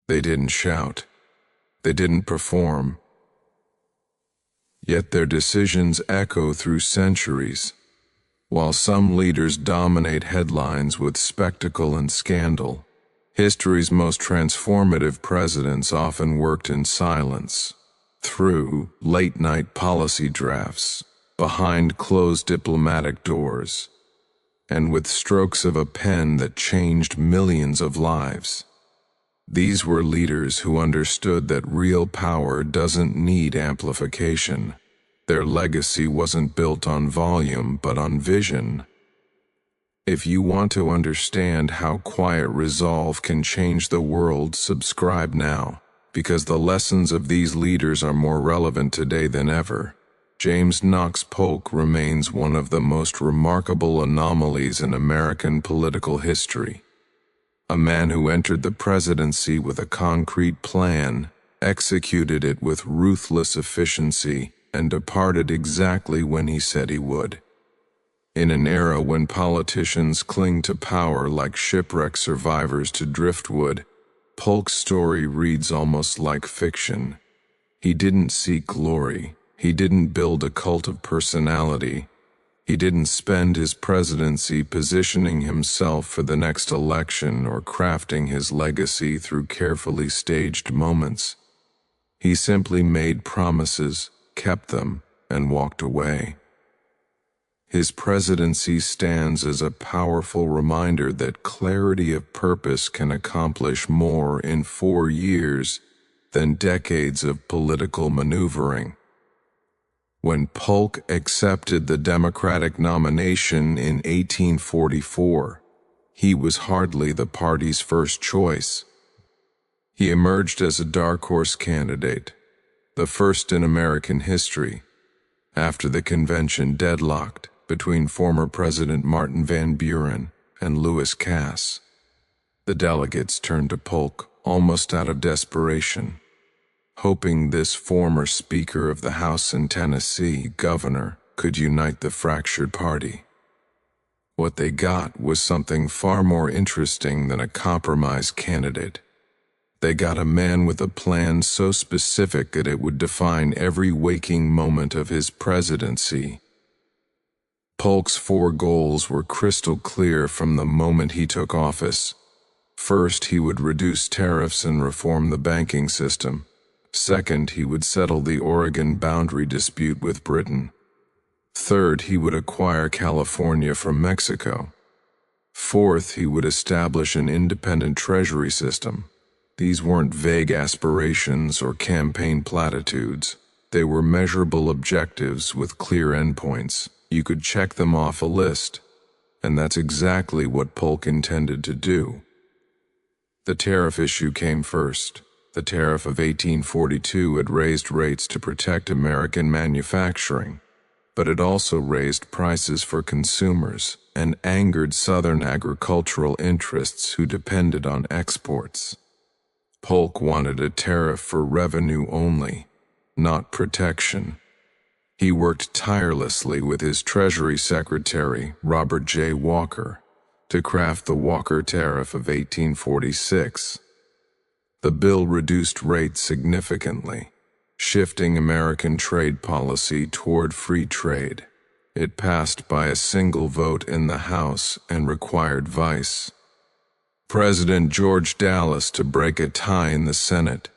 They didn't shout. They didn't perform. Yet their decisions echo through centuries. While some leaders dominate headlines with spectacle and scandal, history's most transformative presidents often worked in silence, through late-night policy drafts, behind closed diplomatic doors, and with strokes of a pen that changed millions of lives. These were leaders who understood that real power doesn't need amplification. Their legacy wasn't built on volume, but on vision. If you want to understand how quiet resolve can change the world, subscribe now, because the lessons of these leaders are more relevant today than ever. James Knox Polk remains one of the most remarkable anomalies in American political history. A man who entered the presidency with a concrete plan, executed it with ruthless efficiency, and departed exactly when he said he would. In an era when politicians cling to power like shipwreck survivors to driftwood, Polk's story reads almost like fiction. He didn't seek glory. He didn't build a cult of personality. He didn't spend his presidency positioning himself for the next election or crafting his legacy through carefully staged moments. He simply made promises, kept them, and walked away. His presidency stands as a powerful reminder that clarity of purpose can accomplish more in 4 years than decades of political maneuvering. When Polk accepted the Democratic nomination in 1844, he was hardly the party's first choice. He emerged as a dark horse candidate, the first in American history, after the convention deadlocked between former President Martin Van Buren and Lewis Cass. The delegates turned to Polk almost out of desperation, hoping this former Speaker of the House in Tennessee, governor, could unite the fractured party. What they got was something far more interesting than a compromise candidate. They got a man with a plan so specific that it would define every waking moment of his presidency. Polk's 4 goals were crystal clear from the moment he took office. First, he would reduce tariffs and reform the banking system. Second, he would settle the Oregon boundary dispute with Britain. Third, he would acquire California from Mexico. Fourth, he would establish an independent treasury system. These weren't vague aspirations or campaign platitudes. They were measurable objectives with clear endpoints. You could check them off a list, and that's exactly what Polk intended to do. The tariff issue came first. The tariff of 1842 had raised rates to protect American manufacturing, but it also raised prices for consumers and angered Southern agricultural interests who depended on exports. Polk wanted a tariff for revenue only, not protection. He worked tirelessly with his Treasury Secretary, Robert J. Walker, to craft the Walker Tariff of 1846. The bill reduced rates significantly, shifting American trade policy toward free trade. It passed by a single vote in the House and required Vice President George Dallas to break a tie in the Senate.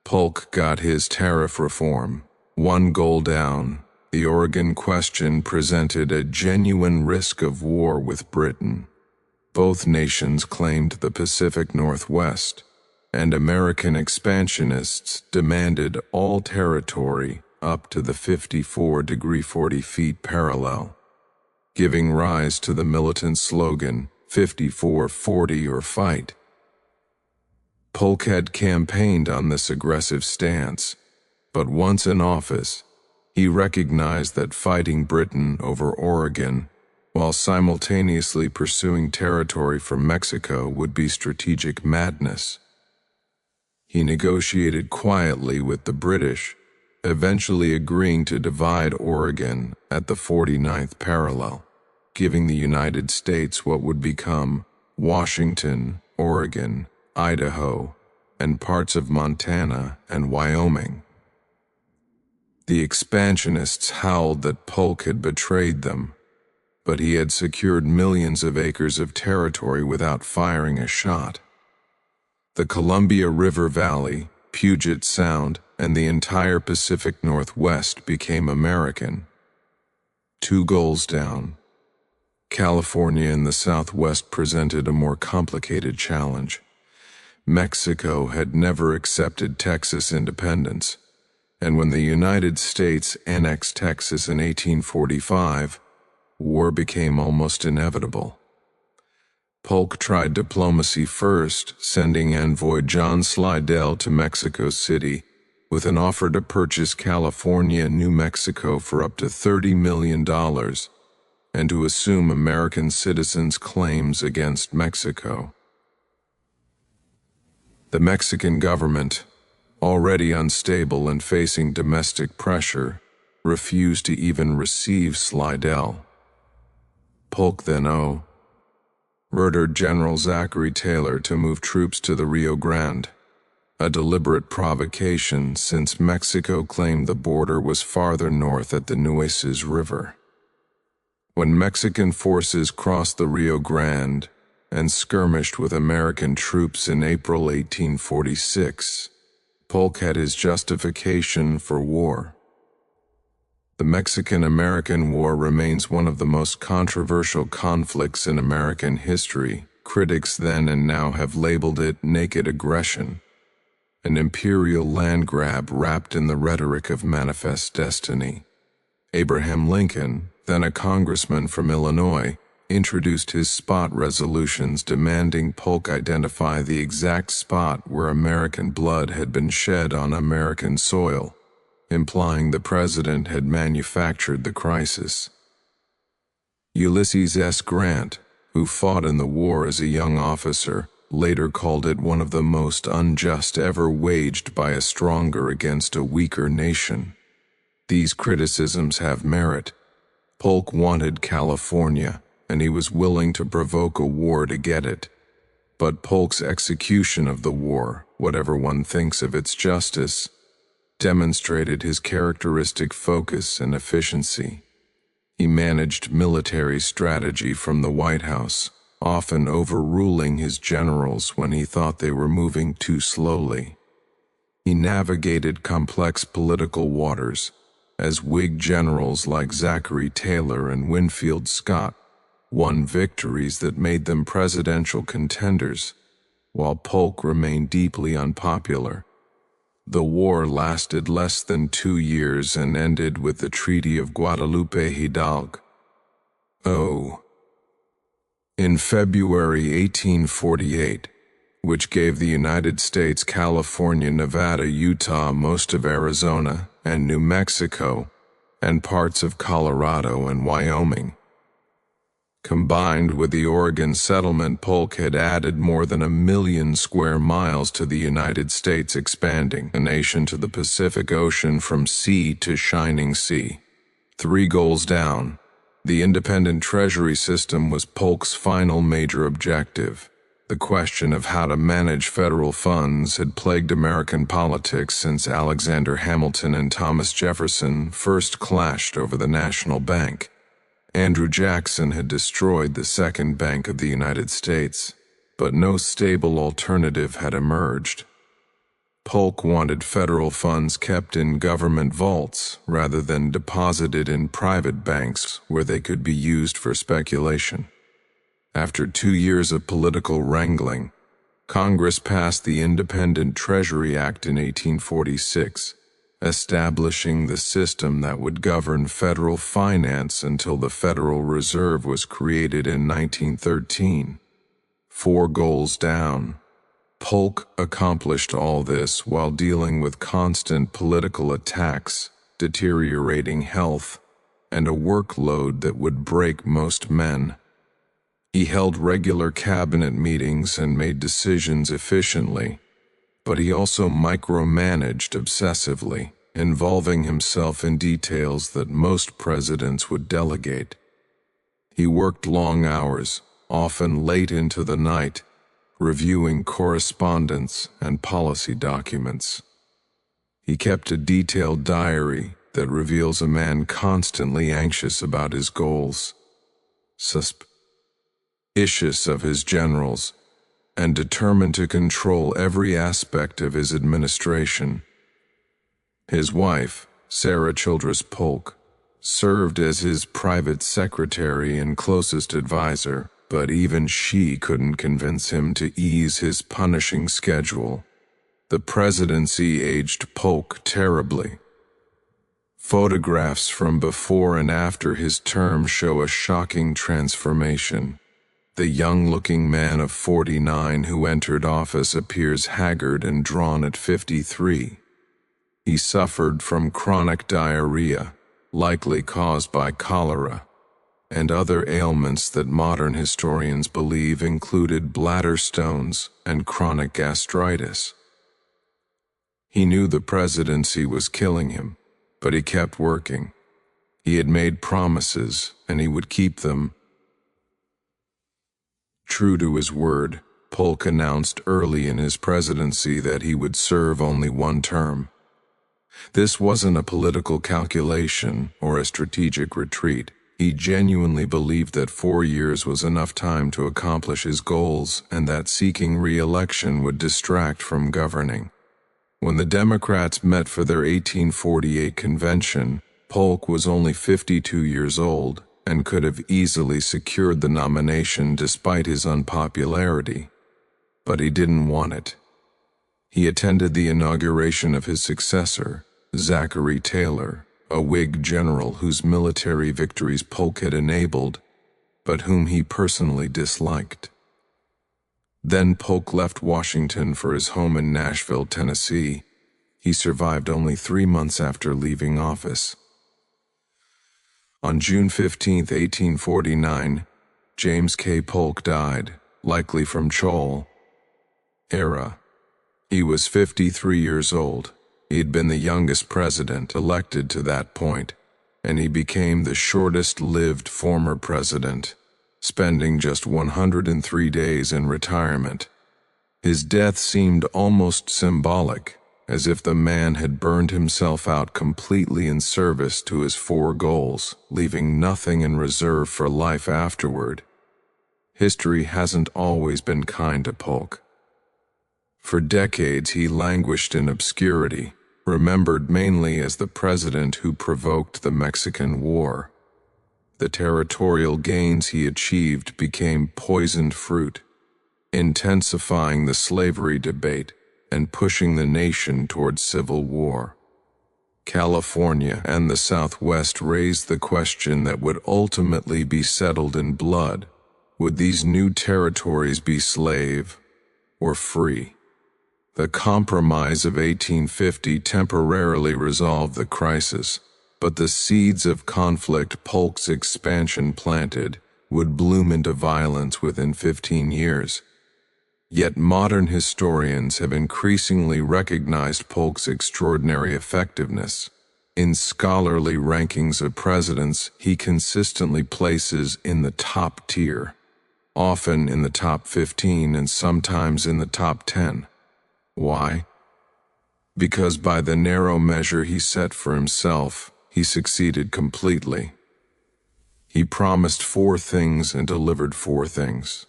Polk got his tariff reform. 1 goal down. The Oregon question presented a genuine risk of war with Britain. Both nations claimed the Pacific Northwest, and American expansionists demanded all territory up to the 54° 40' parallel, giving rise to the militant slogan, 54-40 or fight. Polk had campaigned on this aggressive stance, but once in office, he recognized that fighting Britain over Oregon while simultaneously pursuing territory from Mexico would be strategic madness. He negotiated quietly with the British, eventually agreeing to divide Oregon at the 49th parallel, giving the United States what would become Washington, Oregon, Idaho, and parts of Montana and Wyoming. The expansionists howled that Polk had betrayed them, but he had secured millions of acres of territory without firing a shot. The Columbia River Valley, Puget Sound, and the entire Pacific Northwest became American. 2 goals down. California and the Southwest presented a more complicated challenge. Mexico had never accepted Texas independence, and when the United States annexed Texas in 1845, war became almost inevitable. Polk tried diplomacy first, sending envoy John Slidell to Mexico City with an offer to purchase California and New Mexico for up to $30 million and to assume American citizens' claims against Mexico. The Mexican government, already unstable and facing domestic pressure, refused to even receive Slidell. Polk then ordered General Zachary Taylor to move troops to the Rio Grande, a deliberate provocation since Mexico claimed the border was farther north at the Nueces River. When Mexican forces crossed the Rio Grande and skirmished with American troops in April 1846, Polk had his justification for war. The Mexican-American War remains one of the most controversial conflicts in American history. Critics then and now have labeled it naked aggression, an imperial land grab wrapped in the rhetoric of manifest destiny. Abraham Lincoln, then a congressman from Illinois, introduced his spot resolutions demanding Polk identify the exact spot where American blood had been shed on American soil, implying the president had manufactured the crisis. Ulysses S. Grant, who fought in the war as a young officer, later called it one of the most unjust ever waged by a stronger against a weaker nation. These criticisms have merit. Polk wanted California, and he was willing to provoke a war to get it. But Polk's execution of the war, whatever one thinks of its justice, demonstrated his characteristic focus and efficiency. He managed military strategy from the White House, often overruling his generals when he thought they were moving too slowly. He navigated complex political waters, as Whig generals like Zachary Taylor and Winfield Scott won victories that made them presidential contenders, while Polk remained deeply unpopular. The war lasted less than 2 years and ended with the Treaty of Guadalupe Hidalgo. In February 1848, which gave the United States California, Nevada, Utah, most of Arizona, and New Mexico, and parts of Colorado and Wyoming. Combined with the Oregon settlement, Polk had added more than 1 million square miles to the United States, expanding the nation to the Pacific Ocean from sea to shining sea. 3 goals down, the independent treasury system was Polk's final major objective. The question of how to manage federal funds had plagued American politics since Alexander Hamilton and Thomas Jefferson first clashed over the national bank. Andrew Jackson had destroyed the second bank of the United States, but no stable alternative had emerged. Polk wanted federal funds kept in government vaults rather than deposited in private banks where they could be used for speculation. After 2 years of political wrangling, Congress passed the Independent Treasury Act in 1846, establishing the system that would govern federal finance until the Federal Reserve was created in 1913. 4 goals down. Polk accomplished all this while dealing with constant political attacks, deteriorating health, and a workload that would break most men. He held regular cabinet meetings and made decisions efficiently, but he also micromanaged obsessively, involving himself in details that most presidents would delegate. He worked long hours, often late into the night, reviewing correspondence and policy documents. He kept a detailed diary that reveals a man constantly anxious about his goals, suspicious of his generals, and determined to control every aspect of his administration. His wife, Sarah Childress Polk, served as his private secretary and closest advisor, but even she couldn't convince him to ease his punishing schedule. The presidency aged Polk terribly. Photographs from before and after his term show a shocking transformation. The young-looking man of 49 who entered office appears haggard and drawn at 53. He suffered from chronic diarrhea, likely caused by cholera, and other ailments that modern historians believe included bladder stones and chronic gastritis. He knew the presidency was killing him, but he kept working. He had made promises, and he would keep them. True to his word, Polk announced early in his presidency that he would serve only one term. This wasn't a political calculation or a strategic retreat. He genuinely believed that 4 years was enough time to accomplish his goals and that seeking re-election would distract from governing. When the Democrats met for their 1848 convention, Polk was only 52 years old and could have easily secured the nomination despite his unpopularity. But he didn't want it. He attended the inauguration of his successor, Zachary Taylor, a Whig general whose military victories Polk had enabled, but whom he personally disliked. Then Polk left Washington for his home in Nashville, Tennessee. He survived only 3 months after leaving office. On June 15, 1849, James K. Polk died, likely from cholera. He was 53 years old. He'd been the youngest president elected to that point, and he became the shortest-lived former president, spending just 103 days in retirement. His death seemed almost symbolic, as if the man had burned himself out completely in service to his 4 goals, leaving nothing in reserve for life afterward. History hasn't always been kind to Polk. For decades he languished in obscurity, remembered mainly as the president who provoked the Mexican War. The territorial gains he achieved became poisoned fruit, intensifying the slavery debate and pushing the nation towards civil war. California and the Southwest raised the question that would ultimately be settled in blood. Would these new territories be slave or free? The Compromise of 1850 temporarily resolved the crisis, but the seeds of conflict Polk's expansion planted would bloom into violence within 15 years. Yet modern historians have increasingly recognized Polk's extraordinary effectiveness. In scholarly rankings of presidents, he consistently places in the top tier, often in the top 15 and sometimes in the top 10. Why? Because by the narrow measure he set for himself, he succeeded completely. He promised 4 things and delivered 4 things.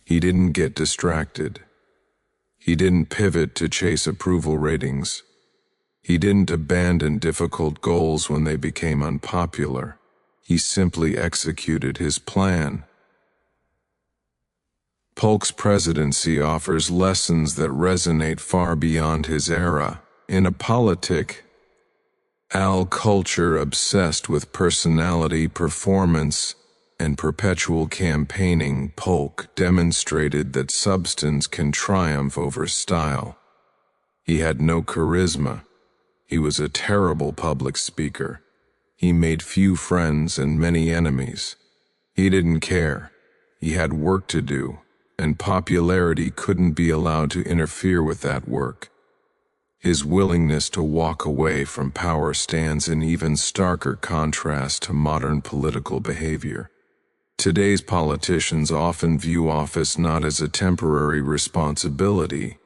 He didn't get distracted. He didn't pivot to chase approval ratings. He didn't abandon difficult goals when they became unpopular. He simply executed his plan. Polk's presidency offers lessons that resonate far beyond his era. In a politic culture obsessed with personality, performance, and perpetual campaigning, Polk demonstrated that substance can triumph over style. He had no charisma. He was a terrible public speaker. He made few friends and many enemies. He didn't care. He had work to do, and popularity couldn't be allowed to interfere with that work. His willingness to walk away from power stands in even starker contrast to modern political behavior. Today's politicians often view office not as a temporary responsibility,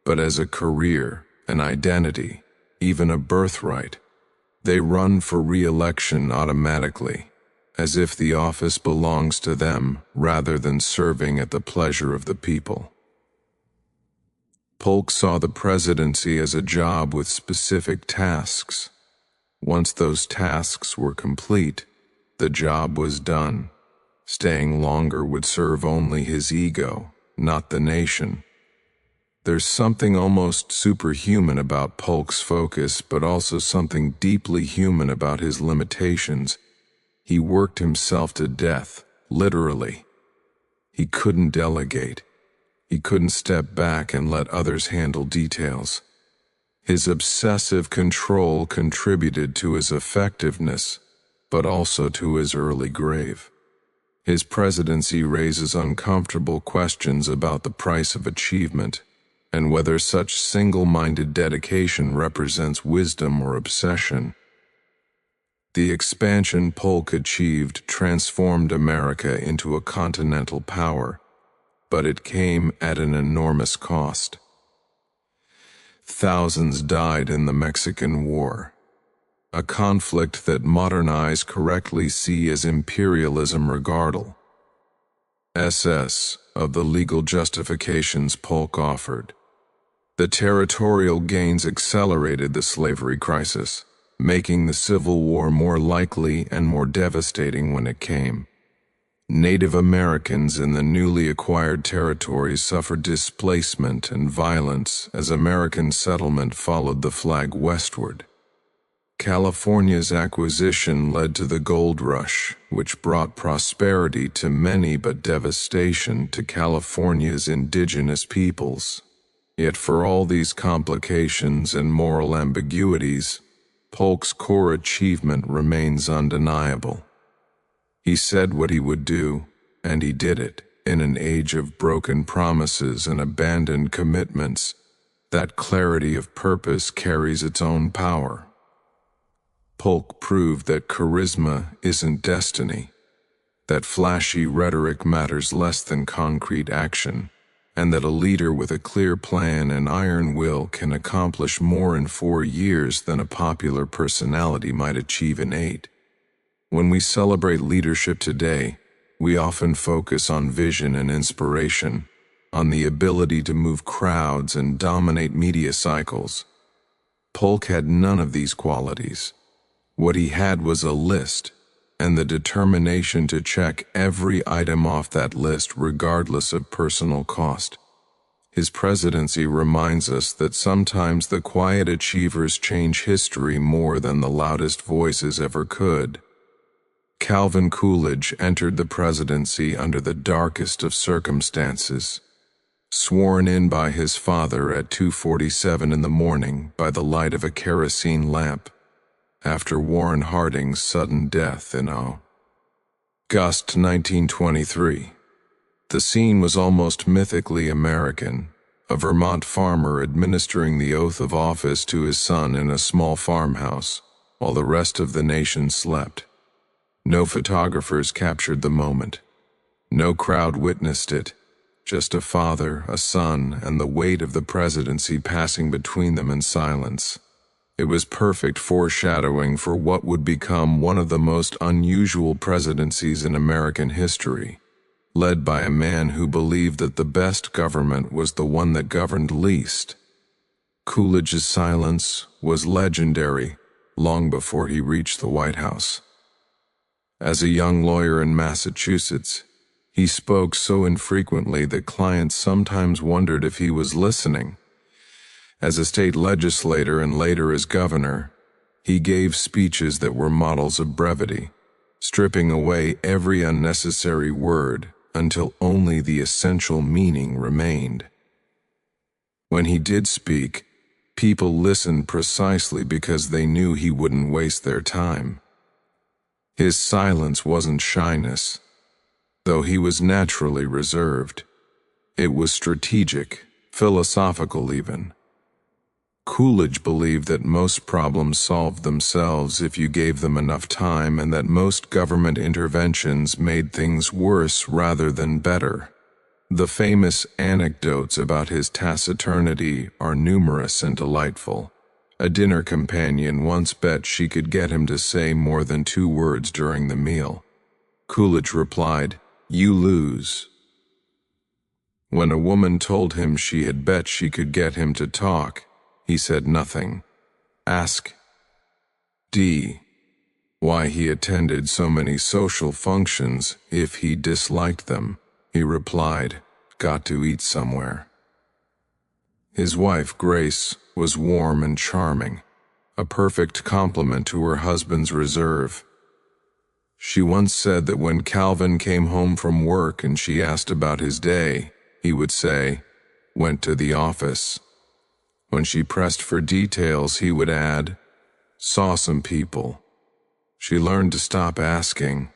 but as a career, an identity, even a birthright. They run for re-election automatically, as if the office belongs to them rather than serving at the pleasure of the people. Polk saw the presidency as a job with specific tasks. Once those tasks were complete, the job was done. Staying longer would serve only his ego, not the nation. There's something almost superhuman about Polk's focus, but also something deeply human about his limitations. He worked himself to death, literally. He couldn't delegate. He couldn't step back and let others handle details. His obsessive control contributed to his effectiveness, but also to his early grave. His presidency raises uncomfortable questions about the price of achievement, and whether such single-minded dedication represents wisdom or obsession. The expansion Polk achieved transformed America into a continental power, but it came at an enormous cost. Thousands died in the Mexican War, a conflict that modern eyes correctly see as imperialism regardless of the legal justifications Polk offered. The territorial gains accelerated the slavery crisis, making the Civil War more likely and more devastating when it came. Native Americans in the newly acquired territories suffered displacement and violence as American settlement followed the flag westward. California's acquisition led to the gold rush, which brought prosperity to many but devastation to California's indigenous peoples. Yet for all these complications and moral ambiguities, Polk's core achievement remains undeniable. He said what he would do, and he did it. In an age of broken promises and abandoned commitments, that clarity of purpose carries its own power. Polk proved that charisma isn't destiny, that flashy rhetoric matters less than concrete action, and that a leader with a clear plan and iron will can accomplish more in 4 years than a popular personality might achieve in 8. When we celebrate leadership today, we often focus on vision and inspiration, on the ability to move crowds and dominate media cycles. Polk had none of these qualities. What he had was a list, and the determination to check every item off that list regardless of personal cost. His presidency reminds us that sometimes the quiet achievers change history more than the loudest voices ever could. Calvin Coolidge entered the presidency under the darkest of circumstances. Sworn in by his father at 2:47 in the morning by the light of a kerosene lamp, after Warren Harding's sudden death in August 1923. The scene was almost mythically American, a Vermont farmer administering the oath of office to his son in a small farmhouse, while the rest of the nation slept. No photographers captured the moment. No crowd witnessed it, just a father, a son, and the weight of the presidency passing between them in silence. It was perfect foreshadowing for what would become one of the most unusual presidencies in American history, led by a man who believed that the best government was the one that governed least. Coolidge's silence was legendary long before he reached the White House. As a young lawyer in Massachusetts, he spoke so infrequently that clients sometimes wondered if he was listening. As a state legislator and later as governor, he gave speeches that were models of brevity, stripping away every unnecessary word until only the essential meaning remained. When he did speak, people listened precisely because they knew he wouldn't waste their time. His silence wasn't shyness, though he was naturally reserved. It was strategic, philosophical even. Coolidge believed that most problems solved themselves if you gave them enough time, and that most government interventions made things worse rather than better. The famous anecdotes about his taciturnity are numerous and delightful. A dinner companion once bet she could get him to say more than 2 words during the meal. Coolidge replied, "You lose." When a woman told him she had bet she could get him to talk, he said nothing. Ask D. why he attended so many social functions if he disliked them. He replied, "Got to eat somewhere." His wife, Grace, was warm and charming, a perfect complement to her husband's reserve. She once said that when Calvin came home from work and she asked about his day, he would say, "Went to the office." When she pressed for details, he would add, "Saw some people." She learned to stop asking.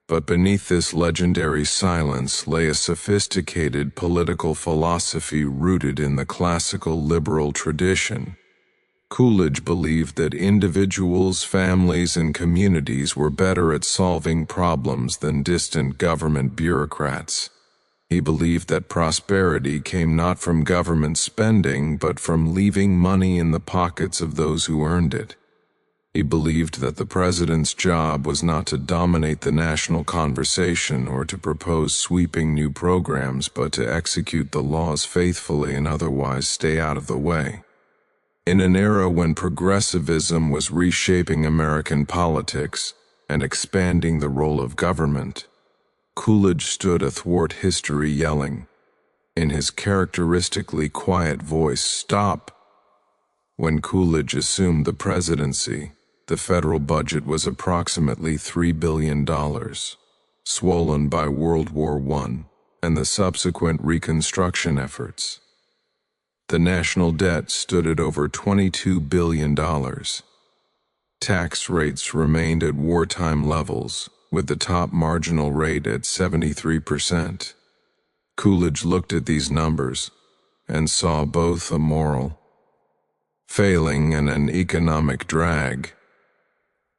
But beneath this legendary silence lay a sophisticated political philosophy rooted in the classical liberal tradition. Coolidge believed that individuals, families, and communities were better at solving problems than distant government bureaucrats. He believed that prosperity came not from government spending, but from leaving money in the pockets of those who earned it. He believed that the president's job was not to dominate the national conversation or to propose sweeping new programs, but to execute the laws faithfully and otherwise stay out of the way. In an era when progressivism was reshaping American politics and expanding the role of government, Coolidge stood athwart history yelling, in his characteristically quiet voice, "Stop!" When Coolidge assumed the presidency, the federal budget was approximately $3 billion, swollen by World War I and the subsequent Reconstruction efforts. The national debt stood at over $22 billion. Tax rates remained at wartime levels, with the top marginal rate at 73%. Coolidge looked at these numbers and saw both a moral failing and an economic drag.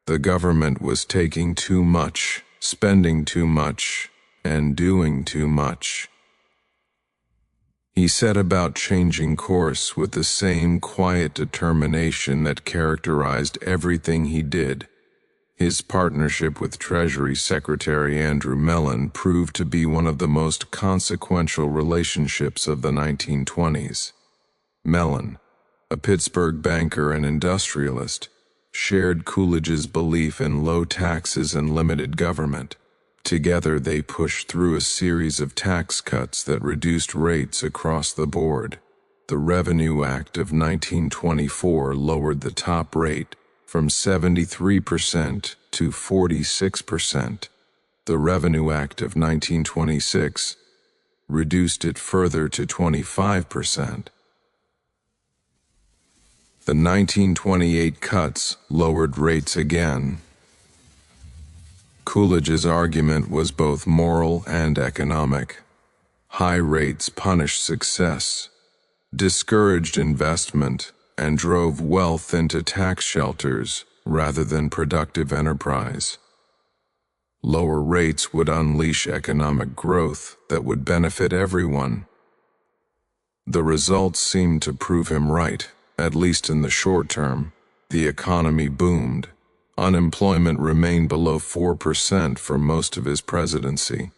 The government was taking too much, spending too much, and doing too much. He set about changing course with the same quiet determination that characterized everything he did. His partnership with Treasury Secretary Andrew Mellon proved to be one of the most consequential relationships of the 1920s. Mellon, a Pittsburgh banker and industrialist, shared Coolidge's belief in low taxes and limited government. Together they pushed through a series of tax cuts that reduced rates across the board. The Revenue Act of 1924 lowered the top rate from 73% to 46%. The Revenue Act of 1926 reduced it further to 25%. The 1928 cuts lowered rates again. Coolidge's argument was both moral and economic. High rates punished success, discouraged investment, and drove wealth into tax shelters rather than productive enterprise. Lower rates would unleash economic growth that would benefit everyone. The results seemed to prove him right, at least in the short term. The economy boomed. Unemployment remained below 4% for most of his presidency.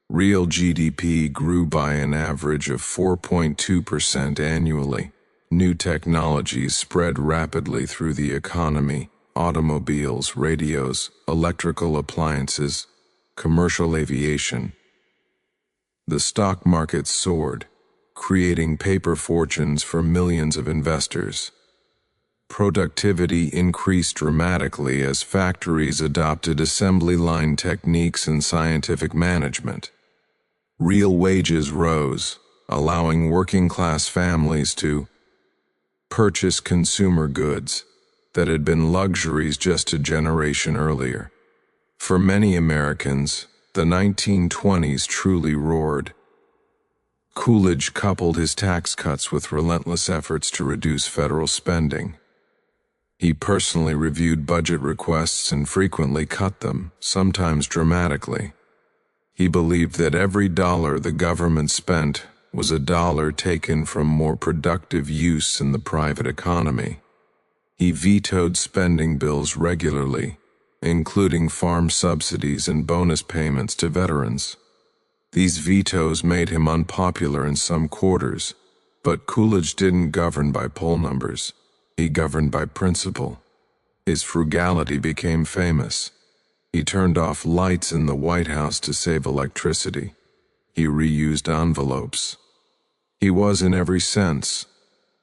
Real GDP grew by an average of 4.2% annually. New technologies spread rapidly through the economy: automobiles, radios, electrical appliances, commercial aviation. The stock market soared, creating paper fortunes for millions of investors. Productivity increased dramatically as factories adopted assembly line techniques and scientific management. Real wages rose, allowing working-class families to purchase consumer goods that had been luxuries just a generation earlier. For many Americans, the 1920s truly roared. Coolidge coupled his tax cuts with relentless efforts to reduce federal spending. He personally reviewed budget requests and frequently cut them, sometimes dramatically. He believed that every dollar the government spent was a dollar taken from more productive use in the private economy. He vetoed spending bills regularly, including farm subsidies and bonus payments to veterans. These vetoes made him unpopular in some quarters, but Coolidge didn't govern by poll numbers. He governed by principle. His frugality became famous. He turned off lights in the White House to save electricity. He reused envelopes. He was, in every sense,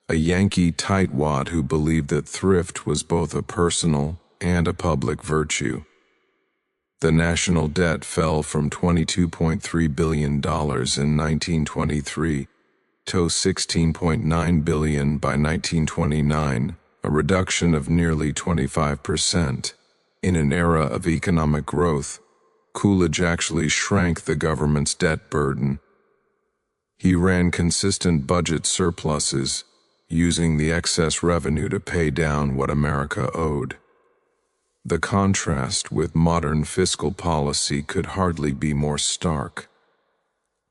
a Yankee tightwad who believed that thrift was both a personal and a public virtue. The national debt fell from $22.3 billion in 1923 to $16.9 billion by 1929, a reduction of nearly 25%. In an era of economic growth, Coolidge actually shrank the government's debt burden. He ran consistent budget surpluses, using the excess revenue to pay down what America owed. The contrast with modern fiscal policy could hardly be more stark.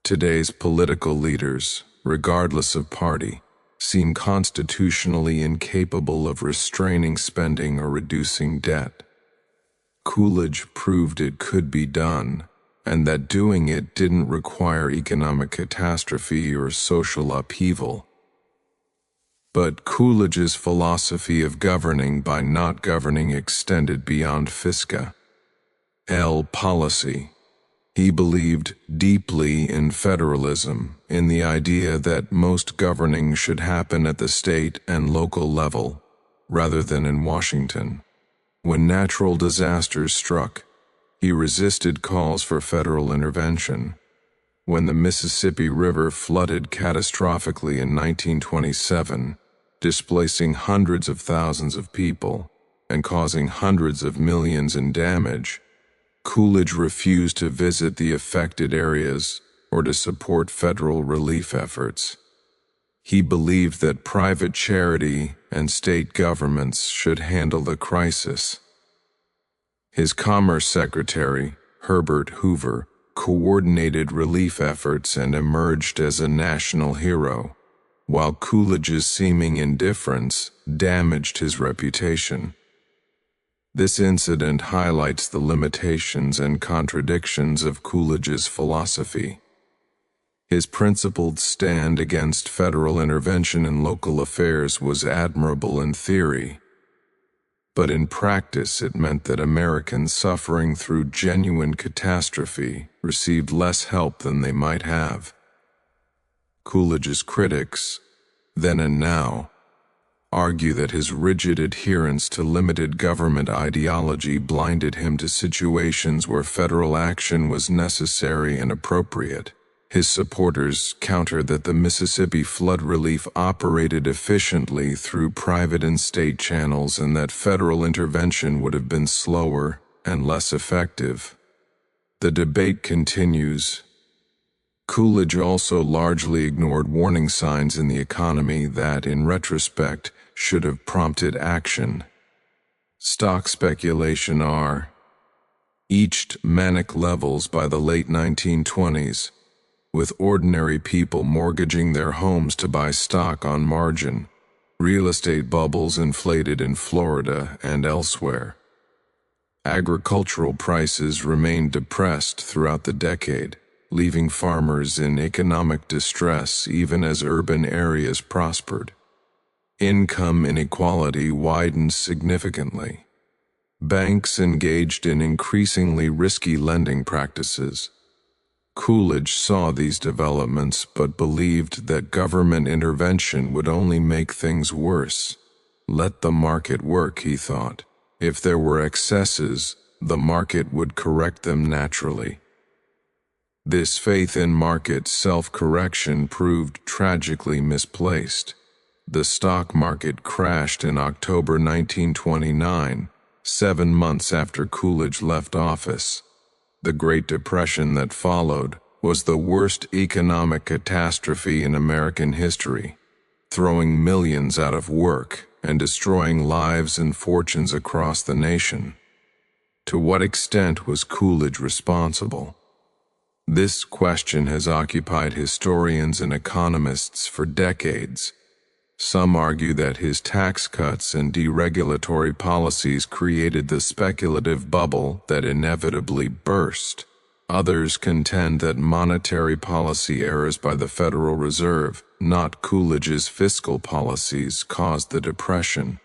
Today's political leaders, regardless of party, seem constitutionally incapable of restraining spending or reducing debt. Coolidge proved it could be done, and that doing it didn't require economic catastrophe or social upheaval. But Coolidge's philosophy of governing by not governing extended beyond fiscal policy. He believed deeply in federalism, in the idea that most governing should happen at the state and local level, rather than in Washington. When natural disasters struck, he resisted calls for federal intervention. When the Mississippi River flooded catastrophically in 1927, displacing hundreds of thousands of people and causing hundreds of millions in damage, Coolidge refused to visit the affected areas or to support federal relief efforts. He believed that private charity and state governments should handle the crisis. His Commerce Secretary, Herbert Hoover, coordinated relief efforts and emerged as a national hero, while Coolidge's seeming indifference damaged his reputation. This incident highlights the limitations and contradictions of Coolidge's philosophy. His principled stand against federal intervention in local affairs was admirable in theory, but in practice it meant that Americans suffering through genuine catastrophe received less help than they might have. Coolidge's critics, then and now, argue that his rigid adherence to limited government ideology blinded him to situations where federal action was necessary and appropriate. His supporters counter that the Mississippi flood relief operated efficiently through private and state channels and that federal intervention would have been slower and less effective. The debate continues. Coolidge also largely ignored warning signs in the economy that, in retrospect, should have prompted action. Stock speculation reached manic levels by the late 1920s, with ordinary people mortgaging their homes to buy stock on margin. Real estate bubbles inflated in Florida and elsewhere. Agricultural prices remained depressed throughout the decade, leaving farmers in economic distress even as urban areas prospered. Income inequality widened significantly. Banks engaged in increasingly risky lending practices. Coolidge saw these developments but believed that government intervention would only make things worse. Let the market work, he thought. If there were excesses, the market would correct them naturally. This faith in market self-correction proved tragically misplaced. The stock market crashed in October 1929, 7 months after Coolidge left office. The Great Depression that followed, was the worst economic catastrophe in American history, throwing millions out of work and destroying lives and fortunes across the nation. To what extent was Coolidge responsible? This question has occupied historians and economists for decades. Some argue that his tax cuts and deregulatory policies created the speculative bubble that inevitably burst. Others contend that monetary policy errors by the Federal Reserve, not Coolidge's fiscal policies, caused the Depression.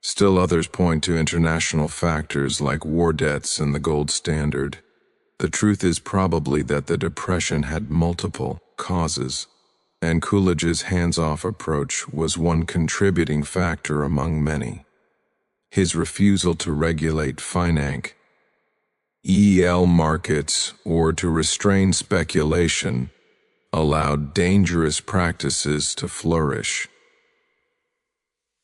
Still others point to international factors like war debts and the gold standard. The truth is probably that the Depression had multiple causes, and Coolidge's hands-off approach was one contributing factor among many. His refusal to regulate finance markets or to restrain speculation allowed dangerous practices to flourish.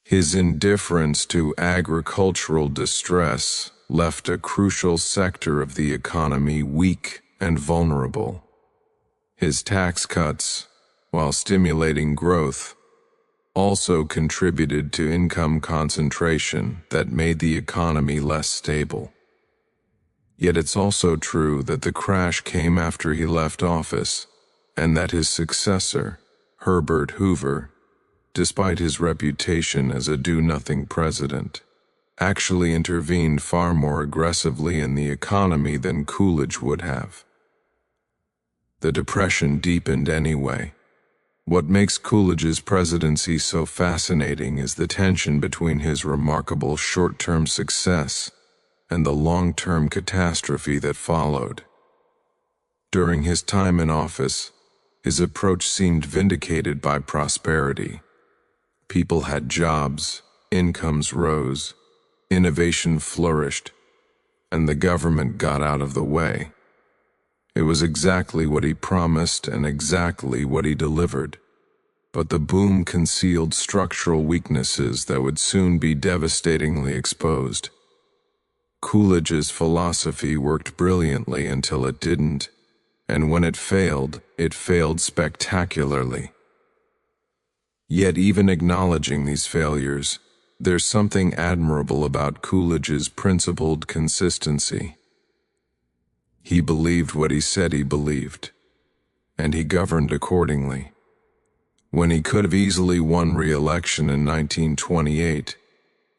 His indifference to agricultural distress left a crucial sector of the economy weak and vulnerable. His tax cuts, while stimulating growth, also contributed to income concentration that made the economy less stable. Yet it's also true that the crash came after he left office, and that his successor, Herbert Hoover, despite his reputation as a do-nothing president, actually intervened far more aggressively in the economy than Coolidge would have. The Depression deepened anyway. What makes Coolidge's presidency so fascinating is the tension between his remarkable short-term success and the long-term catastrophe that followed. During his time in office, his approach seemed vindicated by prosperity. People had jobs, incomes rose, innovation flourished, and the government got out of the way. It was exactly what he promised and exactly what he delivered. But the boom concealed structural weaknesses that would soon be devastatingly exposed. Coolidge's philosophy worked brilliantly until it didn't, and when it failed spectacularly. Yet even acknowledging these failures, there's something admirable about Coolidge's principled consistency. He believed what he said he believed, and he governed accordingly. When he could have easily won re-election in 1928,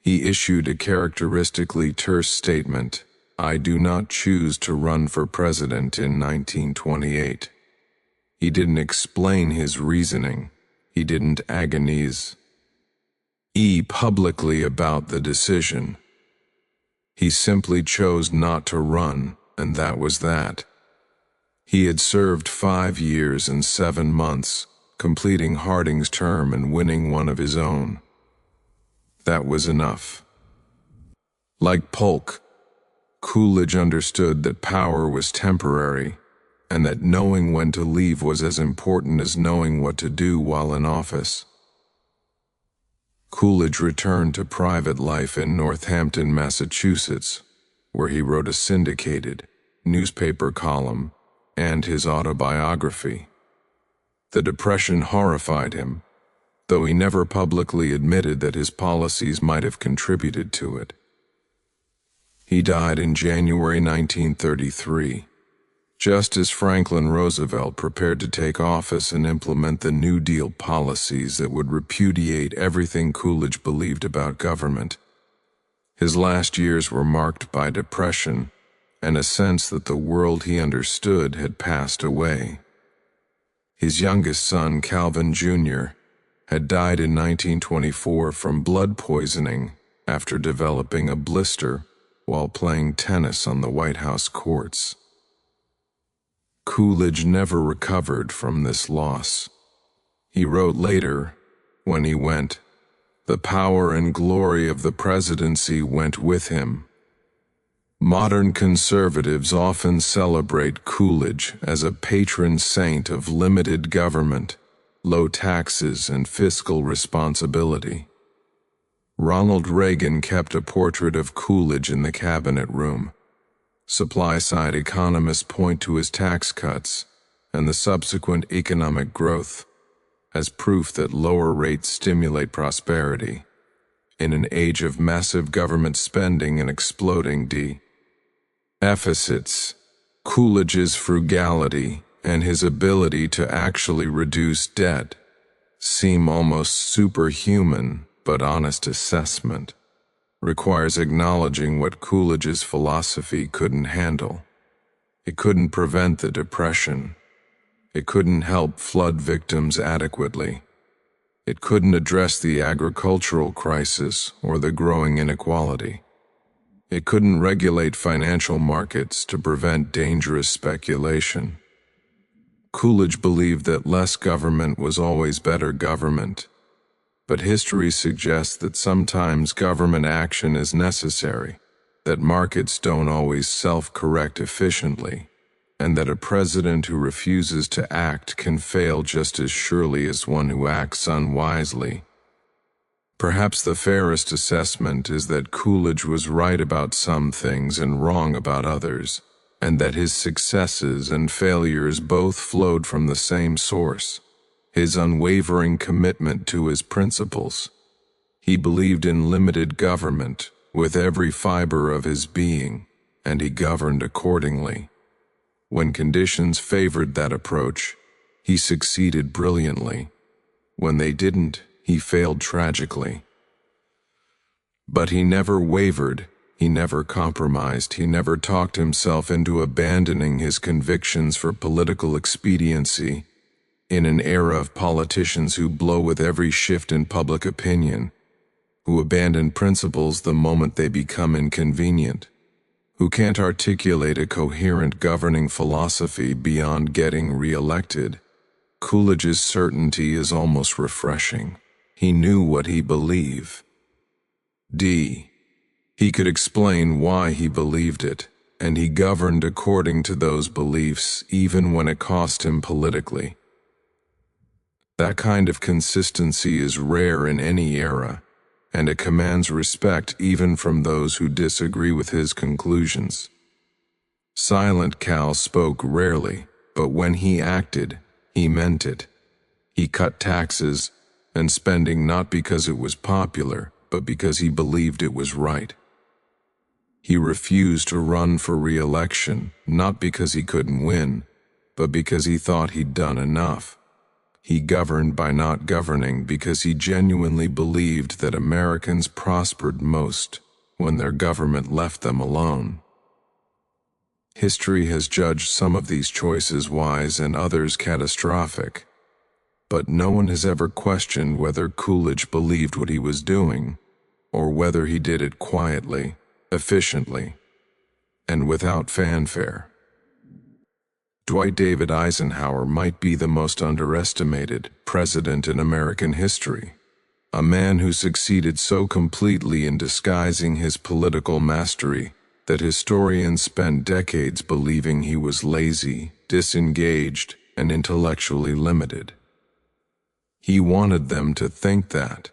he issued a characteristically terse statement, "I do not choose to run for president in 1928. He didn't explain his reasoning. He didn't agonize publicly about the decision. He simply chose not to run, and that was that. He had served 5 years and 7 months, completing Harding's term and winning one of his own. That was enough. Like Polk, Coolidge understood that power was temporary, and that knowing when to leave was as important as knowing what to do while in office. Coolidge returned to private life in Northampton, Massachusetts, where he wrote a syndicated newspaper column and his autobiography. The Depression horrified him, though he never publicly admitted that his policies might have contributed to it. He died in January 1933, just as Franklin Roosevelt prepared to take office and implement the New Deal policies that would repudiate everything Coolidge believed about government. His last years were marked by depression and a sense that the world he understood had passed away. His youngest son, Calvin Jr., had died in 1924 from blood poisoning after developing a blister while playing tennis on the White House courts. Coolidge never recovered from this loss. He wrote later, when he went, "The power and glory of the presidency went with him." Modern conservatives often celebrate Coolidge as a patron saint of limited government, low taxes, and fiscal responsibility. Ronald Reagan kept a portrait of Coolidge in the cabinet room. Supply-side economists point to his tax cuts, and the subsequent economic growth as proof that lower rates stimulate prosperity. In an age of massive government spending and exploding deficits, Coolidge's frugality and his ability to actually reduce debt seem almost superhuman, but honest assessment requires acknowledging what Coolidge's philosophy couldn't handle. It couldn't prevent the Depression. It couldn't help flood victims adequately. It couldn't address the agricultural crisis or the growing inequality. It couldn't regulate financial markets to prevent dangerous speculation. Coolidge believed that less government was always better government, but history suggests that sometimes government action is necessary, that markets don't always self-correct efficiently, and that a president who refuses to act can fail just as surely as one who acts unwisely. Perhaps the fairest assessment is that Coolidge was right about some things and wrong about others, and that his successes and failures both flowed from the same source, his unwavering commitment to his principles. He believed in limited government with every fiber of his being, and he governed accordingly. When conditions favored that approach, he succeeded brilliantly. When they didn't, he failed tragically. But he never wavered, he never compromised, he never talked himself into abandoning his convictions for political expediency. In an era of politicians who blow with every shift in public opinion, who abandon principles the moment they become inconvenient, who can't articulate a coherent governing philosophy beyond getting re-elected, Coolidge's certainty is almost refreshing. He knew what he believed. He could explain why he believed it, and he governed according to those beliefs even when it cost him politically. That kind of consistency is rare in any era, and it commands respect even from those who disagree with his conclusions. Silent Cal spoke rarely, but when he acted, he meant it. He cut taxes and spending not because it was popular, but because he believed it was right. He refused to run for re-election, not because he couldn't win, but because he thought he'd done enough. He governed by not governing because he genuinely believed that Americans prospered most when their government left them alone. History has judged some of these choices wise and others catastrophic, but no one has ever questioned whether Coolidge believed what he was doing, or whether he did it quietly, efficiently, and without fanfare. Dwight David Eisenhower might be the most underestimated president in American history, a man who succeeded so completely in disguising his political mastery that historians spent decades believing he was lazy, disengaged, and intellectually limited. He wanted them to think that.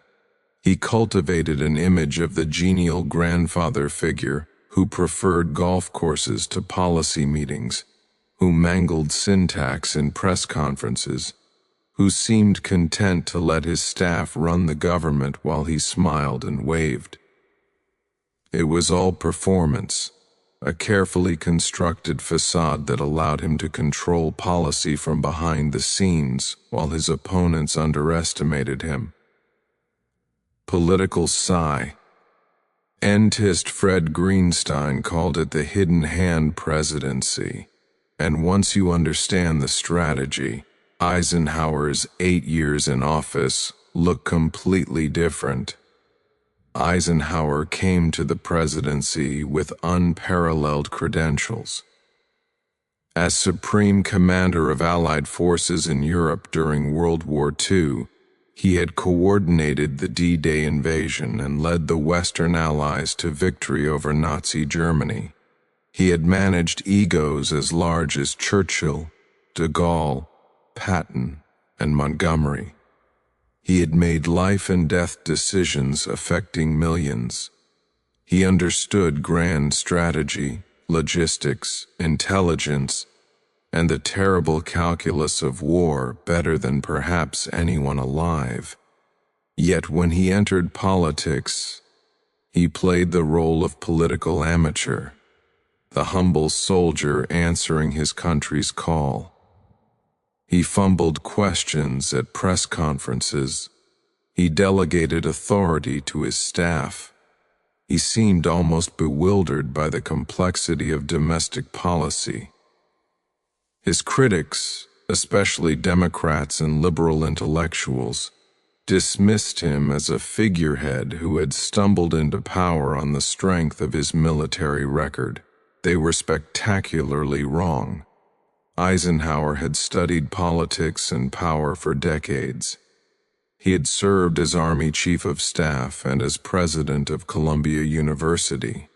He cultivated an image of the genial grandfather figure who preferred golf courses to policy meetings, who mangled syntax in press conferences, who seemed content to let his staff run the government while he smiled and waved. It was all performance, a carefully constructed facade that allowed him to control policy from behind the scenes while his opponents underestimated him. Political sigh. Entist Fred Greenstein called it the hidden hand presidency, and once you understand the strategy, Eisenhower's 8 years in office look completely different. Eisenhower came to the presidency with unparalleled credentials. As Supreme Commander of Allied forces in Europe during World War II, he had coordinated the D-Day invasion and led the Western Allies to victory over Nazi Germany. He had managed egos as large as Churchill, de Gaulle, Patton, and Montgomery. He had made life and death decisions affecting millions. He understood grand strategy, logistics, intelligence, and the terrible calculus of war better than perhaps anyone alive. Yet when he entered politics, he played the role of political amateur, the humble soldier answering his country's call. He fumbled questions at press conferences. He delegated authority to his staff. He seemed almost bewildered by the complexity of domestic policy. His critics, especially Democrats and liberal intellectuals, dismissed him as a figurehead who had stumbled into power on the strength of his military record. They were spectacularly wrong. Eisenhower had studied politics and power for decades. He had served as Army Chief of Staff and as President of Columbia University.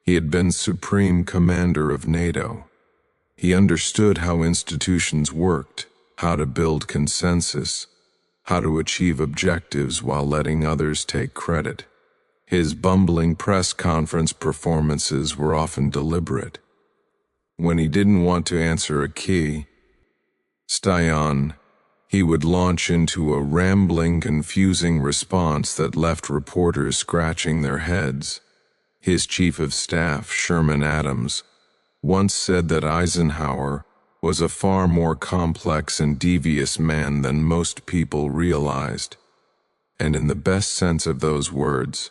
He had been Supreme Commander of NATO. He understood how institutions worked, how to build consensus, how to achieve objectives while letting others take credit. His bumbling press conference performances were often deliberate. When he didn't want to answer a key question, he would launch into a rambling, confusing response that left reporters scratching their heads. His Chief of Staff, Sherman Adams, once said that Eisenhower was a far more complex and devious man than most people realized. And in the best sense of those words,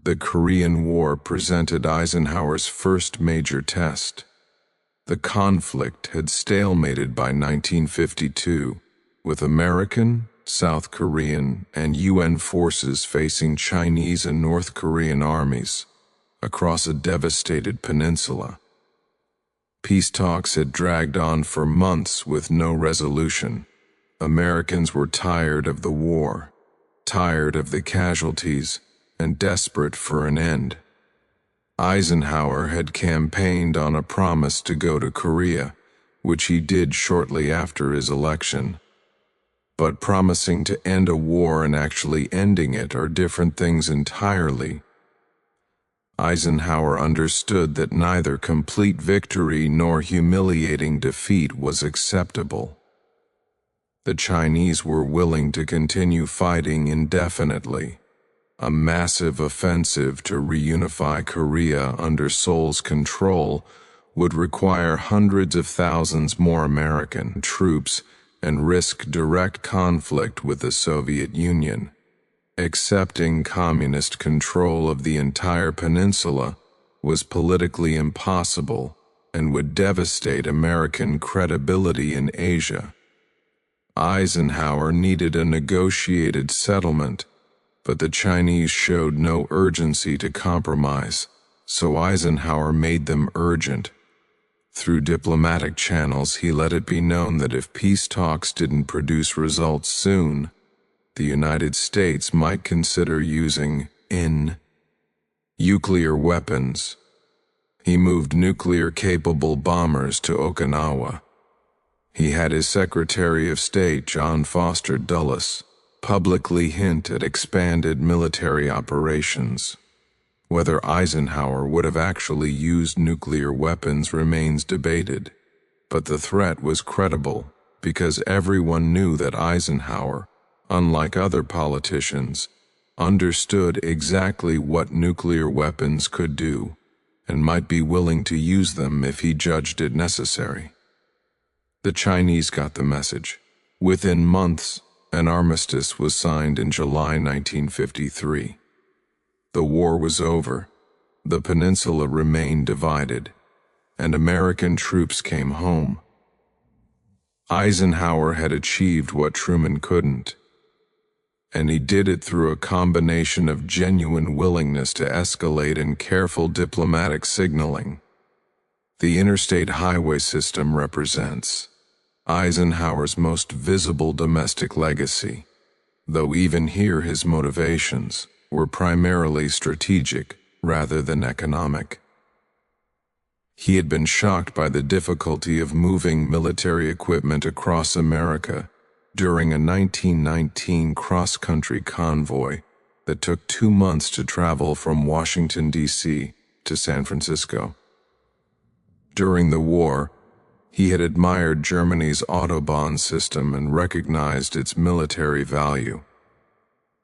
the Korean War presented Eisenhower's first major test. The conflict had stalemated by 1952, with American, South Korean, and UN forces facing Chinese and North Korean armies across a devastated peninsula. Peace talks had dragged on for months with no resolution. Americans were tired of the war, tired of the casualties, and desperate for an end. Eisenhower had campaigned on a promise to go to Korea, which he did shortly after his election. But promising to end a war and actually ending it are different things entirely. Eisenhower understood that neither complete victory nor humiliating defeat was acceptable. The Chinese were willing to continue fighting indefinitely. A massive offensive to reunify Korea under Seoul's control would require hundreds of thousands more American troops and risk direct conflict with the Soviet Union. Accepting communist control of the entire peninsula was politically impossible and would devastate American credibility in Asia. Eisenhower needed a negotiated settlement, but the Chinese showed no urgency to compromise, so Eisenhower made them urgent. Through diplomatic channels, he let it be known that if peace talks didn't produce results soon, the United States might consider using nuclear weapons. He moved nuclear-capable bombers to Okinawa. He had his Secretary of State, John Foster Dulles, publicly hint at expanded military operations. Whether Eisenhower would have actually used nuclear weapons remains debated, but the threat was credible because everyone knew that Eisenhower, unlike other politicians, understood exactly what nuclear weapons could do and might be willing to use them if he judged it necessary. The Chinese got the message. Within months, an armistice was signed in July 1953. The war was over, the peninsula remained divided, and American troops came home. Eisenhower had achieved what Truman couldn't, and he did it through a combination of genuine willingness to escalate and careful diplomatic signaling. The Interstate Highway System represents Eisenhower's most visible domestic legacy, though even here his motivations were primarily strategic rather than economic. He had been shocked by the difficulty of moving military equipment across America during a 1919 cross-country convoy that took 2 months to travel from Washington, D.C. to San Francisco. During the war, He had admired Germany's Autobahn system and recognized its military value.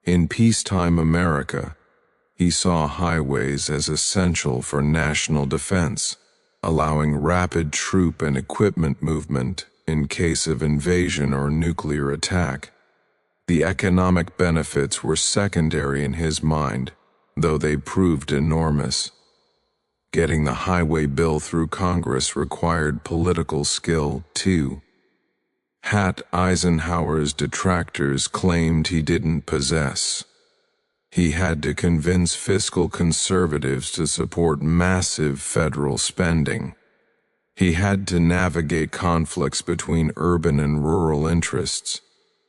In peacetime America, he saw highways as essential for national defense, allowing rapid troop and equipment movement in case of invasion or nuclear attack. The economic benefits were secondary in his mind, though they proved enormous. Getting the highway bill through Congress required political skill, too. Eisenhower's detractors claimed he didn't possess. He had to convince fiscal conservatives to support massive federal spending. He had to navigate conflicts between urban and rural interests,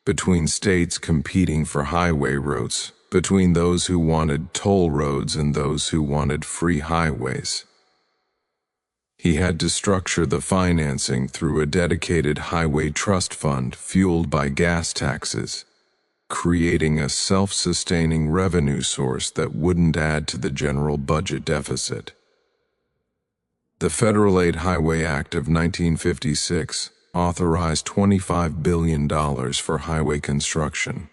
between states competing for highway routes, between those who wanted toll roads and those who wanted free highways. He had to structure the financing through a dedicated highway trust fund fueled by gas taxes, creating a self-sustaining revenue source that wouldn't add to the general budget deficit. The Federal Aid Highway Act of 1956 authorized $25 billion for highway construction,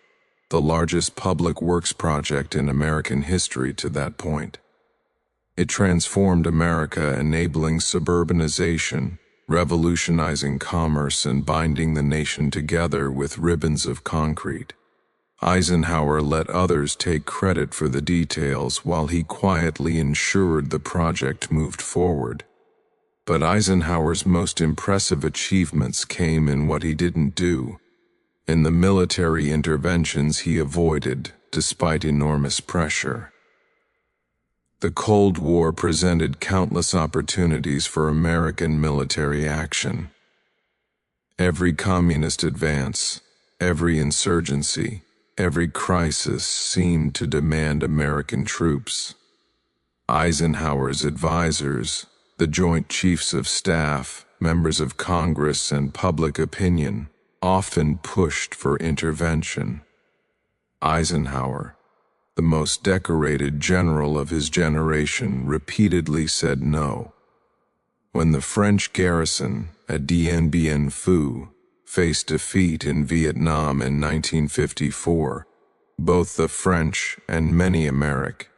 the largest public works project in American history to that point. It transformed America, enabling suburbanization, revolutionizing commerce, and binding the nation together with ribbons of concrete. Eisenhower let others take credit for the details while he quietly ensured the project moved forward. But Eisenhower's most impressive achievements came in what he didn't do, in the military interventions he avoided despite enormous pressure. The Cold War presented countless opportunities for American military action. Every communist advance, every insurgency, every crisis seemed to demand American troops. Eisenhower's advisors, the Joint Chiefs of Staff, members of Congress, and public opinion often pushed for intervention. Eisenhower, the most decorated general of his generation, repeatedly said no. When the French garrison at Dien Bien Phu faced defeat in Vietnam in 1954, both the French and many American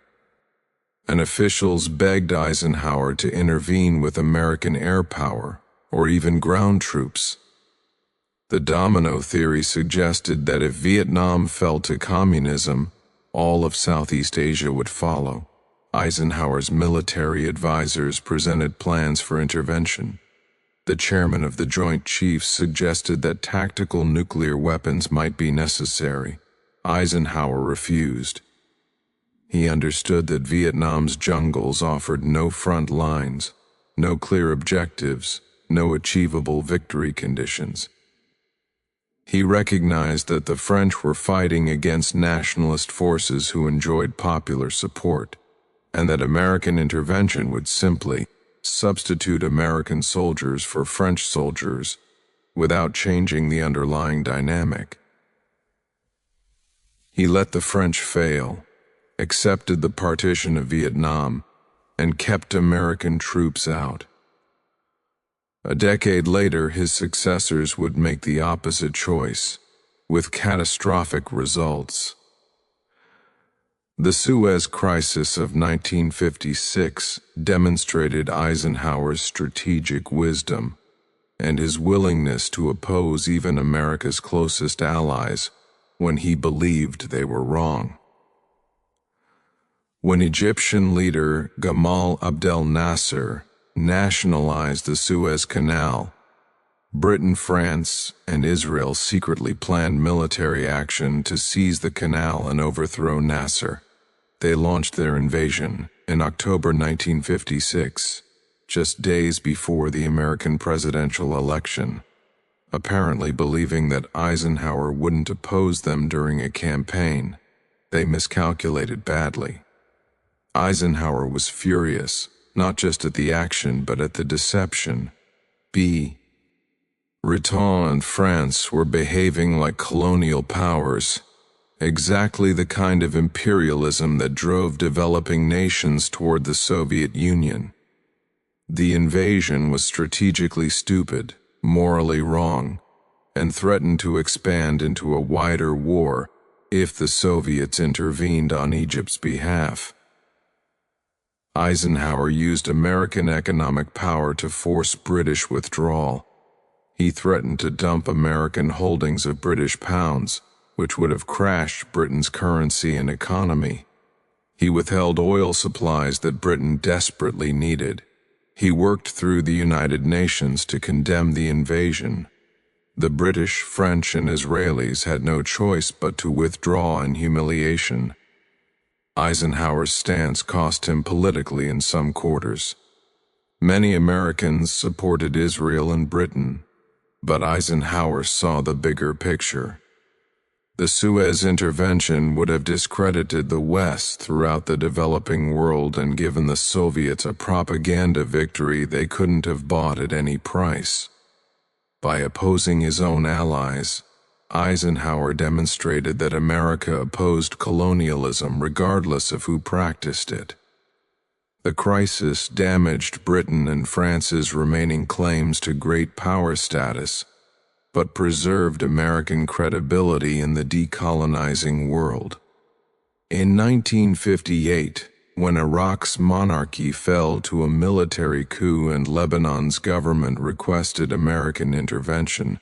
officials begged Eisenhower to intervene with American air power or even ground troops. The domino theory suggested that if Vietnam fell to communism, all of Southeast Asia would follow. Eisenhower's military advisors presented plans for intervention. The chairman of the Joint Chiefs suggested that tactical nuclear weapons might be necessary. Eisenhower refused. He understood that Vietnam's jungles offered no front lines, no clear objectives, no achievable victory conditions. He recognized that the French were fighting against nationalist forces who enjoyed popular support, and that American intervention would simply substitute American soldiers for French soldiers without changing the underlying dynamic. He let the French fail, accepted the partition of Vietnam, and kept American troops out. A decade later, his successors would make the opposite choice, with catastrophic results. The Suez Crisis of 1956 demonstrated Eisenhower's strategic wisdom and his willingness to oppose even America's closest allies when he believed they were wrong. When Egyptian leader Gamal Abdel Nasser nationalized the Suez Canal, Britain, France, and Israel secretly planned military action to seize the canal and overthrow Nasser. They launched their invasion in October 1956, just days before the American presidential election, apparently believing that Eisenhower wouldn't oppose them during a campaign. They miscalculated badly. Eisenhower was furious, not just at the action but at the deception. Britain and France were behaving like colonial powers, exactly the kind of imperialism that drove developing nations toward the Soviet Union. The invasion was strategically stupid, morally wrong, and threatened to expand into a wider war if the Soviets intervened on Egypt's behalf. Eisenhower used American economic power to force British withdrawal. He threatened to dump American holdings of British pounds, which would have crashed Britain's currency and economy. He withheld oil supplies that Britain desperately needed. He worked through the United Nations to condemn the invasion. The British, French, and Israelis had no choice but to withdraw in humiliation. Eisenhower's stance cost him politically in some quarters. Many Americans supported Israel and Britain, but Eisenhower saw the bigger picture. The Suez intervention would have discredited the West throughout the developing world and given the Soviets a propaganda victory they couldn't have bought at any price. By opposing his own allies, Eisenhower demonstrated that America opposed colonialism regardless of who practiced it. The crisis damaged Britain and France's remaining claims to great power status, but preserved American credibility in the decolonizing world. In 1958, when Iraq's monarchy fell to a military coup and Lebanon's government requested American intervention,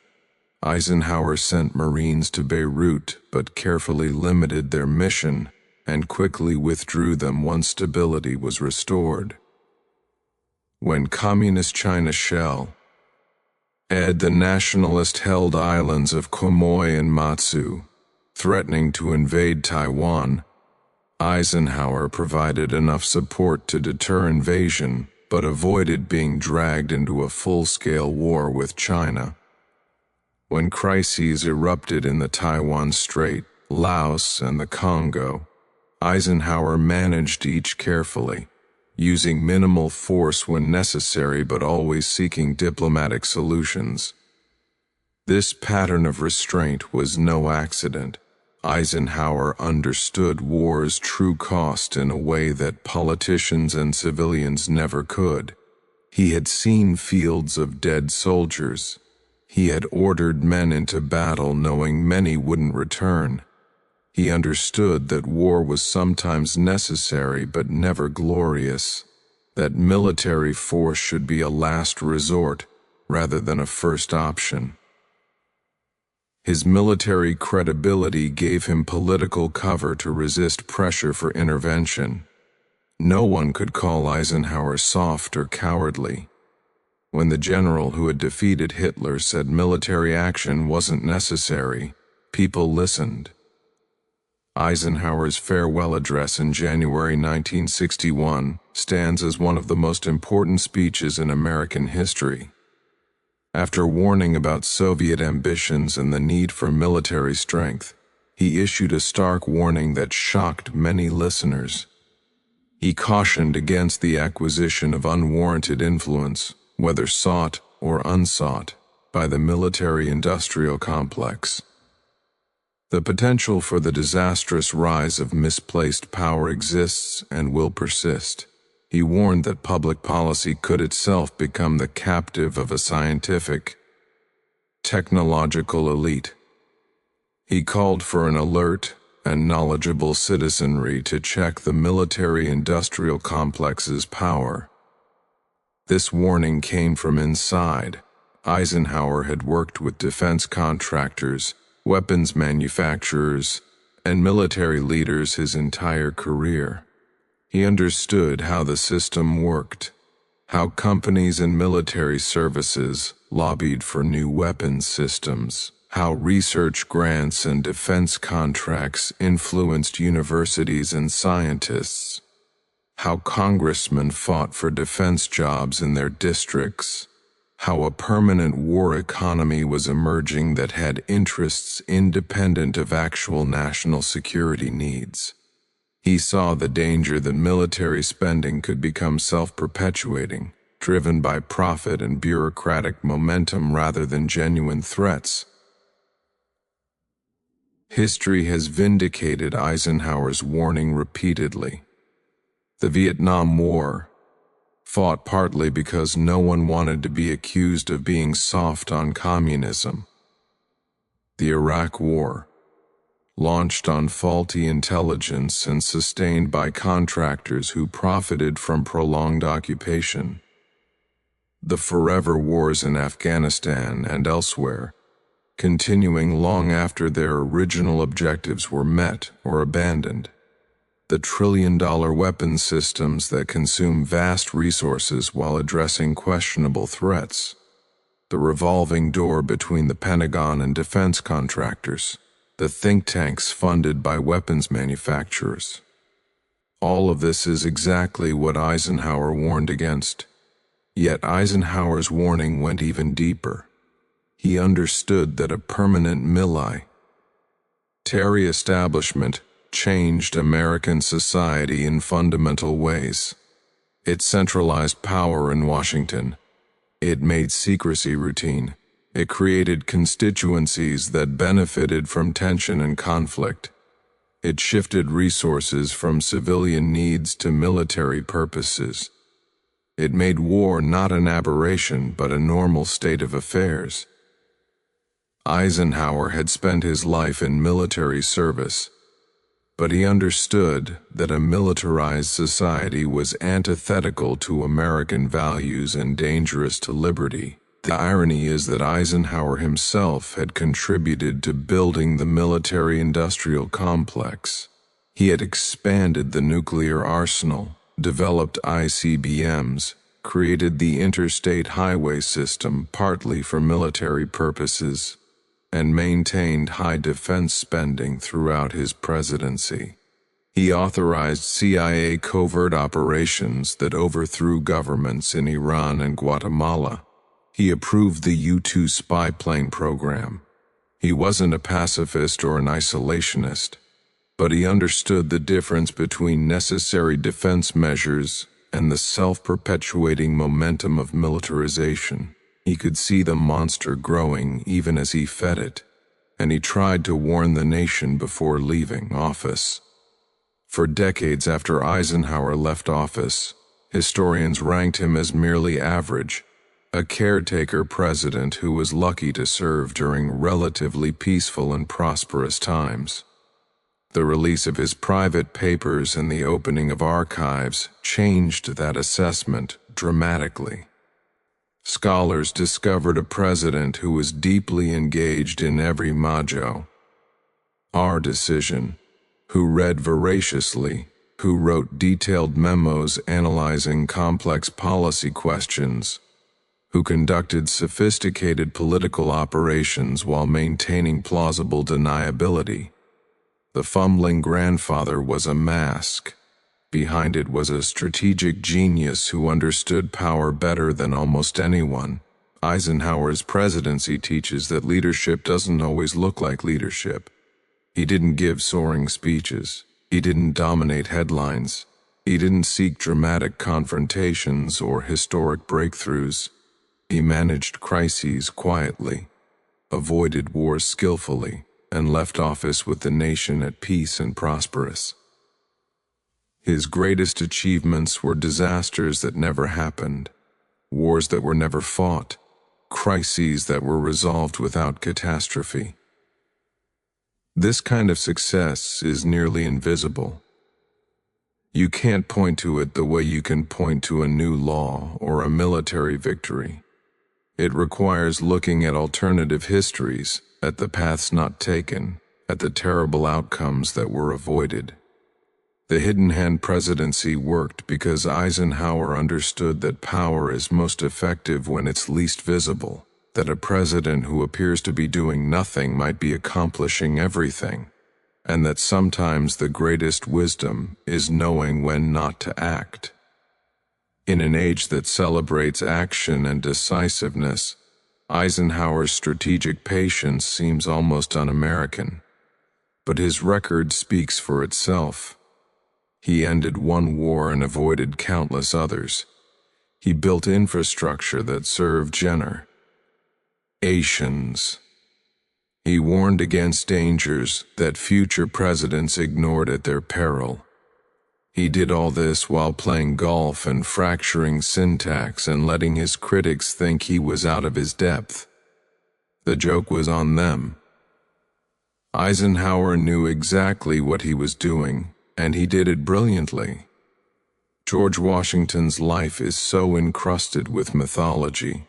Eisenhower sent Marines to Beirut but carefully limited their mission and quickly withdrew them once stability was restored. When Communist China the nationalist-held islands of Quemoy and Matsu, threatening to invade Taiwan, Eisenhower provided enough support to deter invasion, but avoided being dragged into a full-scale war with China. When crises erupted in the Taiwan Strait, Laos, and the Congo, Eisenhower managed each carefully, using minimal force when necessary but always seeking diplomatic solutions. This pattern of restraint was no accident. Eisenhower understood war's true cost in a way that politicians and civilians never could. He had seen fields of dead soldiers. He had ordered men into battle knowing many wouldn't return. He understood that war was sometimes necessary but never glorious, that military force should be a last resort rather than a first option. His military credibility gave him political cover to resist pressure for intervention. No one could call Eisenhower soft or cowardly. When the general who had defeated Hitler said military action wasn't necessary, people listened. Eisenhower's farewell address in January 1961 stands as one of the most important speeches in American history. After warning about Soviet ambitions and the need for military strength, he issued a stark warning that shocked many listeners. He cautioned against the acquisition of unwarranted influence, whether sought or unsought, by the military-industrial complex. The potential for the disastrous rise of misplaced power exists and will persist. He warned that public policy could itself become the captive of a scientific, technological elite. He called for an alert and knowledgeable citizenry to check the military-industrial complex's power. This warning came from inside. Eisenhower had worked with defense contractors, weapons manufacturers, and military leaders his entire career. He understood how the system worked, how companies and military services lobbied for new weapons systems, how research grants and defense contracts influenced universities and scientists, how congressmen fought for defense jobs in their districts, how a permanent war economy was emerging that had interests independent of actual national security needs. He saw the danger that military spending could become self-perpetuating, driven by profit and bureaucratic momentum rather than genuine threats. History has vindicated Eisenhower's warning repeatedly. The Vietnam War, fought partly because no one wanted to be accused of being soft on communism. The Iraq War, launched on faulty intelligence and sustained by contractors who profited from prolonged occupation. The forever wars in Afghanistan and elsewhere, continuing long after their original objectives were met or abandoned. The trillion-dollar weapons systems that consume vast resources while addressing questionable threats. The revolving door between the Pentagon and defense contractors. The think tanks funded by weapons manufacturers. All of this is exactly what Eisenhower warned against. Yet Eisenhower's warning went even deeper. He understood that a permanent military establishment changed American society in fundamental ways. It centralized power in Washington. It made secrecy routine. It created constituencies that benefited from tension and conflict. It shifted resources from civilian needs to military purposes. It made war not an aberration but a normal state of affairs. Eisenhower had spent his life in military service, but he understood that a militarized society was antithetical to American values and dangerous to liberty. The irony is that Eisenhower himself had contributed to building the military-industrial complex. He had expanded the nuclear arsenal, developed ICBMs, created the Interstate Highway System partly for military purposes, and maintained high defense spending throughout his presidency. He authorized CIA covert operations that overthrew governments in Iran and Guatemala. He approved the U-2 spy plane program. He wasn't a pacifist or an isolationist, but he understood the difference between necessary defense measures and the self-perpetuating momentum of militarization. He could see the monster growing even as he fed it, and he tried to warn the nation before leaving office. For decades after Eisenhower left office, historians ranked him as merely average, a caretaker president who was lucky to serve during relatively peaceful and prosperous times. The release of his private papers and the opening of archives changed that assessment dramatically. Scholars discovered a president who was deeply engaged in every decision, who read voraciously, who wrote detailed memos analyzing complex policy questions, who conducted sophisticated political operations while maintaining plausible deniability. The fumbling grandfather was a mask. Behind it was a strategic genius who understood power better than almost anyone. Eisenhower's presidency teaches that leadership doesn't always look like leadership. He didn't give soaring speeches. He didn't dominate headlines. He didn't seek dramatic confrontations or historic breakthroughs. He managed crises quietly, avoided wars skillfully, and left office with the nation at peace and prosperous. His greatest achievements were disasters that never happened, wars that were never fought, crises that were resolved without catastrophe. This kind of success is nearly invisible. You can't point to it the way you can point to a new law or a military victory. It requires looking at alternative histories, at the paths not taken, at the terrible outcomes that were avoided. The hidden hand presidency worked because Eisenhower understood that power is most effective when it's least visible, that a president who appears to be doing nothing might be accomplishing everything, and that sometimes the greatest wisdom is knowing when not to act. In an age that celebrates action and decisiveness, Eisenhower's strategic patience seems almost un-American, but his record speaks for itself. He ended one war and avoided countless others. He built infrastructure that served generations. He warned against dangers that future presidents ignored at their peril. He did all this while playing golf and fracturing syntax and letting his critics think he was out of his depth. The joke was on them. Eisenhower knew exactly what he was doing, and he did it brilliantly. George Washington's life is so encrusted with mythology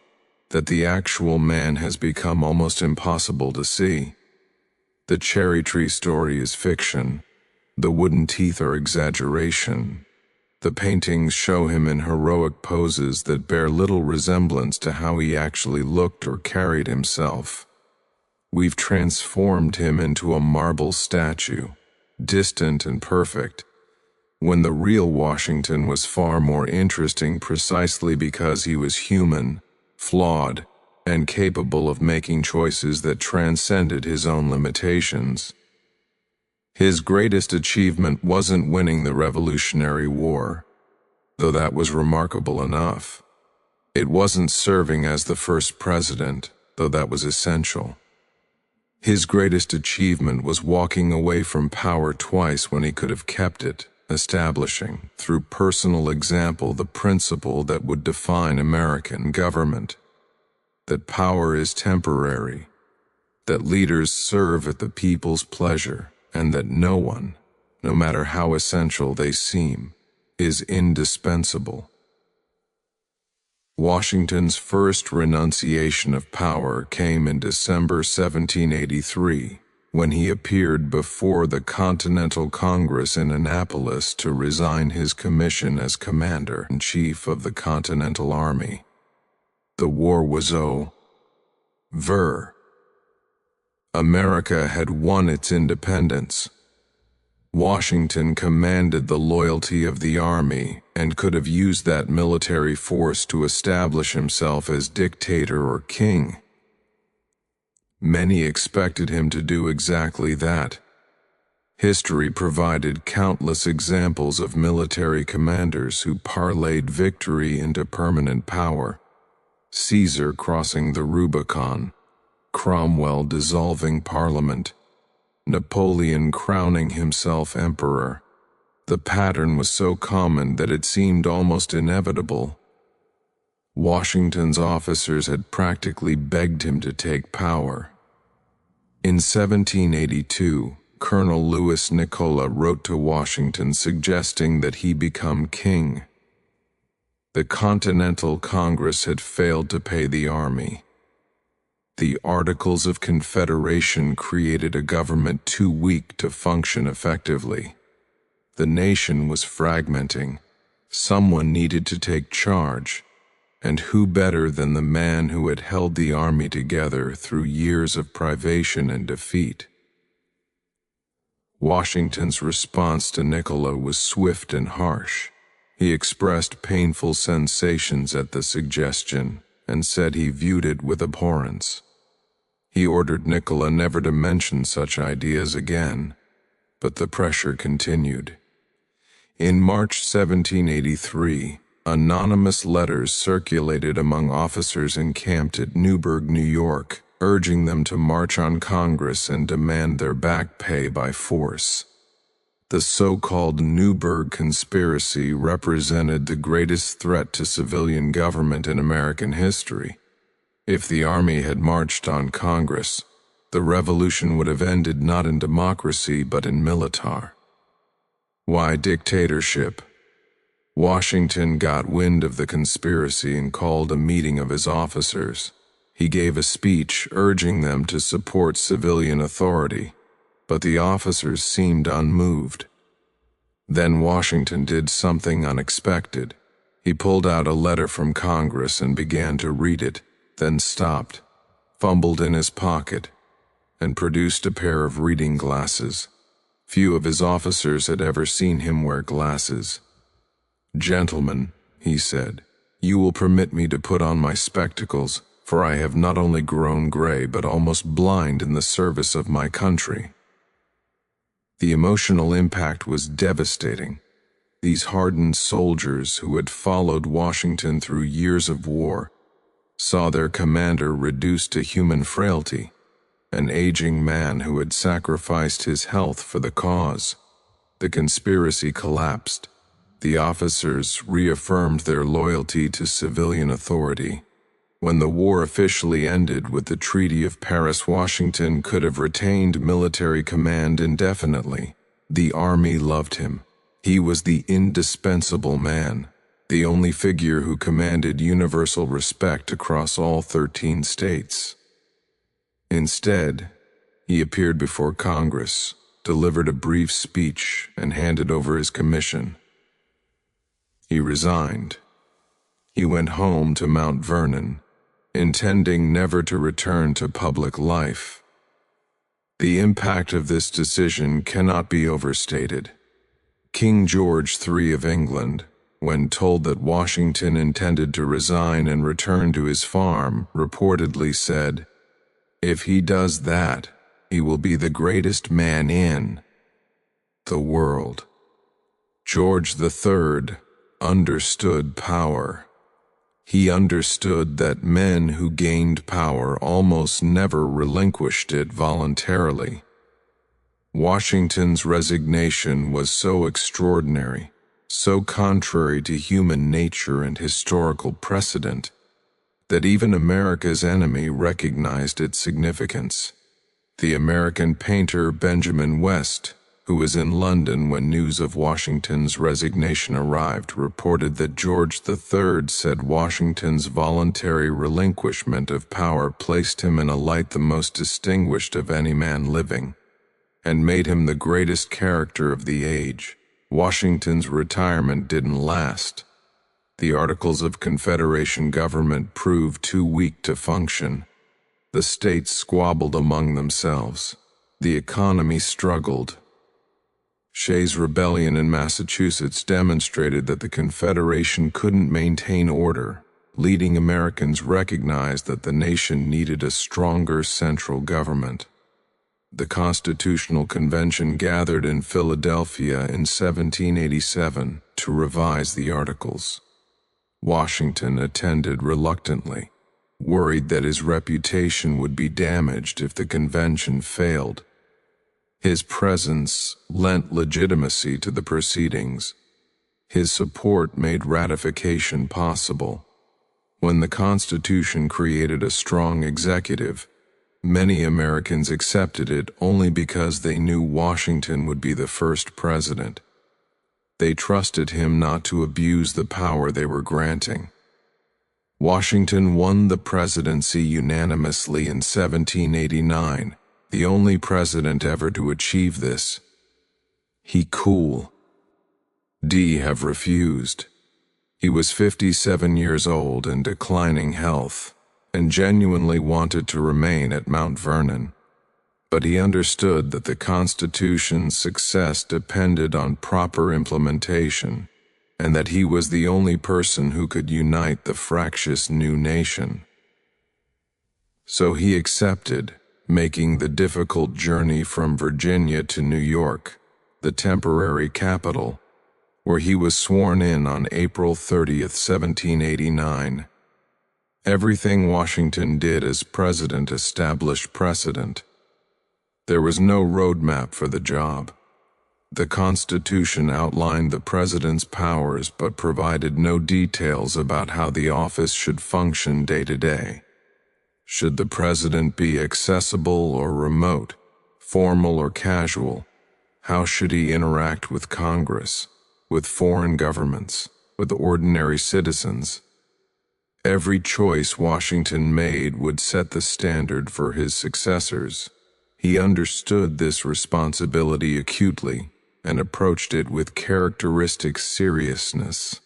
that the actual man has become almost impossible to see. The cherry tree story is fiction. The wooden teeth are exaggeration. The paintings show him in heroic poses that bear little resemblance to how he actually looked or carried himself. We've transformed him into a marble statue, distant and perfect, when the real Washington was far more interesting precisely because he was human, flawed, and capable of making choices that transcended his own limitations. His greatest achievement wasn't winning the Revolutionary War, though that was remarkable enough. It wasn't serving as the first president, though that was essential. His greatest achievement was walking away from power twice when he could have kept it, establishing, through personal example, the principle that would define American government: that power is temporary, that leaders serve at the people's pleasure, and that no one, no matter how essential they seem, is indispensable. Washington's first renunciation of power came in December 1783, when he appeared before the Continental Congress in Annapolis to resign his commission as Commander-in-Chief of the Continental Army. The war was over. America had won its independence. Washington commanded the loyalty of the army and could have used that military force to establish himself as dictator or king. Many expected him to do exactly that. History provided countless examples of military commanders who parlayed victory into permanent power. Caesar crossing the Rubicon, Cromwell dissolving Parliament, Napoleon crowning himself emperor. The pattern was so common that it seemed almost inevitable. Washington's officers had practically begged him to take power. In 1782, Colonel Louis Nicola wrote to Washington suggesting that he become king. The Continental Congress had failed to pay the army. The Articles of Confederation created a government too weak to function effectively. The nation was fragmenting. Someone needed to take charge, and who better than the man who had held the army together through years of privation and defeat? Washington's response to Nicola was swift and harsh. He expressed painful sensations at the suggestion and said he viewed it with abhorrence. He ordered Nicola never to mention such ideas again, but the pressure continued. In March 1783, anonymous letters circulated among officers encamped at Newburgh, New York, urging them to march on Congress and demand their back pay by force. The so-called Newburgh Conspiracy represented the greatest threat to civilian government in American history. If the army had marched on Congress, the revolution would have ended not in democracy but in militar. Why dictatorship? Washington got wind of the conspiracy and called a meeting of his officers. He gave a speech urging them to support civilian authority, but the officers seemed unmoved. Then Washington did something unexpected. He pulled out a letter from Congress and began to read it, then stopped, fumbled in his pocket, and produced a pair of reading glasses. Few of his officers had ever seen him wear glasses. "Gentlemen," he said, "you will permit me to put on my spectacles, for I have not only grown gray but almost blind in the service of my country." The emotional impact was devastating. These hardened soldiers who had followed Washington through years of war saw their commander reduced to human frailty, an aging man who had sacrificed his health for the cause. The conspiracy collapsed, The officers reaffirmed their loyalty to civilian authority. When the war officially ended with the Treaty of Paris, Washington could have retained military command indefinitely. The army loved him. He was the indispensable man, the only figure who commanded universal respect across all 13 states. Instead, he appeared before Congress, delivered a brief speech, and handed over his commission. He resigned. He went home to Mount Vernon, intending never to return to public life. The impact of this decision cannot be overstated. King George III of England, when told that Washington intended to resign and return to his farm, reportedly said, "If he does that, he will be the greatest man in the world." George III understood power. He understood that men who gained power almost never relinquished it voluntarily. Washington's resignation was so extraordinary, so contrary to human nature and historical precedent, that even America's enemy recognized its significance. The American painter Benjamin West, who was in London when news of Washington's resignation arrived, reported that George III said Washington's voluntary relinquishment of power placed him in a light the most distinguished of any man living, and made him the greatest character of the age. Washington's retirement didn't last. The Articles of Confederation government proved too weak to function. The states squabbled among themselves. The economy struggled. Shays' Rebellion in Massachusetts demonstrated that the Confederation couldn't maintain order. Leading Americans recognized that the nation needed a stronger central government. The Constitutional Convention gathered in Philadelphia in 1787 to revise the Articles. Washington attended reluctantly, worried that his reputation would be damaged if the convention failed. His presence lent legitimacy to the proceedings. His support made ratification possible. When the Constitution created a strong executive, many Americans accepted it only because they knew Washington would be the first president. They trusted him not to abuse the power they were granting. Washington won the presidency unanimously in 1789. The only president ever to achieve this. He could have refused. He was 57 years old and declining health, and genuinely wanted to remain at Mount Vernon. But he understood that the Constitution's success depended on proper implementation, and that he was the only person who could unite the fractious new nation. So he accepted, making the difficult journey from Virginia to New York, the temporary capital, where he was sworn in on April 30th, 1789. Everything Washington did as president established precedent. There was no roadmap for the job. The Constitution outlined the president's powers but provided no details about how the office should function day to day. Should the president be accessible or remote, formal or casual? How should he interact with Congress, with foreign governments, with ordinary citizens? Every choice Washington made would set the standard for his successors. He understood this responsibility acutely and approached it with characteristic seriousness.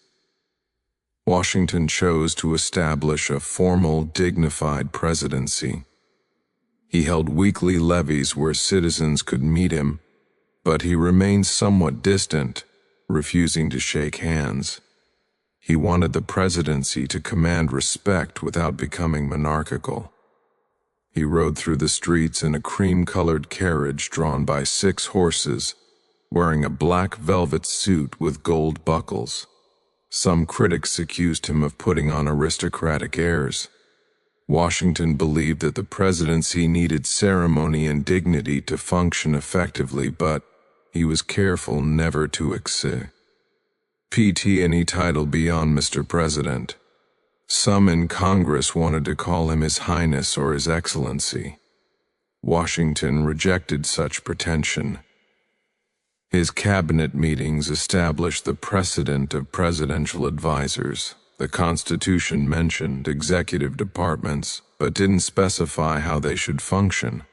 Washington chose to establish a formal, dignified presidency. He held weekly levees where citizens could meet him, but he remained somewhat distant, refusing to shake hands. He wanted the presidency to command respect without becoming monarchical. He rode through the streets in a cream-colored carriage drawn by 6 horses, wearing a black velvet suit with gold buckles. Some critics accused him of putting on aristocratic airs. Washington believed that the presidency needed ceremony and dignity to function effectively, but he was careful never to excess. any title beyond Mr. President. Some in Congress wanted to call him His Highness or His Excellency. Washington rejected such pretension. His cabinet meetings established the precedent of presidential advisors. The Constitution mentioned executive departments, but didn't specify how they should function.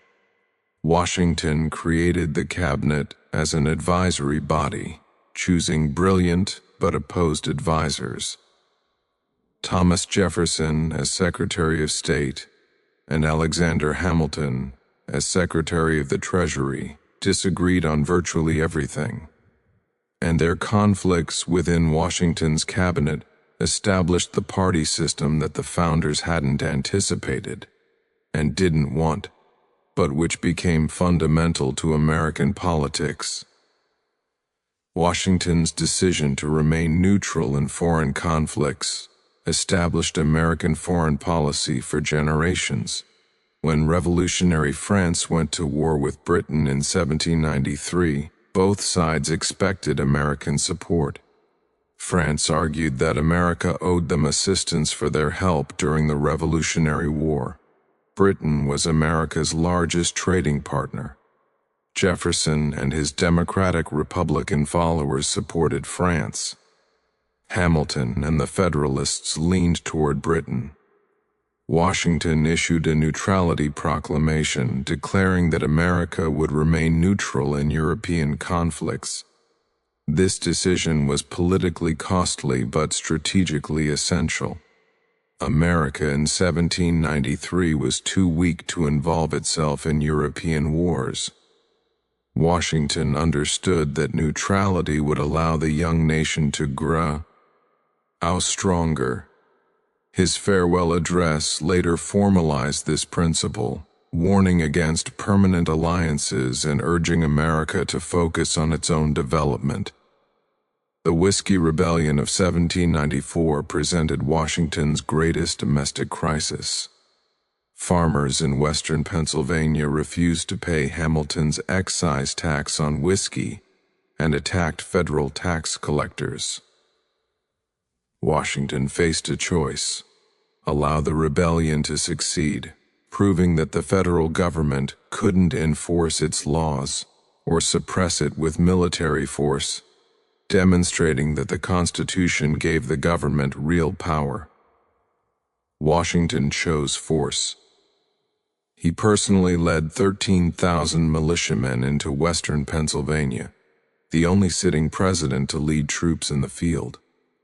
Washington created the cabinet as an advisory body, choosing brilliant but opposed advisors. Thomas Jefferson as Secretary of State and Alexander Hamilton as Secretary of the Treasury disagreed on virtually everything, and their conflicts within Washington's cabinet established the party system that the founders hadn't anticipated and didn't want, but which became fundamental to American politics. Washington's decision to remain neutral in foreign conflicts established American foreign policy for generations. When revolutionary France went to war with Britain in 1793, both sides expected American support. France argued that America owed them assistance for their help during the Revolutionary War. Britain was America's largest trading partner. Jefferson and his Democratic Republican followers supported France. Hamilton and the Federalists leaned toward Britain. Washington issued a neutrality proclamation declaring that America would remain neutral in European conflicts. This decision was politically costly but strategically essential. America in 1793 was too weak to involve itself in European wars. Washington understood that neutrality would allow the young nation to grow stronger. His farewell address later formalized this principle, warning against permanent alliances and urging America to focus on its own development. The Whiskey Rebellion of 1794 presented Washington's greatest domestic crisis. Farmers in western Pennsylvania refused to pay Hamilton's excise tax on whiskey and attacked federal tax collectors. Washington faced a choice: allow the rebellion to succeed, proving that the federal government couldn't enforce its laws, or suppress it with military force, demonstrating that the Constitution gave the government real power. Washington chose force. He personally led 13,000 militiamen into western Pennsylvania, the only sitting president to lead troops in the field.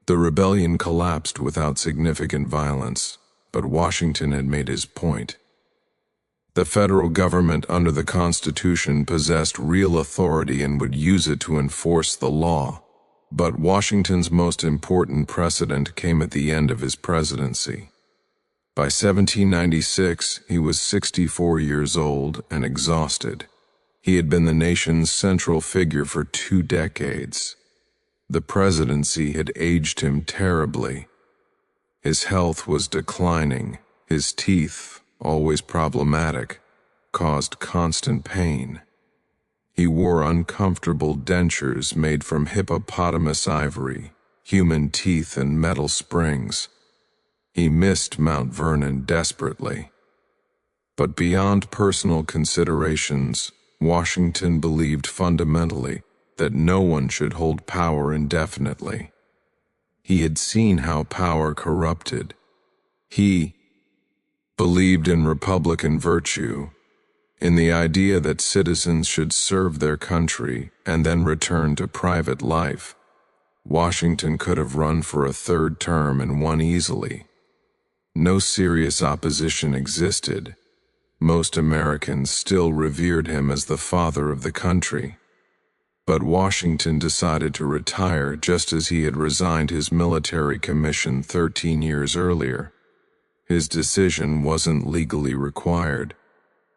The rebellion collapsed without significant violence, but Washington had made his point. The federal government under the Constitution possessed real authority and would use it to enforce the law. But Washington's most important precedent came at the end of his presidency. By 1796, he was 64 years old and exhausted. He had been the nation's central figure for 2 decades. The presidency had aged him terribly. His health was declining. His teeth, always problematic, caused constant pain. He wore uncomfortable dentures made from hippopotamus ivory, human teeth, and metal springs. He missed Mount Vernon desperately. But beyond personal considerations, Washington believed fundamentally that no one should hold power indefinitely. He had seen how power corrupted. He believed in Republican virtue, in the idea that citizens should serve their country and then return to private life. Washington could have run for a 3rd term and won easily. No serious opposition existed. Most Americans still revered him as the father of the country. But Washington decided to retire just as he had resigned his military commission 13 years earlier. His decision wasn't legally required.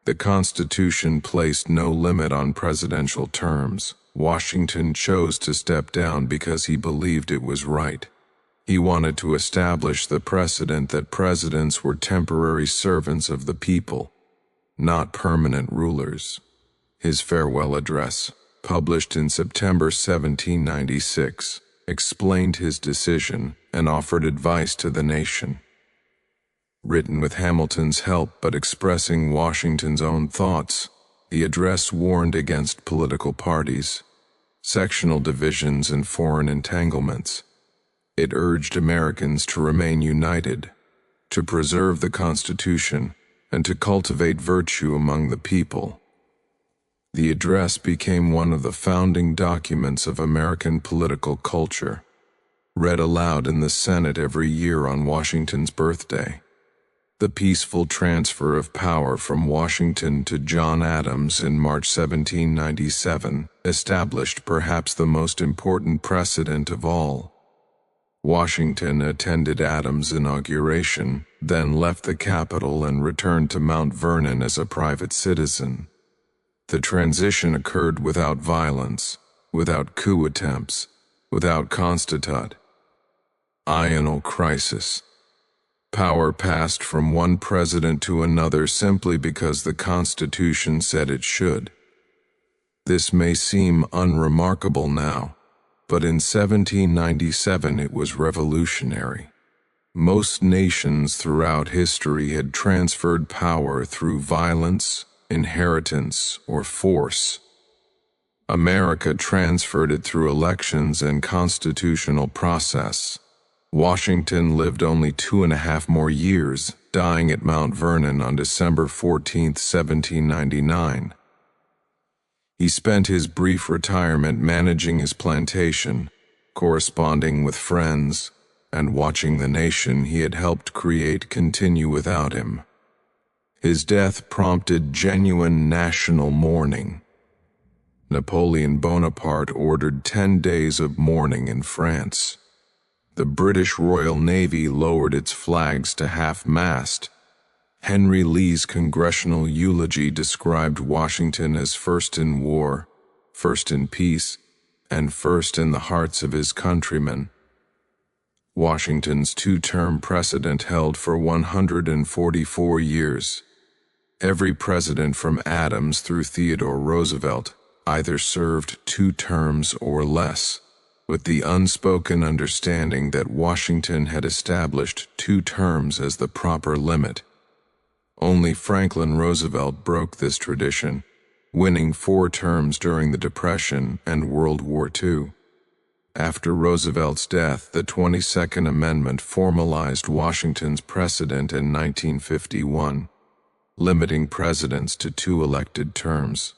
The Constitution placed no limit on presidential terms. Washington chose to step down because he believed it was right. He wanted to establish the precedent that presidents were temporary servants of the people, not permanent rulers. His farewell address, published in September 1796, explained his decision, and offered advice to the nation. Written with Hamilton's help but expressing Washington's own thoughts, the address warned against political parties, sectional divisions, and foreign entanglements. It urged Americans to remain united, to preserve the Constitution, and to cultivate virtue among the people. The address became one of the founding documents of American political culture, read aloud in the Senate every year on Washington's birthday. The peaceful transfer of power from Washington to John Adams in March 1797 established perhaps the most important precedent of all. Washington attended Adams' inauguration, then left the capital and returned to Mount Vernon as a private citizen. The transition occurred without violence, without coup attempts, without constitutional crisis. Power passed from one president to another simply because the Constitution said it should. This may seem unremarkable now, but in 1797 it was revolutionary. Most nations throughout history had transferred power through violence, inheritance, or force. America transferred it through elections and constitutional process. Washington lived only 2.5 more years, dying at Mount Vernon on December 14, 1799. He spent his brief retirement managing his plantation, corresponding with friends, and watching the nation he had helped create continue without him. His death prompted genuine national mourning. Napoleon Bonaparte ordered 10 days of mourning in France. The British Royal Navy lowered its flags to half-mast. Henry Lee's congressional eulogy described Washington as first in war, first in peace, and first in the hearts of his countrymen. Washington's two-term precedent held for 144 years. Every president from Adams through Theodore Roosevelt either served 2 terms or less, with the unspoken understanding that Washington had established 2 terms as the proper limit. Only Franklin Roosevelt broke this tradition, winning 4 terms during the Depression and World War II. After Roosevelt's death, the 22nd Amendment formalized Washington's precedent in 1951, limiting presidents to 2 elected terms.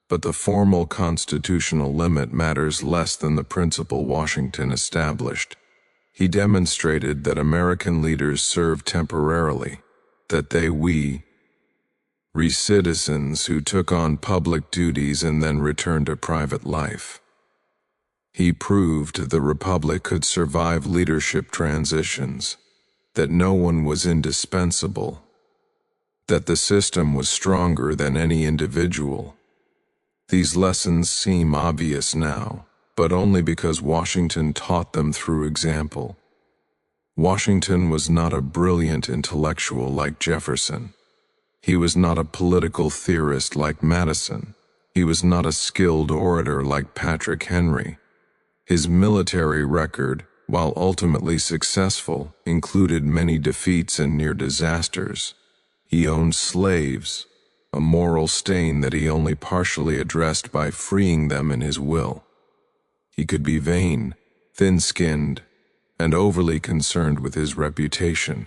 But the formal constitutional limit matters less than the principle Washington established. He demonstrated that American leaders served temporarily, that they were citizens who took on public duties and then returned to private life. He proved the Republic could survive leadership transitions, that no one was indispensable, that the system was stronger than any individual. These lessons seem obvious now, but only because Washington taught them through example. Washington was not a brilliant intellectual like Jefferson. He was not a political theorist like Madison. He was not a skilled orator like Patrick Henry. His military record, while ultimately successful, included many defeats and near disasters. He owned slaves, a moral stain that he only partially addressed by freeing them in his will. He could be vain, thin-skinned, and overly concerned with his reputation.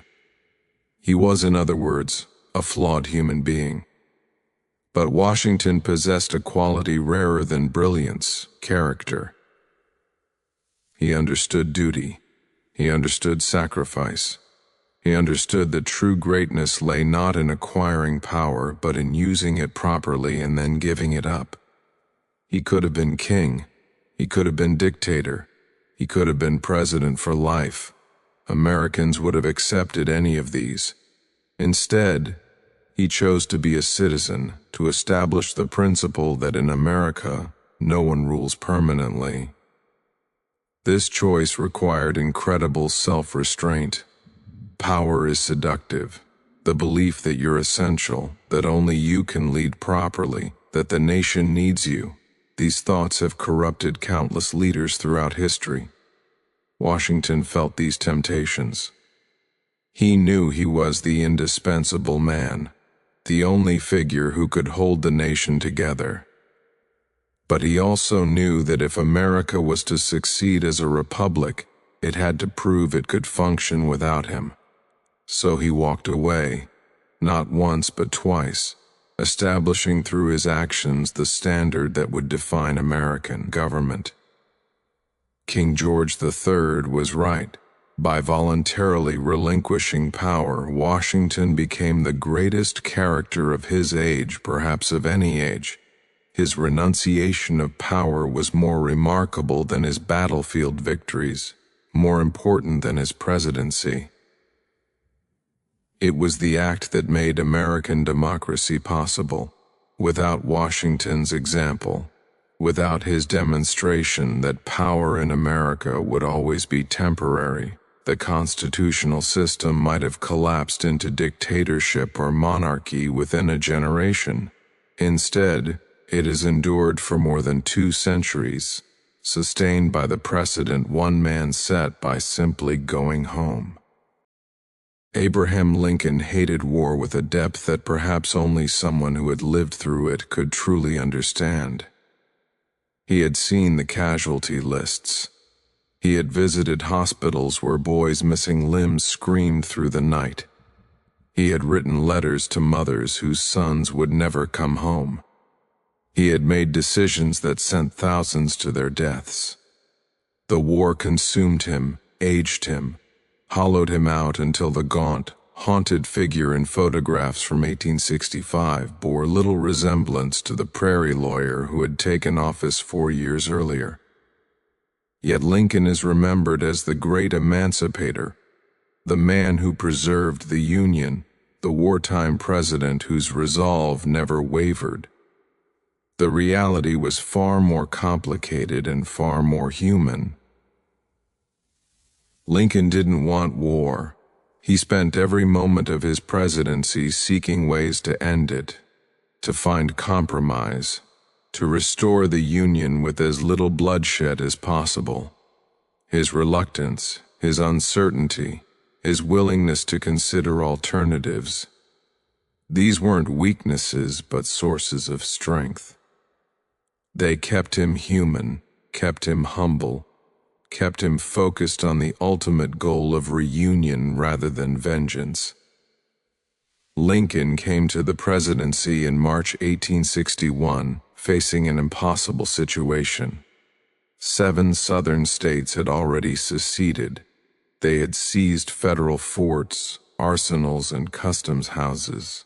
He was, in other words, a flawed human being. But Washington possessed a quality rarer than brilliance: character. He understood duty. He understood sacrifice. He understood that true greatness lay not in acquiring power, but in using it properly and then giving it up. He could have been king. He could have been dictator. He could have been president for life. Americans would have accepted any of these. Instead, he chose to be a citizen, to establish the principle that in America, no one rules permanently. This choice required incredible self-restraint. Power is seductive. The belief that you're essential, that only you can lead properly, that the nation needs you. These thoughts have corrupted countless leaders throughout history. Washington felt these temptations. He knew he was the indispensable man, the only figure who could hold the nation together. But he also knew that if America was to succeed as a republic, it had to prove it could function without him. So he walked away, not once but twice, establishing through his actions the standard that would define American government. King George III was right. By voluntarily relinquishing power, Washington became the greatest character of his age, perhaps of any age. His renunciation of power was more remarkable than his battlefield victories, more important than his presidency. It was the act that made American democracy possible. Without Washington's example, without his demonstration that power in America would always be temporary, the constitutional system might have collapsed into dictatorship or monarchy within a generation. Instead, it has endured for more than 2 centuries, sustained by the precedent one man set by simply going home. Abraham Lincoln hated war with a depth that perhaps only someone who had lived through it could truly understand. He had seen the casualty lists. He had visited hospitals where boys missing limbs screamed through the night. He had written letters to mothers whose sons would never come home. He had made decisions that sent thousands to their deaths. The war consumed him, aged him, hollowed him out until the gaunt, haunted figure in photographs from 1865 bore little resemblance to the prairie lawyer who had taken office 4 years earlier. Yet Lincoln is remembered as the great emancipator, the man who preserved the Union, the wartime president whose resolve never wavered. The reality was far more complicated and far more human. Lincoln didn't want war. He spent every moment of his presidency seeking ways to end it, to find compromise, to restore the Union with as little bloodshed as possible. His reluctance, his uncertainty, his willingness to consider alternatives, these weren't weaknesses but sources of strength. They kept him human, kept him humble, kept him focused on the ultimate goal of reunion rather than vengeance. Lincoln came to the presidency in March 1861, facing an impossible situation. 7 southern states had already seceded. They had seized federal forts, arsenals, and customs houses.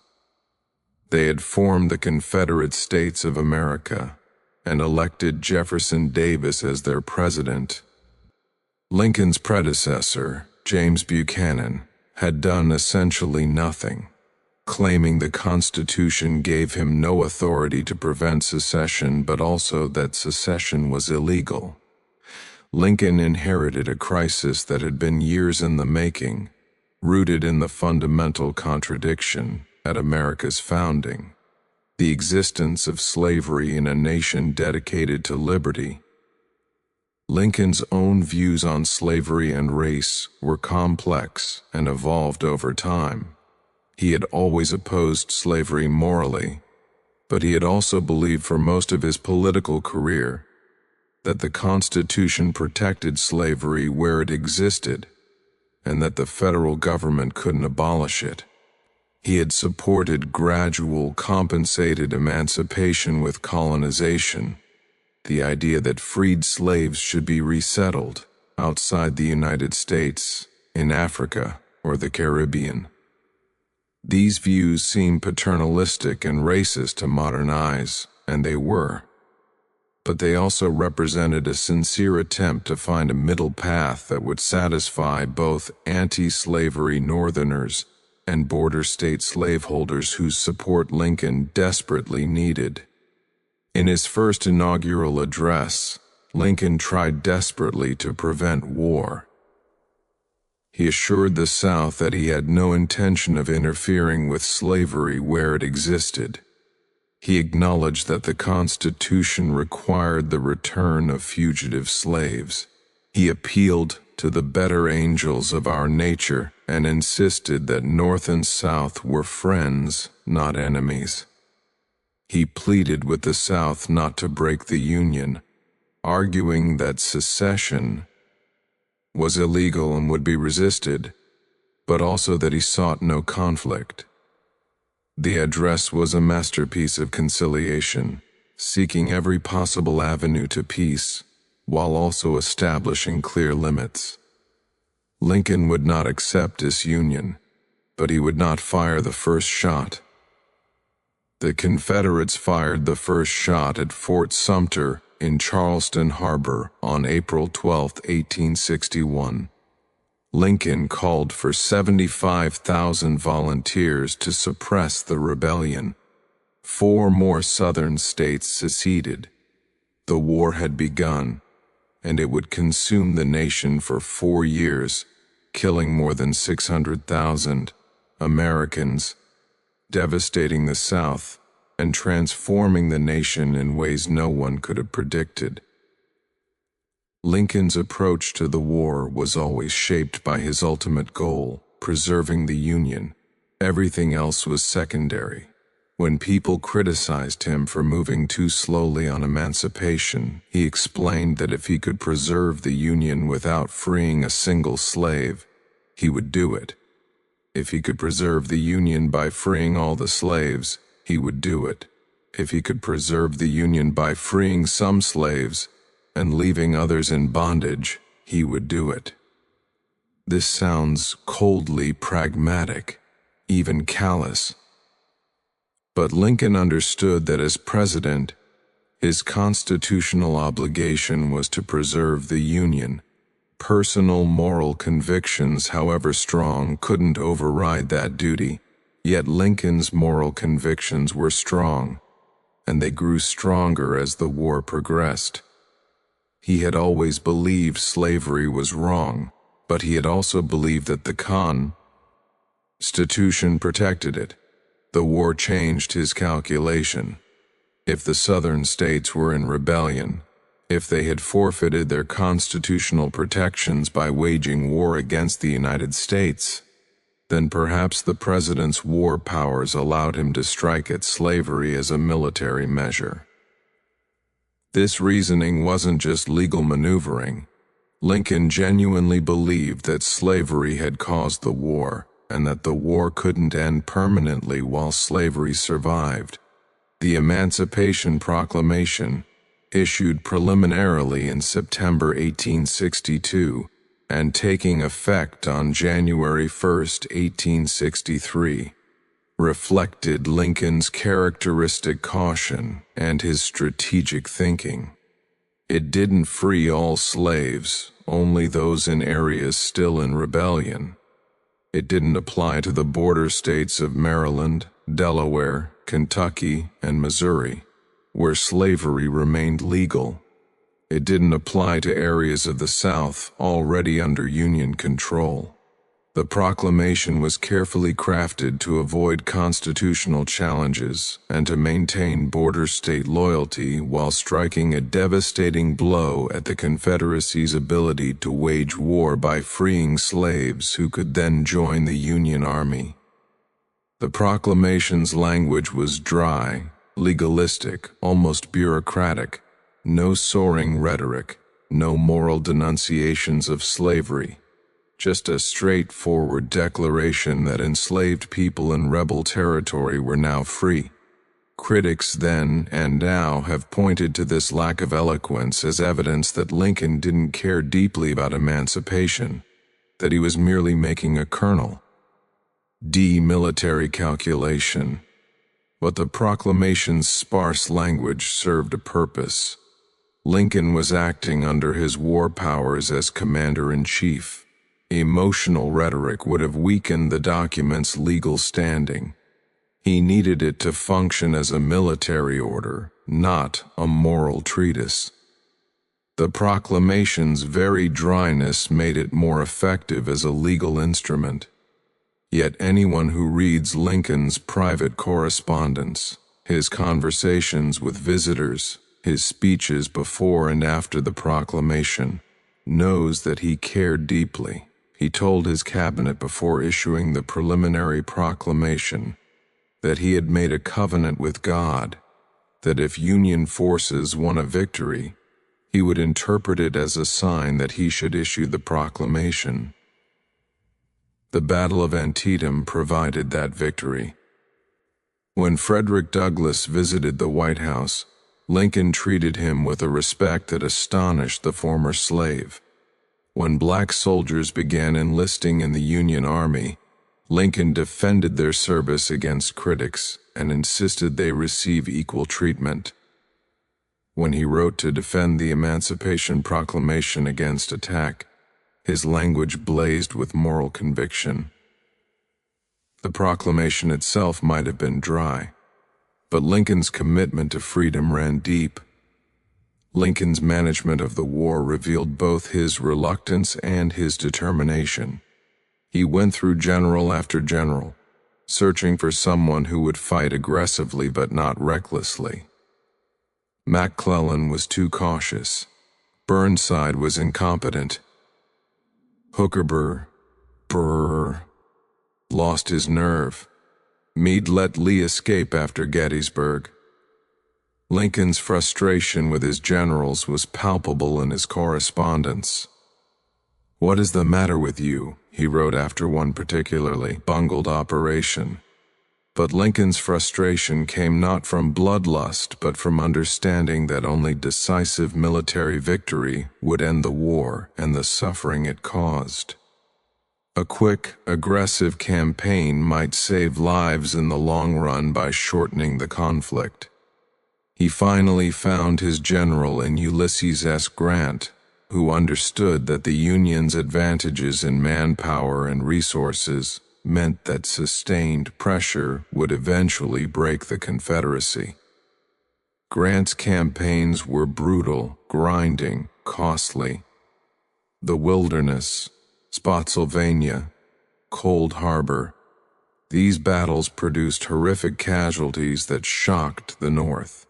They had formed the Confederate States of America and elected Jefferson Davis as their president. Lincoln's predecessor, James Buchanan, had done essentially nothing, claiming the Constitution gave him no authority to prevent secession but also that secession was illegal. Lincoln inherited a crisis that had been years in the making, rooted in the fundamental contradiction at America's founding, the existence of slavery in a nation dedicated to liberty. Lincoln's own views on slavery and race were complex and evolved over time. He had always opposed slavery morally, but he had also believed for most of his political career that the Constitution protected slavery where it existed and that the federal government couldn't abolish it. He had supported gradual, compensated emancipation with colonization, the idea that freed slaves should be resettled outside the United States, in Africa, or the Caribbean. These views seemed paternalistic and racist to modern eyes, and they were. But they also represented a sincere attempt to find a middle path that would satisfy both anti-slavery Northerners and border state slaveholders whose support Lincoln desperately needed. In his first inaugural address, Lincoln tried desperately to prevent war. He assured the South that he had no intention of interfering with slavery where it existed. He acknowledged that the Constitution required the return of fugitive slaves. He appealed to the better angels of our nature and insisted that North and South were friends, not enemies. He pleaded with the South not to break the Union, arguing that secession was illegal and would be resisted, but also that he sought no conflict. The address was a masterpiece of conciliation, seeking every possible avenue to peace, while also establishing clear limits. Lincoln would not accept disunion, but he would not fire the first shot. The Confederates fired the first shot at Fort Sumter in Charleston Harbor on April 12, 1861. Lincoln called for 75,000 volunteers to suppress the rebellion. 4 more Southern states seceded. The war had begun, and it would consume the nation for 4 years, killing more than 600,000 Americans, devastating the South, and transforming the nation in ways no one could have predicted. Lincoln's approach to the war was always shaped by his ultimate goal, preserving the Union. Everything else was secondary. When people criticized him for moving too slowly on emancipation, he explained that if he could preserve the Union without freeing a single slave, he would do it. If he could preserve the Union by freeing all the slaves, he would do it. If he could preserve the Union by freeing some slaves and leaving others in bondage, he would do it. This sounds coldly pragmatic, even callous. But Lincoln understood that as president, his constitutional obligation was to preserve the Union. Personal moral convictions, however strong, couldn't override that duty. Yet Lincoln's moral convictions were strong, and they grew stronger as the war progressed. He had always believed slavery was wrong, but he had also believed that the Constitution protected it. The war changed his calculation. If the Southern states were in rebellion, if they had forfeited their constitutional protections by waging war against the United States, then perhaps the president's war powers allowed him to strike at slavery as a military measure. This reasoning wasn't just legal maneuvering. Lincoln genuinely believed that slavery had caused the war, and that the war couldn't end permanently while slavery survived. The Emancipation Proclamation, issued preliminarily in September 1862, and taking effect on January 1, 1863, reflected Lincoln's characteristic caution and his strategic thinking. It didn't free all slaves, only those in areas still in rebellion. It didn't apply to the border states of Maryland, Delaware, Kentucky, and Missouri, where slavery remained legal. It didn't apply to areas of the South already under Union control. The proclamation was carefully crafted to avoid constitutional challenges and to maintain border state loyalty while striking a devastating blow at the Confederacy's ability to wage war by freeing slaves who could then join the Union Army. The proclamation's language was dry, legalistic, almost bureaucratic. No soaring rhetoric, no moral denunciations of slavery. Just a straightforward declaration that enslaved people in rebel territory were now free. Critics then and now have pointed to this lack of eloquence as evidence that Lincoln didn't care deeply about emancipation, that he was merely making a military calculation. But the proclamation's sparse language served a purpose. Lincoln was acting under his war powers as commander-in-chief. Emotional rhetoric would have weakened the document's legal standing. He needed it to function as a military order, not a moral treatise. The proclamation's very dryness made it more effective as a legal instrument. Yet anyone who reads Lincoln's private correspondence, his conversations with visitors, his speeches before and after the proclamation, knows that he cared deeply. He told his cabinet before issuing the preliminary proclamation that he had made a covenant with God, that if Union forces won a victory, he would interpret it as a sign that he should issue the proclamation. The Battle of Antietam provided that victory. When Frederick Douglass visited the White House, Lincoln treated him with a respect that astonished the former slave. When black soldiers began enlisting in the Union Army, Lincoln defended their service against critics and insisted they receive equal treatment. When he wrote to defend the Emancipation Proclamation against attack, his language blazed with moral conviction. The proclamation itself might have been dry, but Lincoln's commitment to freedom ran deep. Lincoln's management of the war revealed both his reluctance and his determination. He went through general after general, searching for someone who would fight aggressively but not recklessly. McClellan was too cautious. Burnside was incompetent. Hooker lost his nerve. Meade let Lee escape after Gettysburg. Lincoln's frustration with his generals was palpable in his correspondence. "What is the matter with you?" he wrote after one particularly bungled operation. But Lincoln's frustration came not from bloodlust but from understanding that only decisive military victory would end the war and the suffering it caused. A quick, aggressive campaign might save lives in the long run by shortening the conflict. He finally found his general in Ulysses S. Grant, who understood that the Union's advantages in manpower and resources meant that sustained pressure would eventually break the Confederacy. Grant's campaigns were brutal, grinding, costly. The Wilderness, Spotsylvania, Cold Harbor, these battles produced horrific casualties that shocked the North.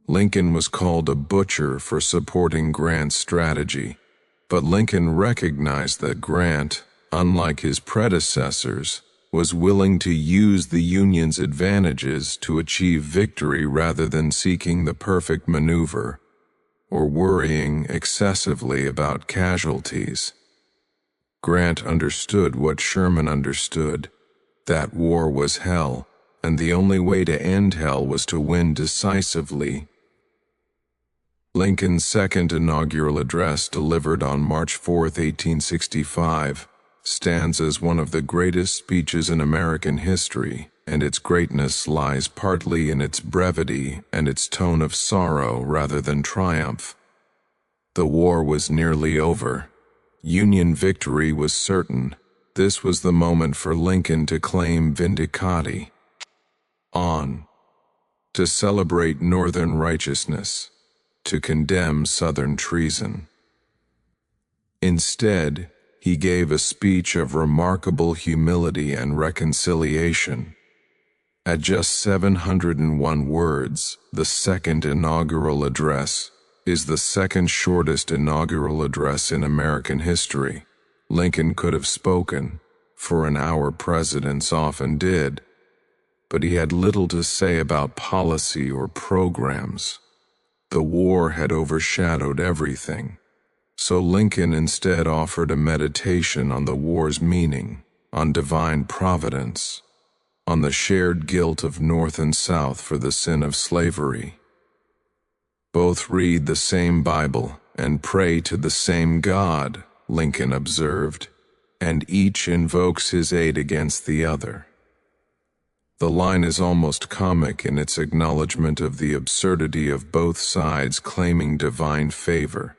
Lincoln was called a butcher for supporting Grant's strategy, but Lincoln recognized that Grant, unlike his predecessors, was willing to use the Union's advantages to achieve victory rather than seeking the perfect maneuver or worrying excessively about casualties. Grant understood what Sherman understood, that war was hell, and the only way to end hell was to win decisively. Lincoln's second inaugural address, delivered on March 4, 1865, stands as one of the greatest speeches in American history, and its greatness lies partly in its brevity and its tone of sorrow rather than triumph. The war was nearly over. Union victory was certain. This was the moment for Lincoln to claim vindicati, to celebrate Northern righteousness, to condemn Southern treason. Instead, he gave a speech of remarkable humility and reconciliation. At just 701 words, the second inaugural address is the second shortest inaugural address in American history. Lincoln could have spoken, for an hour presidents often did, but he had little to say about policy or programs. The war had overshadowed everything, so Lincoln instead offered a meditation on the war's meaning, on divine providence, on the shared guilt of North and South for the sin of slavery. Both read the same Bible and pray to the same God, Lincoln observed, and each invokes his aid against the other. The line is almost comic in its acknowledgement of the absurdity of both sides claiming divine favor.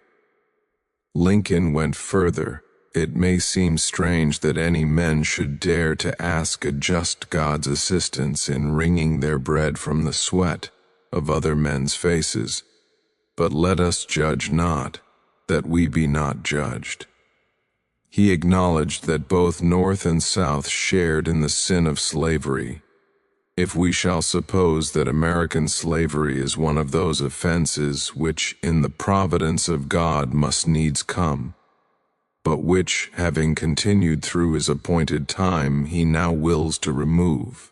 Lincoln went further. It may seem strange that any men should dare to ask a just God's assistance in wringing their bread from the sweat of other men's faces, but let us judge not, that we be not judged. He acknowledged that both North and South shared in the sin of slavery, If we shall suppose that American slavery is one of those offenses which in the providence of God must needs come, but which, having continued through his appointed time, he now wills to remove,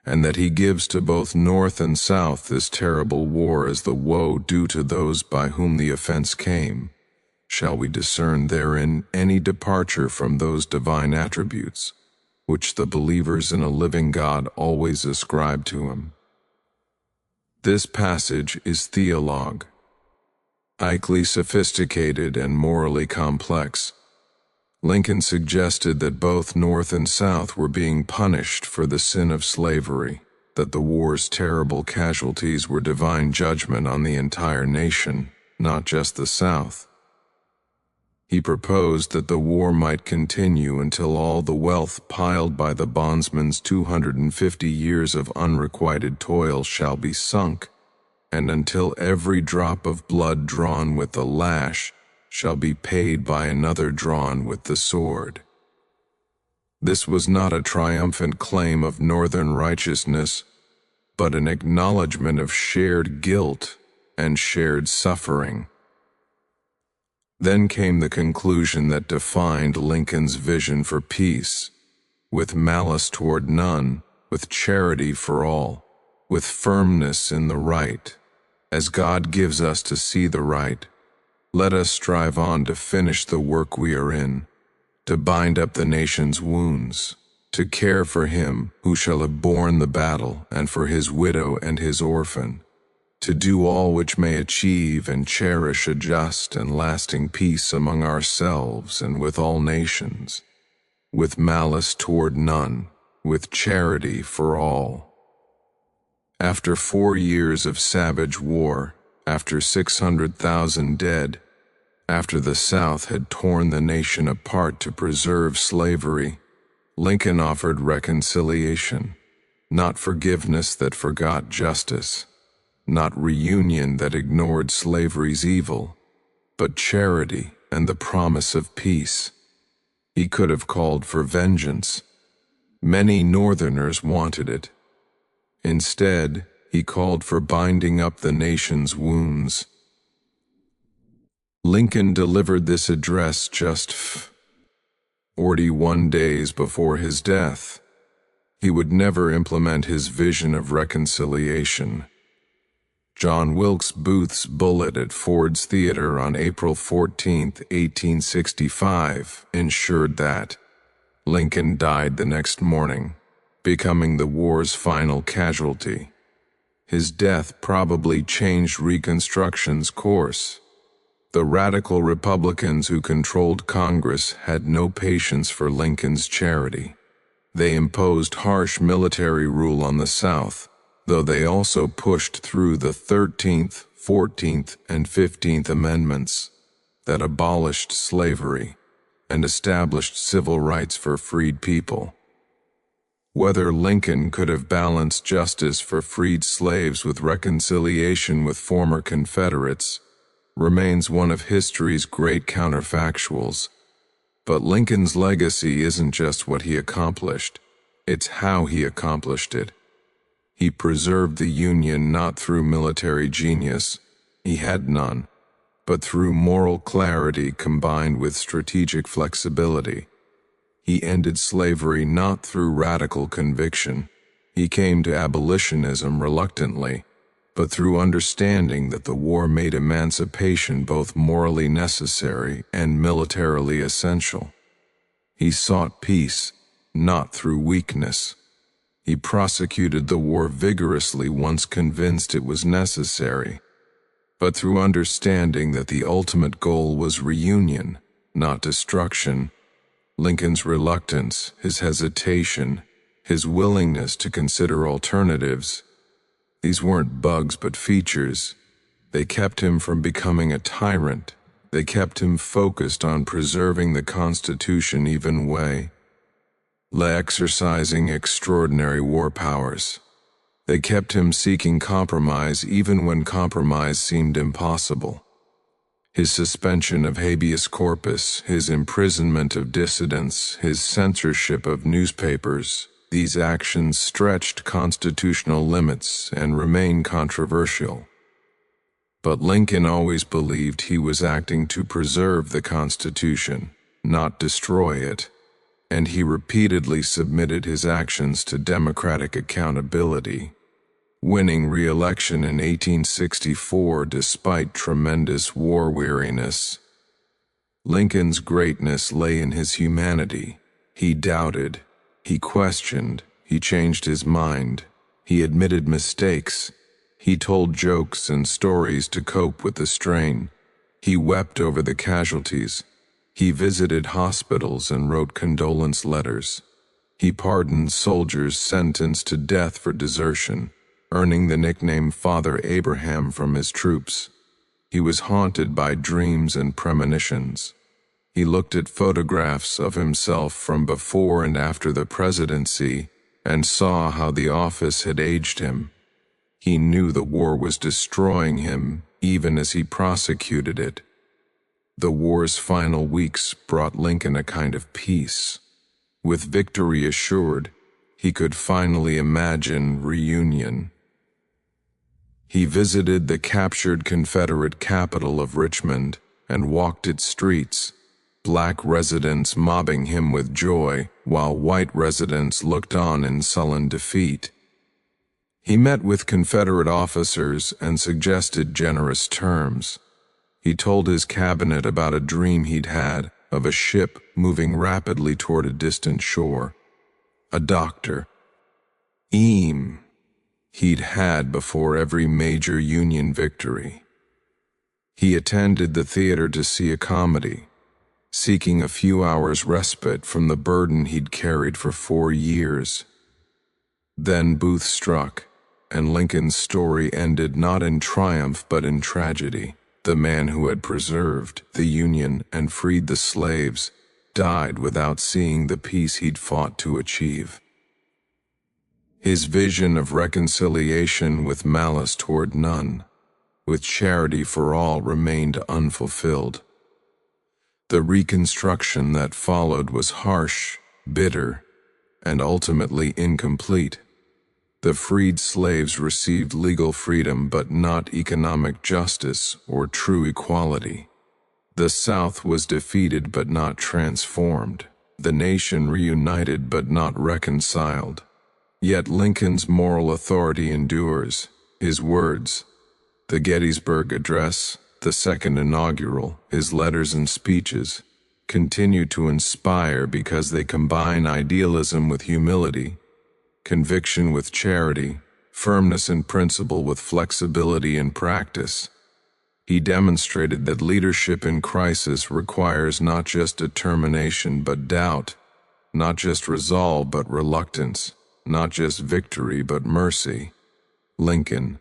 and that he gives to both North and South this terrible war as the woe due to those by whom the offense came, shall we discern therein any departure from those divine attributes which the believers in a living God always ascribe to him? This passage is theologue, highly sophisticated and morally complex. Lincoln suggested that both North and South were being punished for the sin of slavery, that the war's terrible casualties were divine judgment on the entire nation, not just the South. He proposed that the war might continue until all the wealth piled by the bondsman's 250 years of unrequited toil shall be sunk, and until every drop of blood drawn with the lash shall be paid by another drawn with the sword. This was not a triumphant claim of Northern righteousness, but an acknowledgment of shared guilt and shared suffering. Then came the conclusion that defined Lincoln's vision for peace: with malice toward none, with charity for all, with firmness in the right. As God gives us to see the right, let us strive on to finish the work we are in, to bind up the nation's wounds, to care for him who shall have borne the battle and for his widow and his orphan, to do all which may achieve and cherish a just and lasting peace among ourselves and with all nations, with malice toward none, with charity for all. After 4 years of savage war, after 600,000 dead, after the South had torn the nation apart to preserve slavery, Lincoln offered reconciliation, not forgiveness that forgot justice, not reunion that ignored slavery's evil, but charity and the promise of peace. He could have called for vengeance. Many Northerners wanted it. Instead, he called for binding up the nation's wounds. Lincoln delivered this address just 41 days before his death. He would never implement his vision of reconciliation. John Wilkes Booth's bullet at Ford's Theater on April 14, 1865, ensured that. Lincoln died the next morning, becoming the war's final casualty. His death probably changed Reconstruction's course. The radical Republicans who controlled Congress had no patience for Lincoln's charity. They imposed harsh military rule on the South, though they also pushed through the 13th, 14th, and 15th Amendments that abolished slavery and established civil rights for freed people. Whether Lincoln could have balanced justice for freed slaves with reconciliation with former Confederates remains one of history's great counterfactuals. But Lincoln's legacy isn't just what he accomplished, it's how he accomplished it. He preserved the Union not through military genius, he had none, but through moral clarity combined with strategic flexibility. He ended slavery not through radical conviction. He came to abolitionism reluctantly, but through understanding that the war made emancipation both morally necessary and militarily essential. He sought peace, not through weakness. He prosecuted the war vigorously once convinced it was necessary, but through understanding that the ultimate goal was reunion, not destruction. Lincoln's reluctance, his hesitation, his willingness to consider alternatives, these weren't bugs but features. They kept him from becoming a tyrant. They kept him focused on preserving the Constitution even way, exercising extraordinary war powers. They kept him seeking compromise even when compromise seemed impossible. His suspension of habeas corpus, his imprisonment of dissidents, his censorship of newspapers, These actions stretched constitutional limits and remain controversial. But Lincoln always believed he was acting to preserve the Constitution, not destroy it, and he repeatedly submitted his actions to democratic accountability, winning re-election in 1864 despite tremendous war weariness. Lincoln's greatness lay in his humanity. He doubted, he questioned, he changed his mind, he admitted mistakes, he told jokes and stories to cope with the strain, he wept over the casualties, he visited hospitals and wrote condolence letters, he pardoned soldiers sentenced to death for desertion, earning the nickname Father Abraham from his troops. He was haunted by dreams and premonitions. He looked at photographs of himself from before and after the presidency and saw how the office had aged him. He knew the war was destroying him even as he prosecuted it. The war's final weeks brought Lincoln a kind of peace. With victory assured, he could finally imagine reunion. He visited the captured Confederate capital of Richmond and walked its streets, black residents mobbing him with joy while white residents looked on in sullen defeat. He met with Confederate officers and suggested generous terms. He told his cabinet about a dream he'd had of a ship moving rapidly toward a distant shore. A doctor, he'd had before every major Union victory. He attended the theater to see a comedy, seeking a few hours' respite from the burden he'd carried for 4 years. Then Booth struck, and Lincoln's story ended not in triumph but in tragedy. The man who had preserved the Union and freed the slaves died without seeing the peace he'd fought to achieve. His vision of reconciliation with malice toward none, with charity for all, remained unfulfilled. The reconstruction that followed was harsh, bitter, and ultimately incomplete. The freed slaves received legal freedom but not economic justice or true equality. The South was defeated but not transformed. The nation reunited but not reconciled. Yet Lincoln's moral authority endures. His words, the Gettysburg Address, the Second Inaugural, his letters and speeches, continue to inspire because they combine idealism with humility, conviction with charity, firmness in principle with flexibility in practice. He demonstrated that leadership in crisis requires not just determination but doubt, not just resolve but reluctance, not just victory but mercy. Lincoln,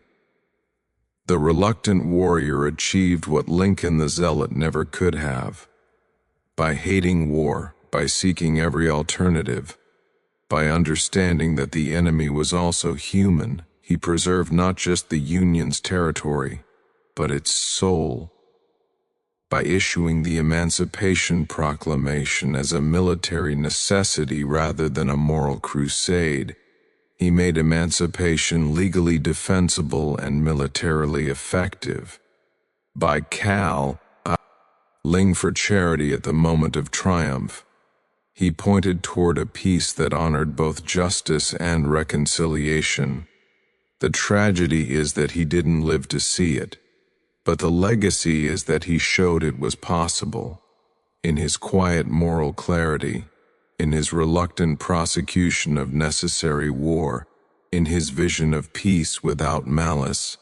the reluctant warrior, achieved what Lincoln the zealot never could have. By hating war, by seeking every alternative, by understanding that the enemy was also human, he preserved not just the Union's territory, but its soul. By issuing the Emancipation Proclamation as a military necessity rather than a moral crusade, he made emancipation legally defensible and militarily effective. By calling for charity at the moment of triumph, he pointed toward a peace that honored both justice and reconciliation. The tragedy is that he didn't live to see it, but the legacy is that he showed it was possible. In his quiet moral clarity, in his reluctant prosecution of necessary war, in his vision of peace without malice,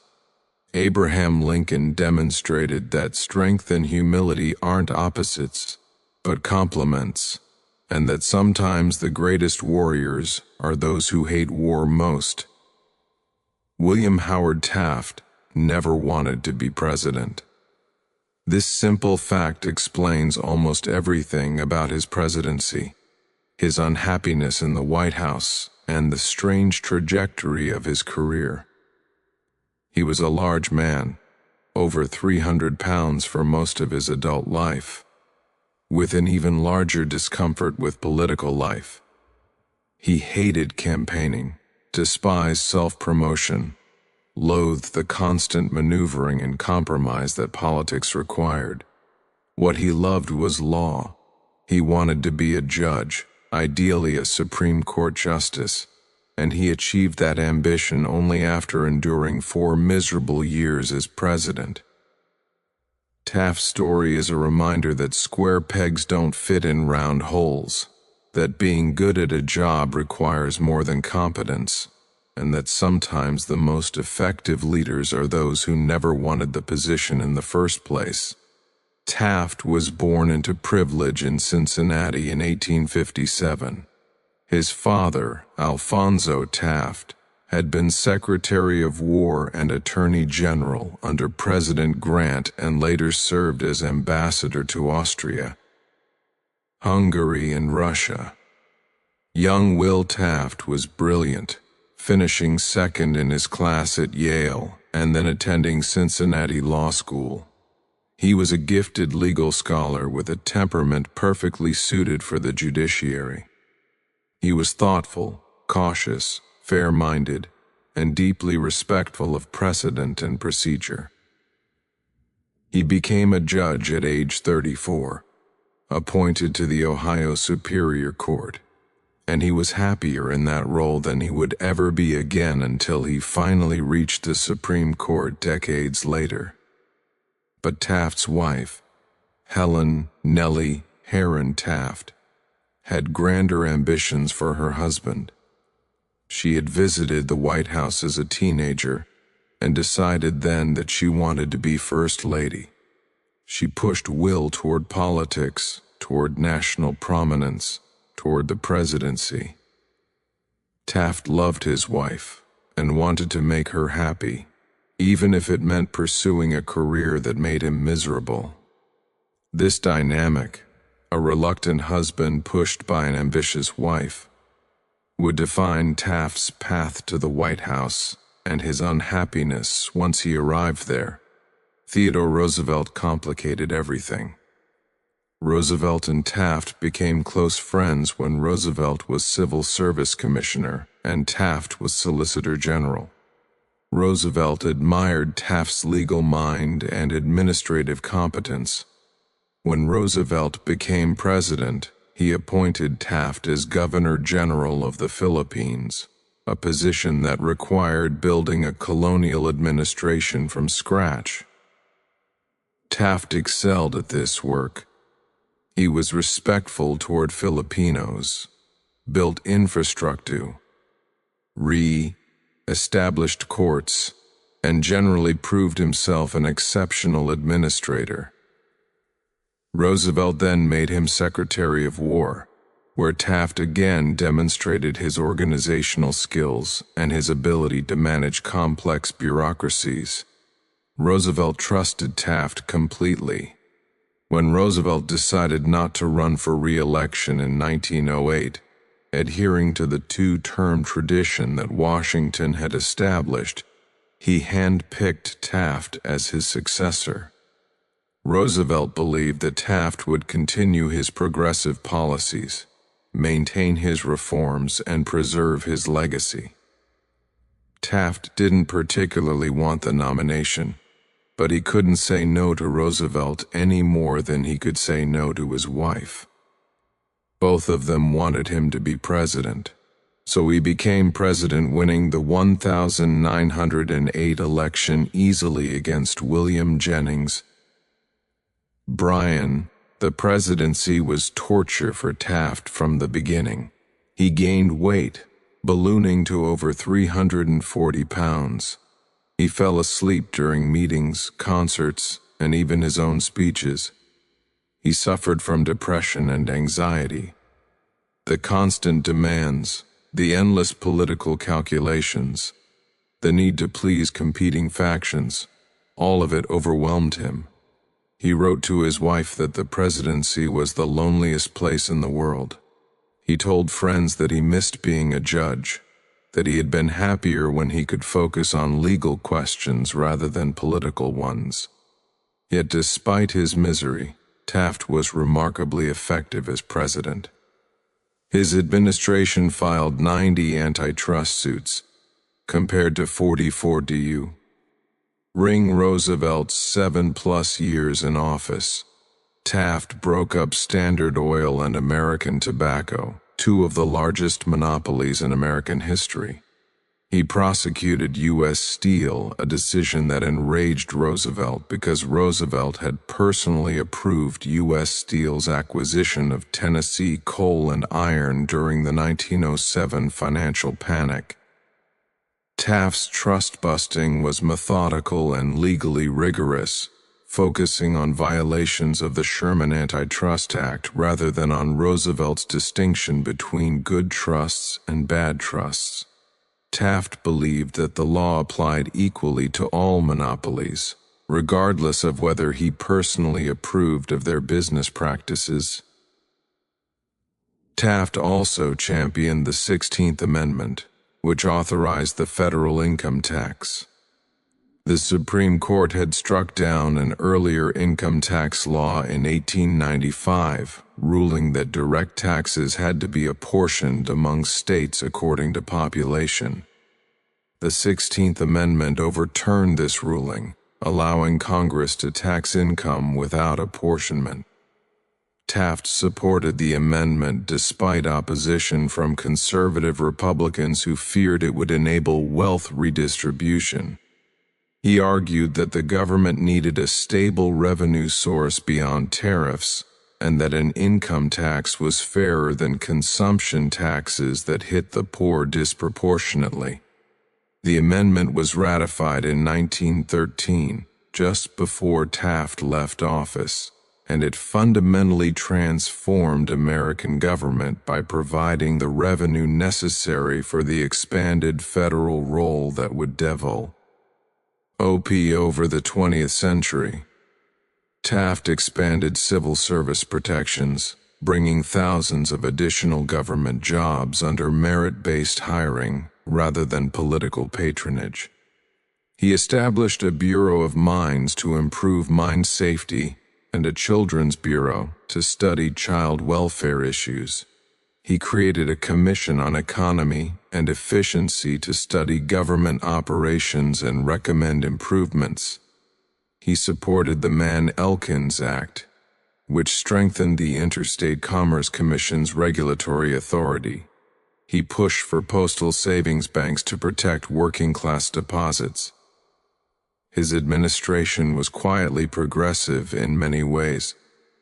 Abraham Lincoln demonstrated that strength and humility aren't opposites, but complements, and that sometimes the greatest warriors are those who hate war most. William Howard Taft never wanted to be president. This simple fact explains almost everything about his presidency, his unhappiness in the White House, and the strange trajectory of his career. He was a large man, over 300 pounds for most of his adult life, with an even larger discomfort with political life. He hated campaigning, despised self-promotion, loathed the constant maneuvering and compromise that politics required. What he loved was law. He wanted to be a judge, ideally a Supreme Court justice, and he achieved that ambition only after enduring 4 miserable years as president. Taft's story is a reminder that square pegs don't fit in round holes, that being good at a job requires more than competence, and that sometimes the most effective leaders are those who never wanted the position in the first place. Taft was born into privilege in Cincinnati in 1857. His father, Alphonso Taft, had been Secretary of War and Attorney General under President Grant and later served as ambassador to Austria, Hungary, and Russia. Young Will Taft was brilliant, finishing second in his class at Yale and then attending Cincinnati Law School. He was a gifted legal scholar with a temperament perfectly suited for the judiciary. He was thoughtful, cautious, fair-minded, and deeply respectful of precedent and procedure. He became a judge at age 34, appointed to the Ohio Superior Court, and he was happier in that role than he would ever be again until he finally reached the Supreme Court decades later. But Taft's wife, Helen Nellie Heron Taft, had grander ambitions for her husband. She had visited the White House as a teenager and decided then that she wanted to be First Lady. She pushed Will toward politics, toward national prominence, toward the presidency. Taft loved his wife and wanted to make her happy, even if it meant pursuing a career that made him miserable. This dynamic, a reluctant husband pushed by an ambitious wife, would define Taft's path to the White House and his unhappiness once he arrived there. Theodore Roosevelt complicated everything. Roosevelt and Taft became close friends when Roosevelt was Civil Service Commissioner and Taft was Solicitor General. Roosevelt admired Taft's legal mind and administrative competence. When Roosevelt became president, he appointed Taft as Governor General of the Philippines, a position that required building a colonial administration from scratch. Taft excelled at this work. He was respectful toward Filipinos, built infrastructure, established courts, and generally proved himself an exceptional administrator. Roosevelt then made him Secretary of War, where Taft again demonstrated his organizational skills and his ability to manage complex bureaucracies. Roosevelt trusted Taft completely. When Roosevelt decided not to run for re-election in 1908, adhering to the 2-term tradition that Washington had established, he handpicked Taft as his successor. Roosevelt believed that Taft would continue his progressive policies, maintain his reforms, and preserve his legacy. Taft didn't particularly want the nomination, but he couldn't say no to Roosevelt any more than he could say no to his wife. Both of them wanted him to be president, so he became president, winning the 1908 election easily against William Jennings Bryan. The presidency was torture for Taft from the beginning. He gained weight, ballooning to over 340 pounds. He fell asleep during meetings, concerts, and even his own speeches. He suffered from depression and anxiety. The constant demands, the endless political calculations, the need to please competing factions, all of it overwhelmed him. He wrote to his wife that the presidency was the loneliest place in the world. He told friends that he missed being a judge, that he had been happier when he could focus on legal questions rather than political ones. Yet despite his misery, Taft was remarkably effective as president. His administration filed 90 antitrust suits, compared to 44 DU. Ring Roosevelt's 7+ years in office. Taft broke up Standard Oil and American Tobacco, two of the largest monopolies in American history. He prosecuted U.S. Steel, a decision that enraged Roosevelt because Roosevelt had personally approved U.S. Steel's acquisition of Tennessee Coal and Iron during the 1907 financial panic. Taft's trust-busting was methodical and legally rigorous, focusing on violations of the Sherman Antitrust Act rather than on Roosevelt's distinction between good trusts and bad trusts. Taft believed that the law applied equally to all monopolies, regardless of whether he personally approved of their business practices. Taft also championed the 16th Amendment, which authorized the federal income tax. The Supreme Court had struck down an earlier income tax law in 1895, ruling that direct taxes had to be apportioned among states according to population. The 16th Amendment overturned this ruling, allowing Congress to tax income without apportionment. Taft supported the amendment despite opposition from conservative Republicans who feared it would enable wealth redistribution. He argued that the government needed a stable revenue source beyond tariffs, and that an income tax was fairer than consumption taxes that hit the poor disproportionately. The amendment was ratified in 1913, just before Taft left office, and it fundamentally transformed American government by providing the revenue necessary for the expanded federal role that would devolve over the 20th century. Taft expanded civil service protections, bringing thousands of additional government jobs under merit-based hiring rather than political patronage. He established a Bureau of Mines to improve mine safety and a Children's Bureau to study child welfare issues. He created a Commission on Economy and Efficiency to study government operations and recommend improvements. He supported the Mann-Elkins Act, which strengthened the Interstate Commerce Commission's regulatory authority. He pushed for postal savings banks to protect working-class deposits. His administration was quietly progressive in many ways,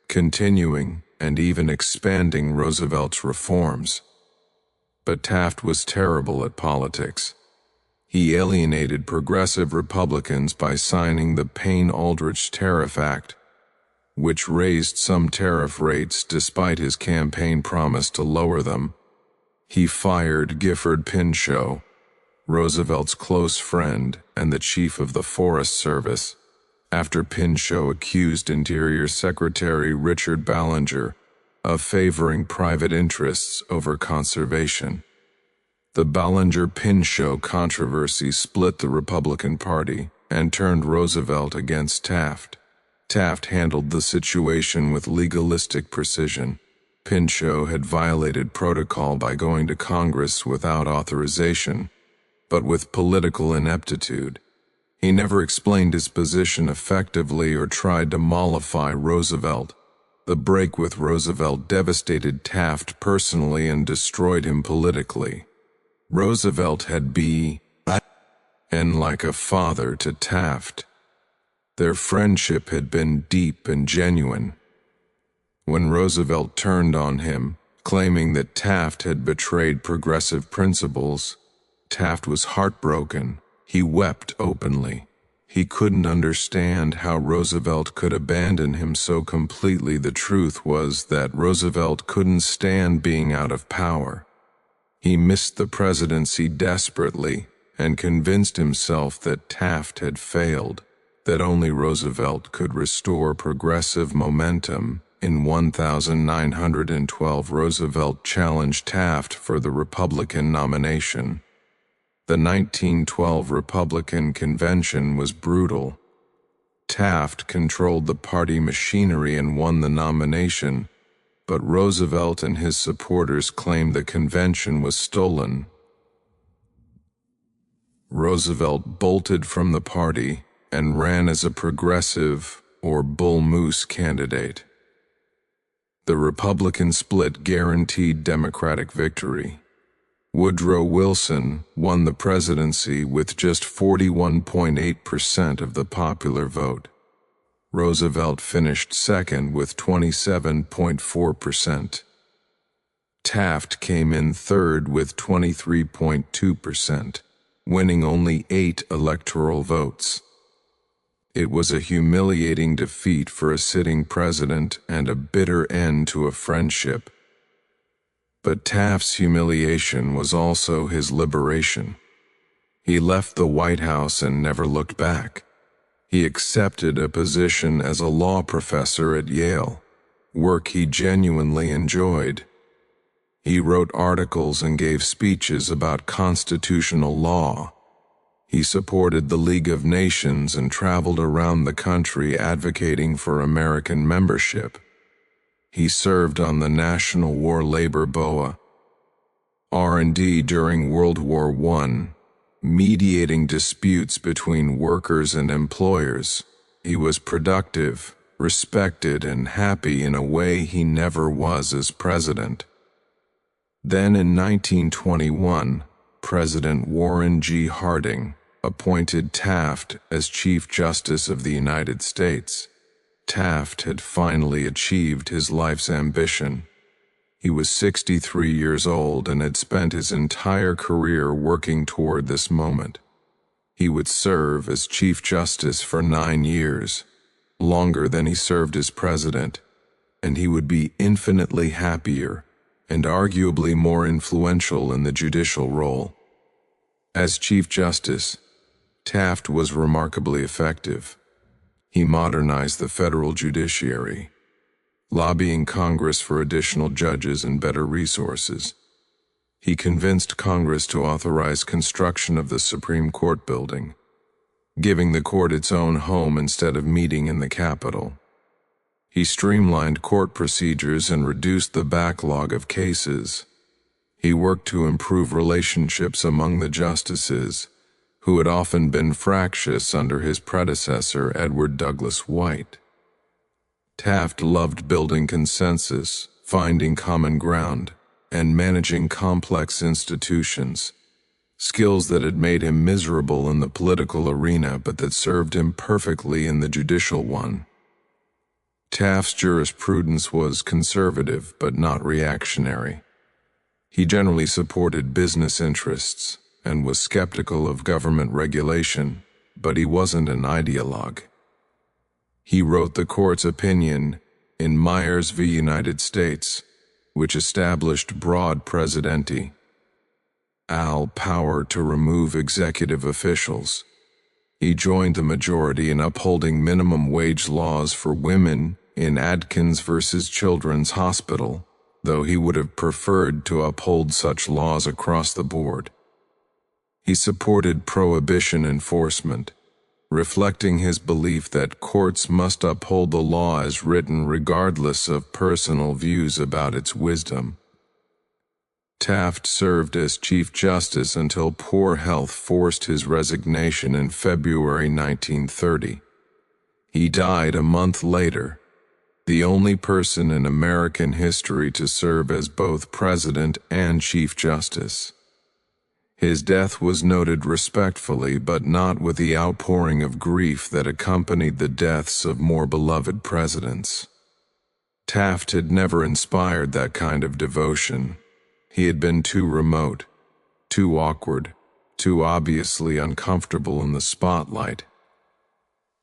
continuing and even expanding Roosevelt's reforms. But Taft was terrible at politics. He alienated progressive Republicans by signing the Payne-Aldrich Tariff Act, which raised some tariff rates despite his campaign promise to lower them. He fired Gifford Pinchot, Roosevelt's close friend and the chief of the Forest Service, after Pinchot accused Interior Secretary Richard Ballinger of favoring private interests over conservation. The Ballinger-Pinchot controversy split the Republican Party and turned Roosevelt against Taft. Taft handled the situation with legalistic precision. Pinchot had violated protocol by going to Congress without authorization, but with political ineptitude. He never explained his position effectively or tried to mollify Roosevelt. The break with Roosevelt devastated Taft personally and destroyed him politically. Roosevelt had been like a father to Taft. Their friendship had been deep and genuine. When Roosevelt turned on him, claiming that Taft had betrayed progressive principles, Taft was heartbroken. He wept openly. He couldn't understand how Roosevelt could abandon him so completely. The truth was that Roosevelt couldn't stand being out of power. He missed the presidency desperately and convinced himself that Taft had failed, that only Roosevelt could restore progressive momentum. In 1912, Roosevelt challenged Taft for the Republican nomination. The 1912 Republican convention was brutal. Taft controlled the party machinery and won the nomination, but Roosevelt and his supporters claimed the convention was stolen. Roosevelt bolted from the party and ran as a progressive or bull moose candidate. The Republican split guaranteed Democratic victory. Woodrow Wilson won the presidency with just 41.8% of the popular vote. Roosevelt finished second with 27.4%. Taft came in third with 23.2%, winning only 8 electoral votes. It was a humiliating defeat for a sitting president and a bitter end to a friendship. But Taft's humiliation was also his liberation. He left the White House and never looked back. He accepted a position as a law professor at Yale, work he genuinely enjoyed. He wrote articles and gave speeches about constitutional law. He supported the League of Nations and traveled around the country advocating for American membership. He served on the National War Labor BOA, R&D during World War I, mediating disputes between workers and employers. He was productive, respected, and happy in a way he never was as president. Then in 1921, President Warren G. Harding appointed Taft as Chief Justice of the United States. Taft had finally achieved his life's ambition. He was 63 years old and had spent his entire career working toward this moment. He would serve as Chief Justice for 9 years, longer than he served as president, and he would be infinitely happier and arguably more influential in the judicial role. As Chief Justice, Taft was remarkably effective. He modernized the federal judiciary, lobbying Congress for additional judges and better resources. He convinced Congress to authorize construction of the Supreme Court building, giving the court its own home instead of meeting in the Capitol. He streamlined court procedures and reduced the backlog of cases. He worked to improve relationships among the justices, who had often been fractious under his predecessor, Edward Douglass White. Taft loved building consensus, finding common ground, and managing complex institutions, skills that had made him miserable in the political arena but that served him perfectly in the judicial one. Taft's jurisprudence was conservative but not reactionary. He generally supported business interests and was skeptical of government regulation, but he wasn't an ideologue. He wrote the court's opinion in Myers v. United States, which established broad presidential power to remove executive officials. He joined the majority in upholding minimum wage laws for women in Adkins v. Children's Hospital, though he would have preferred to uphold such laws across the board. He supported prohibition enforcement, reflecting his belief that courts must uphold the law as written regardless of personal views about its wisdom. Taft served as Chief Justice until poor health forced his resignation in February 1930. He died a month later, the only person in American history to serve as both President and Chief Justice. His death was noted respectfully, but not with the outpouring of grief that accompanied the deaths of more beloved presidents. Taft had never inspired that kind of devotion. He had been too remote, too awkward, too obviously uncomfortable in the spotlight.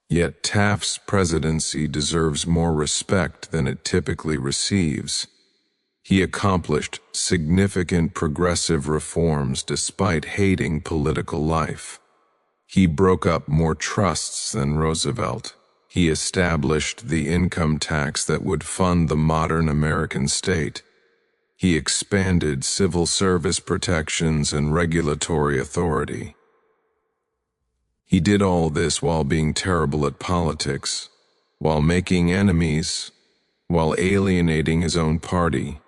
Yet Taft's presidency deserves more respect than it typically receives. He accomplished significant progressive reforms despite hating political life. He broke up more trusts than Roosevelt. He established the income tax that would fund the modern American state. He expanded civil service protections and regulatory authority. He did all this while being terrible at politics, while making enemies, while alienating his own party,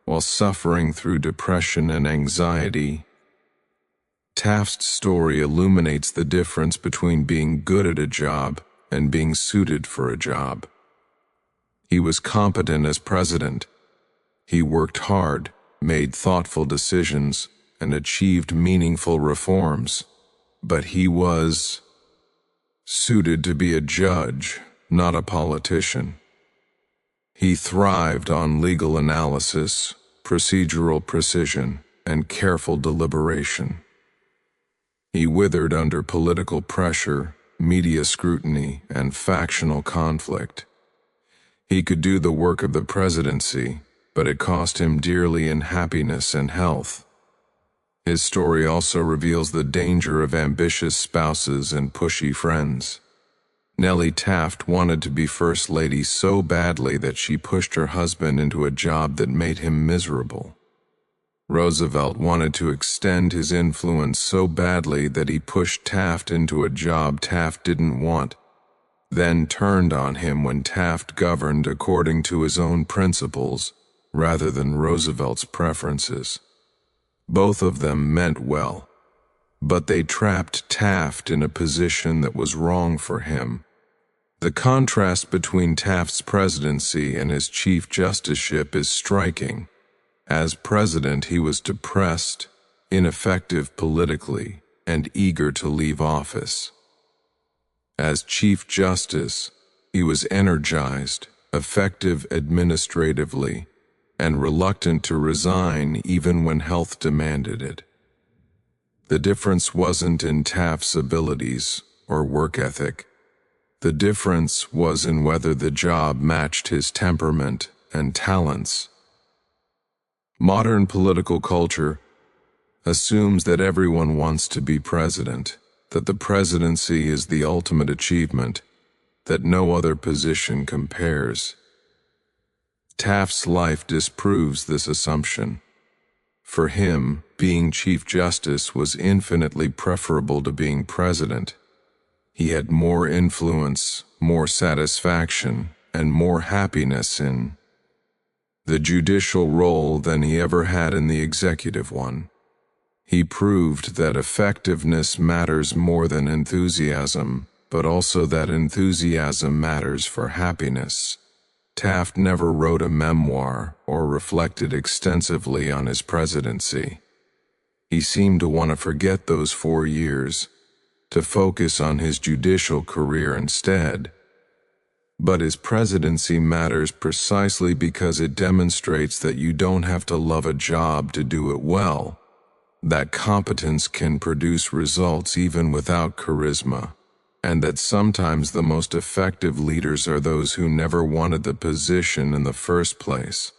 while suffering through depression and anxiety. Taft's story illuminates the difference between being good at a job and being suited for a job. He was competent as president. He worked hard, made thoughtful decisions, and achieved meaningful reforms. But he was suited to be a judge, not a politician. He thrived on legal analysis, procedural precision, and careful deliberation. He withered under political pressure, media scrutiny, and factional conflict. He could do the work of the presidency, but it cost him dearly in happiness and health. His story also reveals the danger of ambitious spouses and pushy friends. Nellie Taft wanted to be First Lady so badly that she pushed her husband into a job that made him miserable. Roosevelt wanted to extend his influence so badly that he pushed Taft into a job Taft didn't want, then turned on him when Taft governed according to his own principles rather than Roosevelt's preferences. Both of them meant well, but they trapped Taft in a position that was wrong for him. The contrast between Taft's presidency and his chief justiceship is striking. As president, he was depressed, ineffective politically, and eager to leave office. As Chief Justice, he was energized, effective administratively, and reluctant to resign even when health demanded it. The difference wasn't in Taft's abilities or work ethic. The difference was in whether the job matched his temperament and talents. Modern political culture assumes that everyone wants to be president, that the presidency is the ultimate achievement, that no other position compares. Taft's life disproves this assumption. For him, being Chief Justice was infinitely preferable to being president. He had more influence, more satisfaction, and more happiness in the judicial role than he ever had in the executive one. He proved that effectiveness matters more than enthusiasm, but also that enthusiasm matters for happiness. Taft never wrote a memoir or reflected extensively on his presidency. He seemed to want to forget those 4 years, to focus on his judicial career instead. But his presidency matters precisely because it demonstrates that you don't have to love a job to do it well, that competence can produce results even without charisma, and that sometimes the most effective leaders are those who never wanted the position in the first place.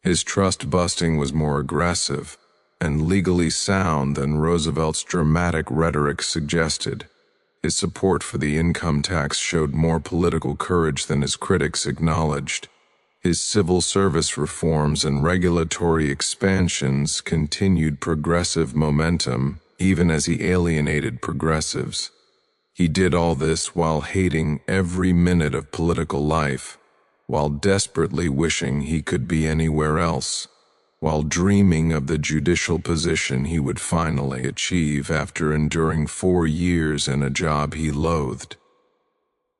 His trust-busting was more aggressive and legally sound than Roosevelt's dramatic rhetoric suggested. His support for the income tax showed more political courage than his critics acknowledged. His civil service reforms and regulatory expansions continued progressive momentum, even as he alienated progressives. He did all this while hating every minute of political life, while desperately wishing he could be anywhere else, while dreaming of the judicial position he would finally achieve after enduring 4 years in a job he loathed.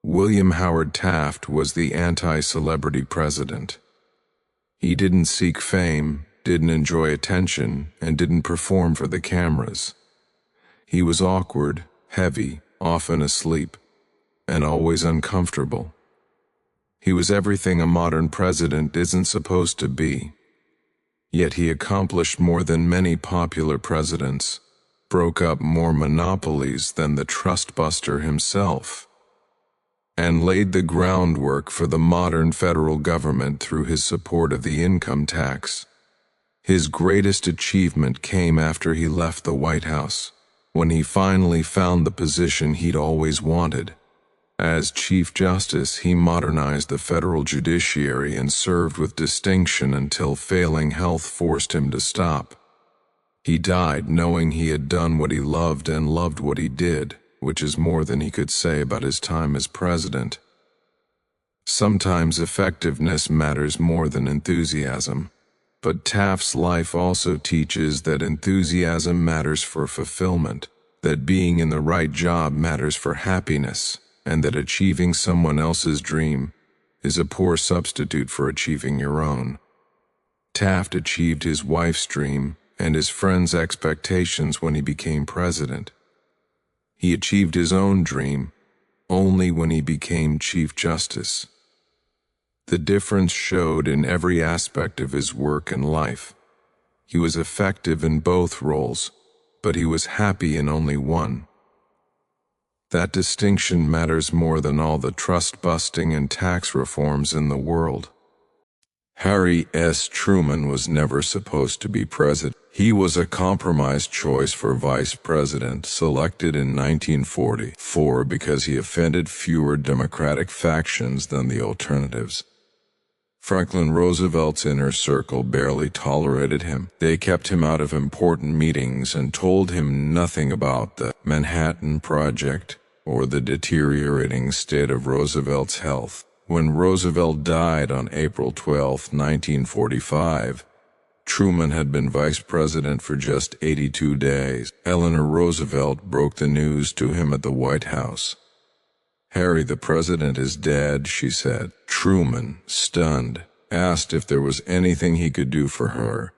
William Howard Taft was the anti-celebrity president. He didn't seek fame, didn't enjoy attention, and didn't perform for the cameras. He was awkward, heavy, often asleep, and always uncomfortable. He was everything a modern president isn't supposed to be. Yet he accomplished more than many popular presidents, broke up more monopolies than the trust-buster himself, and laid the groundwork for the modern federal government through his support of the income tax. His greatest achievement came after he left the White House, when he finally found the position he'd always wanted. As Chief Justice, he modernized the federal judiciary and served with distinction until failing health forced him to stop. He died knowing he had done what he loved and loved what he did, which is more than he could say about his time as president. Sometimes effectiveness matters more than enthusiasm. But Taft's life also teaches that enthusiasm matters for fulfillment, that being in the right job matters for happiness, and that achieving someone else's dream is a poor substitute for achieving your own. Taft achieved his wife's dream and his friends' expectations when he became president. He achieved his own dream only when he became Chief Justice. The difference showed in every aspect of his work and life. He was effective in both roles, but he was happy in only one. That distinction matters more than all the trust-busting and tax reforms in the world. Harry S. Truman was never supposed to be president. He was a compromise choice for vice president, selected in 1944 because he offended fewer Democratic factions than the alternatives. Franklin Roosevelt's inner circle barely tolerated him. They kept him out of important meetings and told him nothing about the Manhattan Project or the deteriorating state of Roosevelt's health. When Roosevelt died on April 12, 1945, Truman had been vice president for just 82 days. Eleanor Roosevelt broke the news to him at the White House. "Harry, the president is dead," she said. Truman, stunned, asked if there was anything he could do for her.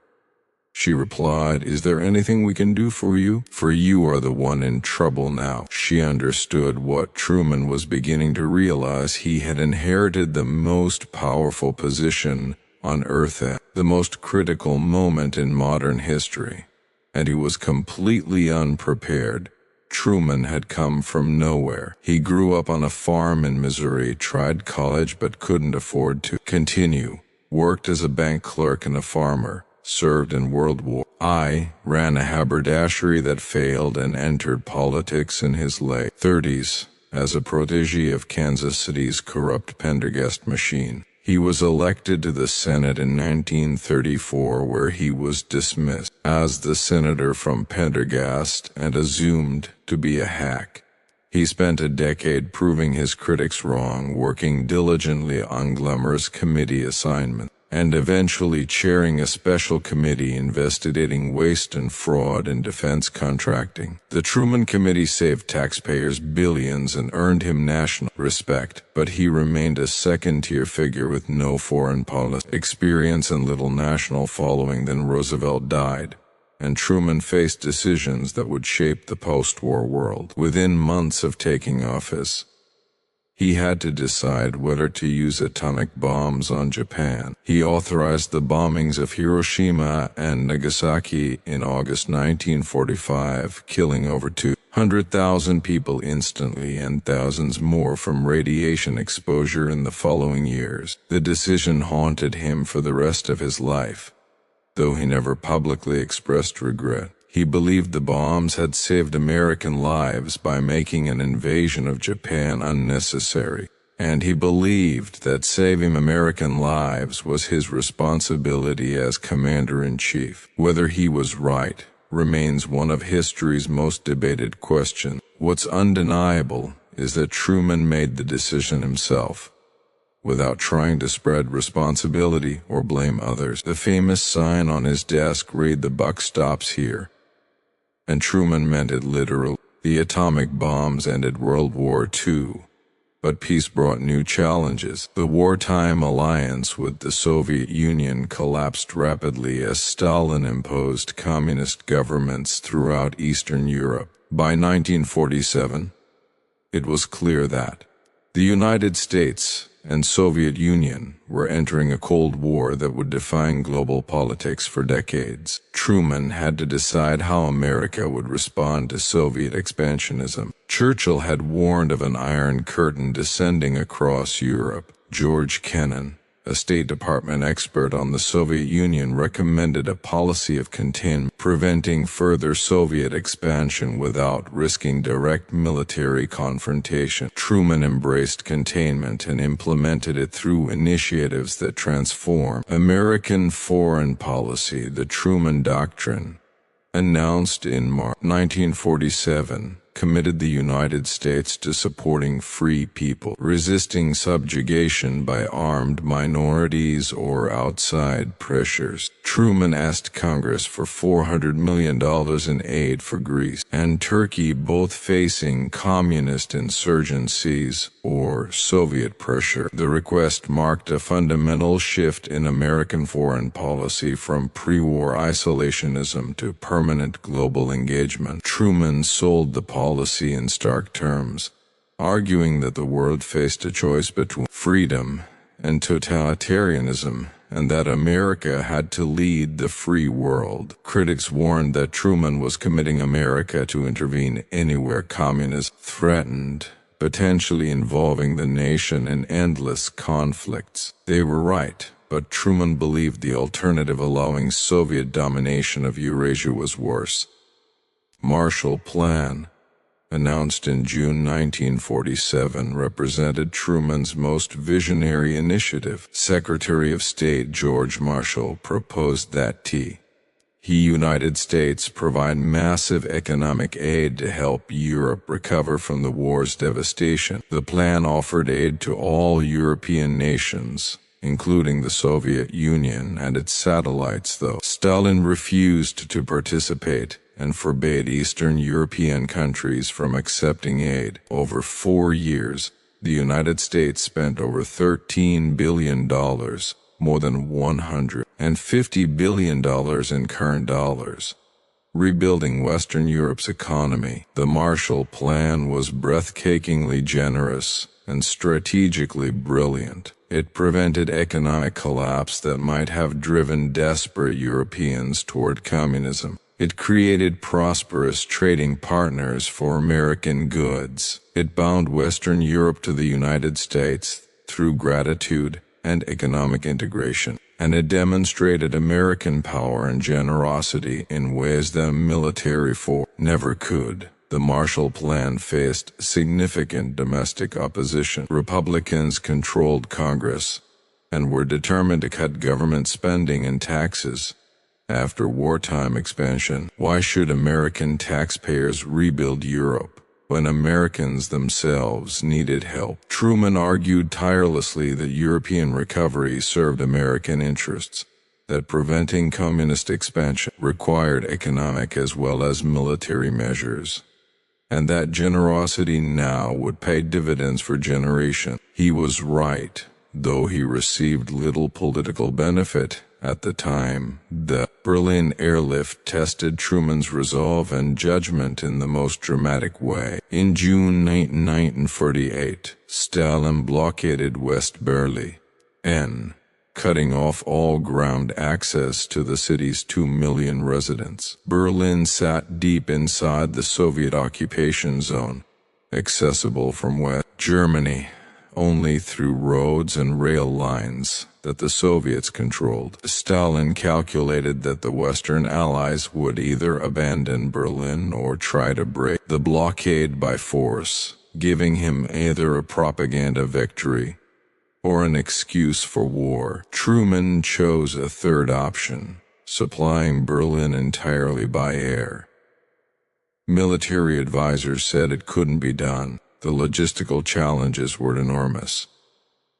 She replied, "Is there anything we can do for you? For you are the one in trouble now." She understood what Truman was beginning to realize. He had inherited the most powerful position on Earth at the most critical moment in modern history, and he was completely unprepared. Truman had come from nowhere. He grew up on a farm in Missouri, tried college but couldn't afford to continue, worked as a bank clerk and a farmer, served in World War I, ran a haberdashery that failed, and entered politics in his late 30s as a protege of Kansas City's corrupt Pendergast machine. He was elected to the Senate in 1934, where he was dismissed as the senator from Pendergast and assumed to be a hack. He spent a decade proving his critics wrong, working diligently on glamorous committee assignments, and eventually chairing a special committee investigating waste and fraud in defense contracting. The Truman Committee saved taxpayers billions and earned him national respect, but he remained a second-tier figure with no foreign policy experience and little national following. Then Roosevelt died, and Truman faced decisions that would shape the post-war world. Within months of taking office, he had to decide whether to use atomic bombs on Japan. He authorized the bombings of Hiroshima and Nagasaki in August 1945, killing over 200,000 people instantly and thousands more from radiation exposure in the following years. The decision haunted him for the rest of his life, though he never publicly expressed regret. He believed the bombs had saved American lives by making an invasion of Japan unnecessary, and he believed that saving American lives was his responsibility as commander-in-chief. Whether he was right remains one of history's most debated questions. What's undeniable is that Truman made the decision himself, without trying to spread responsibility or blame others. The famous sign on his desk read, "The buck stops here." And Truman meant it literally. The atomic bombs ended World War II, but peace brought new challenges. The wartime alliance with the Soviet Union collapsed rapidly as Stalin imposed communist governments throughout Eastern Europe. By 1947, it was clear that the United States and Soviet Union were entering a Cold War that would define global politics for decades. Truman had to decide how America would respond to Soviet expansionism. Churchill had warned of an Iron Curtain descending across Europe. George Kennan, a State Department expert on the Soviet Union, recommended a policy of containment, preventing further Soviet expansion without risking direct military confrontation. Truman embraced containment and implemented it through initiatives that transformed American foreign policy. The Truman Doctrine, announced in March 1947, committed the United States to supporting free people, resisting subjugation by armed minorities or outside pressures. Truman asked Congress for $400 million in aid for Greece and Turkey, both facing communist insurgencies or Soviet pressure. The request marked a fundamental shift in American foreign policy from pre-war isolationism to permanent global engagement. Truman sold the policy in stark terms, arguing that the world faced a choice between freedom and totalitarianism, and that America had to lead the free world. Critics warned that Truman was committing America to intervene anywhere communism threatened, potentially involving the nation in endless conflicts. They were right, but Truman believed the alternative, allowing Soviet domination of Eurasia, was worse. Marshall Plan, announced in June 1947, represented Truman's most visionary initiative. Secretary of State George Marshall proposed that the United States provide massive economic aid to help Europe recover from the war's devastation. The plan offered aid to all European nations, including the Soviet Union and its satellites, though Stalin refused to participate and forbade Eastern European countries from accepting aid. Over 4 years, the United States spent over $13 billion, more than $150 billion in current dollars, rebuilding Western Europe's economy. The Marshall Plan was breathtakingly generous and strategically brilliant. It prevented economic collapse that might have driven desperate Europeans toward communism. It created prosperous trading partners for American goods. It bound Western Europe to the United States through gratitude and economic integration, and it demonstrated American power and generosity in ways that military force never could. The Marshall Plan faced significant domestic opposition. Republicans controlled Congress and were determined to cut government spending and taxes. After wartime expansion, why should American taxpayers rebuild Europe when Americans themselves needed help? Truman argued tirelessly that European recovery served American interests, that preventing communist expansion required economic as well as military measures, and that generosity now would pay dividends for generations. He was right, though he received little political benefit at the time. The Berlin airlift tested Truman's resolve and judgment in the most dramatic way. In June 1948, Stalin blockaded West Berlin, cutting off all ground access to the city's 2 million residents. Berlin sat deep inside the Soviet occupation zone, accessible from West Germany only through roads and rail lines that the Soviets controlled. Stalin calculated that the Western Allies would either abandon Berlin or try to break the blockade by force, giving him either a propaganda victory or an excuse for war. Truman chose a third option, supplying Berlin entirely by air. Military advisors said it couldn't be done. The logistical challenges were enormous.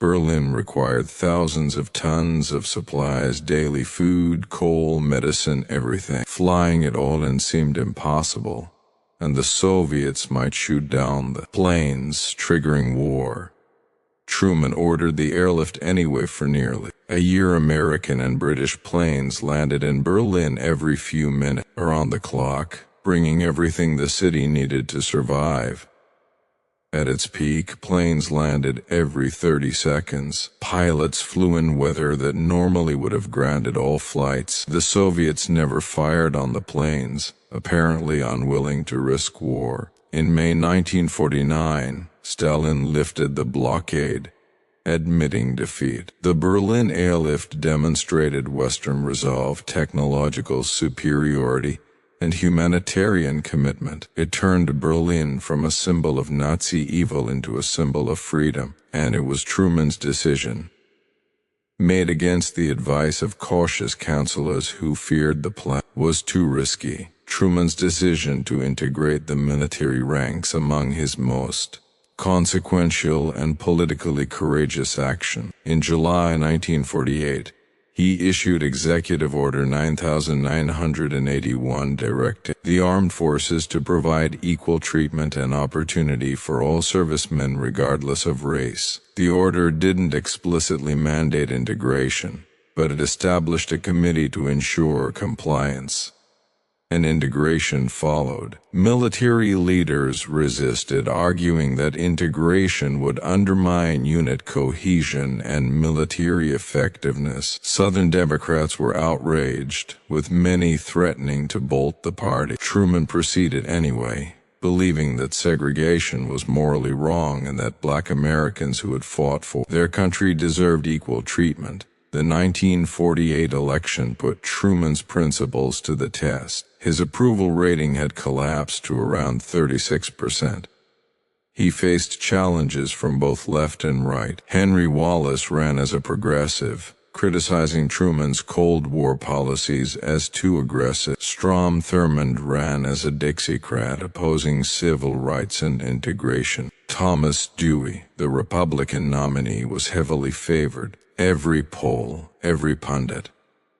Berlin required thousands of tons of supplies daily: food, coal, medicine, everything. Flying it all in seemed impossible, and the Soviets might shoot down the planes, triggering war. Truman ordered the airlift anyway. For nearly a year, American and British planes landed in Berlin every few minutes, around the clock, bringing everything the city needed to survive. At its peak, planes landed every 30 seconds. Pilots flew in weather that normally would have grounded all flights. The Soviets never fired on the planes, apparently unwilling to risk war. In May 1949, Stalin lifted the blockade, admitting defeat. The Berlin airlift demonstrated Western resolve, technological superiority, and humanitarian commitment. It turned Berlin from a symbol of Nazi evil into a symbol of freedom, and it was Truman's decision, made against the advice of cautious counselors who feared the plan was too risky. Truman's decision to integrate the military ranks among his most consequential and politically courageous action. In July 1948, he issued Executive Order 9981 directing the armed forces to provide equal treatment and opportunity for all servicemen regardless of race. The order didn't explicitly mandate integration, but it established a committee to ensure compliance. And integration followed. Military leaders resisted, arguing that integration would undermine unit cohesion and military effectiveness. Southern Democrats were outraged, with many threatening to bolt the party. Truman proceeded anyway, believing that segregation was morally wrong and that Black Americans who had fought for their country deserved equal treatment. The 1948 election put Truman's principles to the test. His approval rating had collapsed to around 36%. He faced challenges from both left and right. Henry Wallace ran as a progressive, criticizing Truman's Cold War policies as too aggressive. Strom Thurmond ran as a Dixiecrat, opposing civil rights and integration. Thomas Dewey, the Republican nominee, was heavily favored. Every poll, every pundit,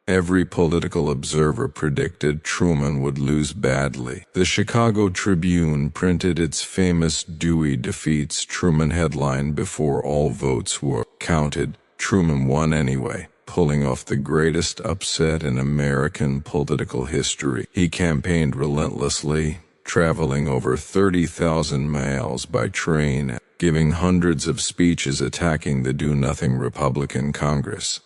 every political observer predicted Truman would lose badly. The Chicago Tribune printed its famous "Dewey defeats Truman" headline before all votes were counted. Truman won anyway, pulling off the greatest upset in American political history. He campaigned relentlessly, traveling over 30,000 miles by train, giving hundreds of speeches attacking the do-nothing Republican Congress.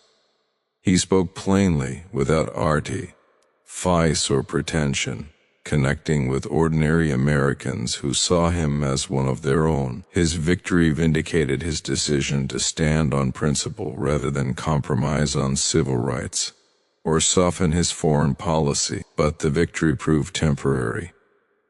He spoke plainly, without artifice or pretension, connecting with ordinary Americans who saw him as one of their own. His victory vindicated his decision to stand on principle rather than compromise on civil rights, or soften his foreign policy. But the victory proved temporary.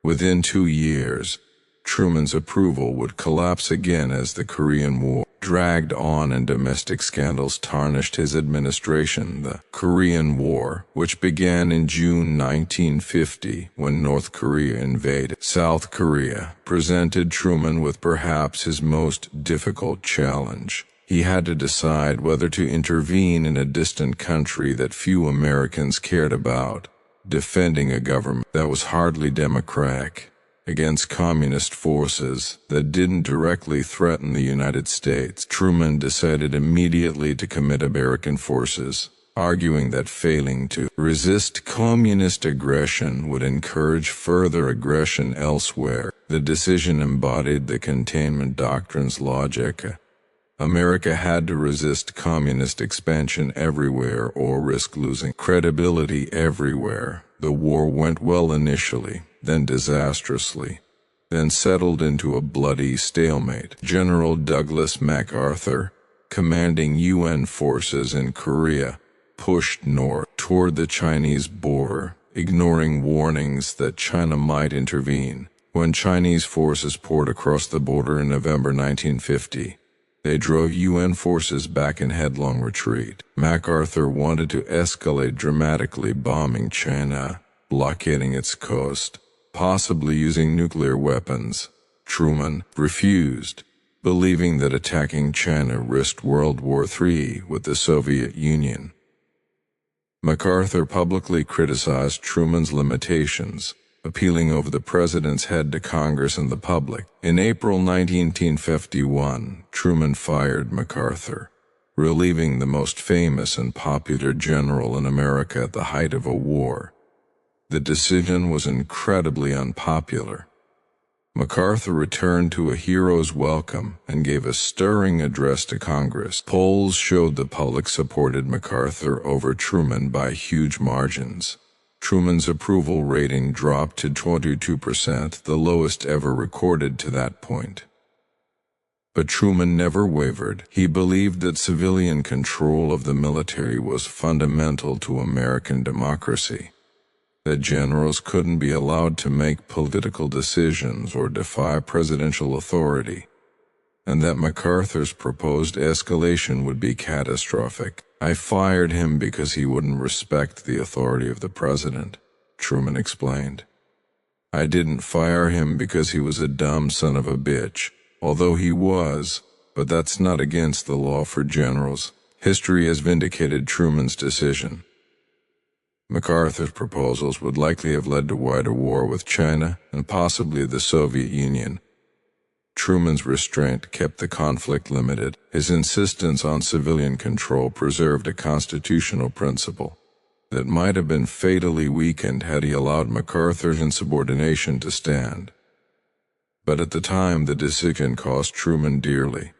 Within 2 years, Truman's approval would collapse again as the Korean War dragged on and domestic scandals tarnished his administration. The Korean War, which began in June 1950 when North Korea invaded South Korea, presented Truman with perhaps his most difficult challenge. He had to decide whether to intervene in a distant country that few Americans cared about, defending a government that was hardly democratic, against communist forces that didn't directly threaten the United States. Truman decided immediately to commit American forces, arguing that failing to resist communist aggression would encourage further aggression elsewhere. The decision embodied the containment doctrine's logic. America had to resist communist expansion everywhere or risk losing credibility everywhere. The war went well initially, then disastrously, then settled into a bloody stalemate. General Douglas MacArthur, commanding UN forces in Korea, pushed north toward the Chinese border, ignoring warnings that China might intervene. When Chinese forces poured across the border in November 1950, they drove UN forces back in headlong retreat. MacArthur wanted to escalate dramatically, bombing China, blockading its coast, possibly using nuclear weapons. Truman refused, believing that attacking China risked World War III with the Soviet Union. MacArthur publicly criticized Truman's limitations, appealing over the president's head to Congress and the public. In April 1951, Truman fired MacArthur, relieving the most famous and popular general in America at the height of a war. The decision was incredibly unpopular. MacArthur returned to a hero's welcome and gave a stirring address to Congress. Polls showed the public supported MacArthur over Truman by huge margins. Truman's approval rating dropped to 22%, the lowest ever recorded to that point. But Truman never wavered. He believed that civilian control of the military was fundamental to American democracy, that generals couldn't be allowed to make political decisions or defy presidential authority, and that MacArthur's proposed escalation would be catastrophic. I fired him because he wouldn't respect the authority of the president, Truman explained. "I didn't fire him because he was a dumb son of a bitch, although he was, but that's not against the law for generals. History has vindicated Truman's decision." MacArthur's proposals would likely have led to wider war with China and possibly the Soviet Union. Truman's restraint kept the conflict limited. His insistence on civilian control preserved a constitutional principle that might have been fatally weakened had he allowed MacArthur's insubordination to stand. But at the time, the decision cost Truman dearly.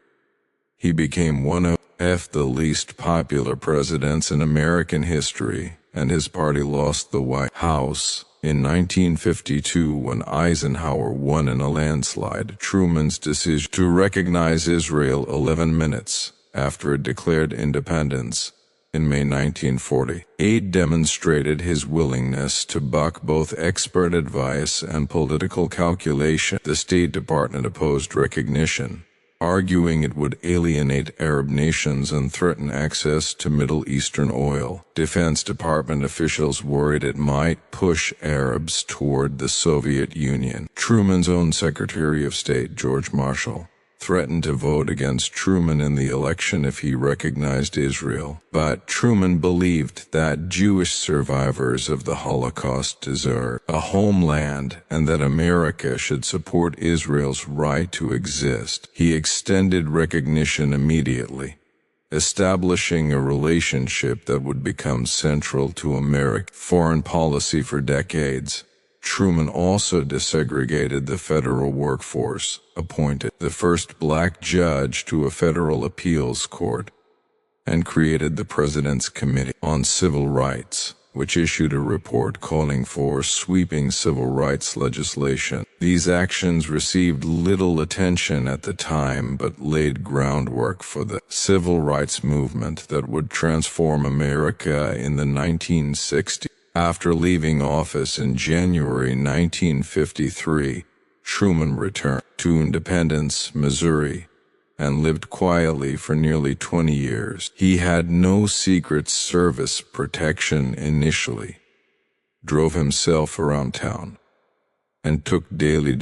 He became one of the least popular presidents in American history, and his party lost the White House. In 1952, when Eisenhower won in a landslide, Truman's decision to recognize Israel 11 minutes after it declared independence in May 1948 demonstrated his willingness to buck both expert advice and political calculation. The State Department opposed recognition, arguing it would alienate Arab nations and threaten access to Middle Eastern oil. Defense Department officials worried it might push Arabs toward the Soviet Union. Truman's own Secretary of State, George Marshall, threatened to vote against Truman in the election if he recognized Israel. But Truman believed that Jewish survivors of the Holocaust deserve a homeland and that America should support Israel's right to exist. He extended recognition immediately, establishing a relationship that would become central to American foreign policy for decades. Truman also desegregated the federal workforce, appointed the first black judge to a federal appeals court, and created the President's Committee on Civil Rights, which issued a report calling for sweeping civil rights legislation. These actions received little attention at the time but laid groundwork for the civil rights movement that would transform America in the 1960s. After leaving office in January 1953, Truman returned to Independence, Missouri, and lived quietly for nearly 20 years. He had no Secret Service protection initially, drove himself around town, and took daily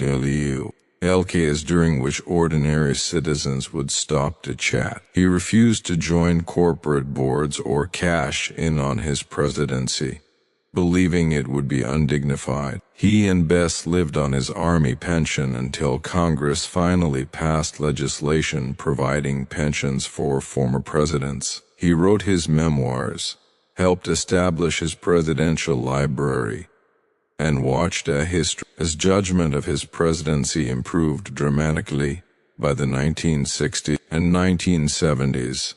LKs during which ordinary citizens would stop to chat. He refused to join corporate boards or cash in on his presidency, believing it would be undignified. He and Bess lived on his Army pension until Congress finally passed legislation providing pensions for former presidents. He wrote his memoirs, helped establish his presidential library, and watched his judgment of his presidency improved dramatically by the 1960s and 1970s.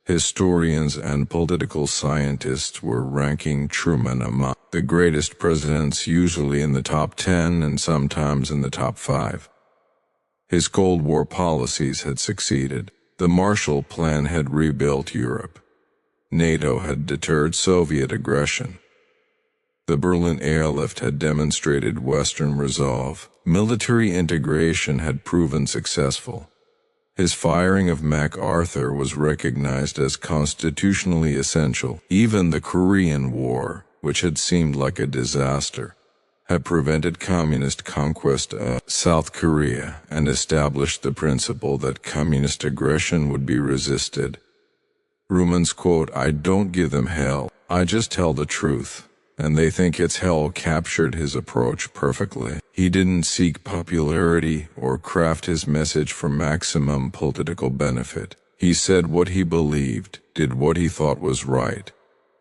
Historians and political scientists were ranking Truman among the greatest presidents, usually in the top 10 and sometimes in the top 5. His Cold War policies had succeeded. The Marshall Plan had rebuilt Europe. NATO had deterred Soviet aggression. The Berlin airlift had demonstrated Western resolve. Military integration had proven successful. His firing of MacArthur was recognized as constitutionally essential. Even the Korean War, which had seemed like a disaster, had prevented communist conquest of South Korea and established the principle that communist aggression would be resisted. Truman's quote, "I don't give them hell, I just tell the truth, and they think it's hell," captured his approach perfectly. He didn't seek popularity or craft his message for maximum political benefit. He said what he believed, did what he thought was right,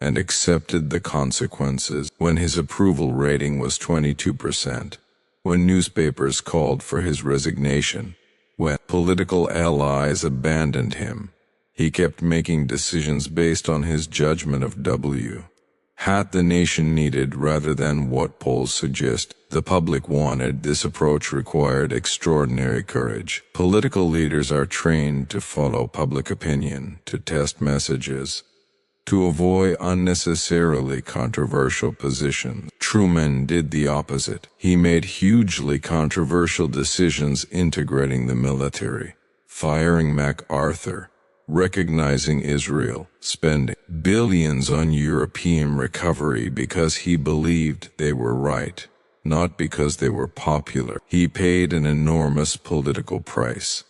and accepted the consequences. When his approval rating was 22%, when newspapers called for his resignation, when political allies abandoned him, he kept making decisions based on his judgment of what the nation needed rather than what polls suggest. The public wanted. This approach required extraordinary courage. Political leaders are trained to follow public opinion, to test messages, to avoid unnecessarily controversial positions. Truman did the opposite. He made hugely controversial decisions integrating the military, firing MacArthur, recognizing Israel, spending billions on European recovery because he believed they were right, not because they were popular. He paid an enormous political price,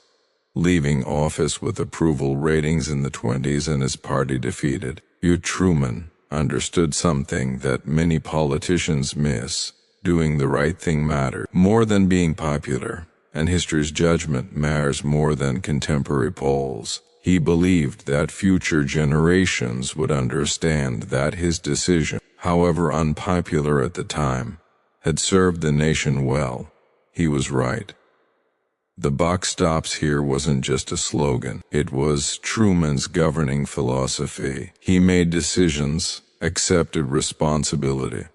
leaving office with approval ratings in the 20s and his party defeated. Truman understood something that many politicians miss. Doing the right thing mattered more than being popular, and history's judgment matters more than contemporary polls. He believed that future generations would understand that his decision, however unpopular at the time, had served the nation well. He was right. The buck stops here wasn't just a slogan. It was Truman's governing philosophy. He made decisions, accepted responsibility,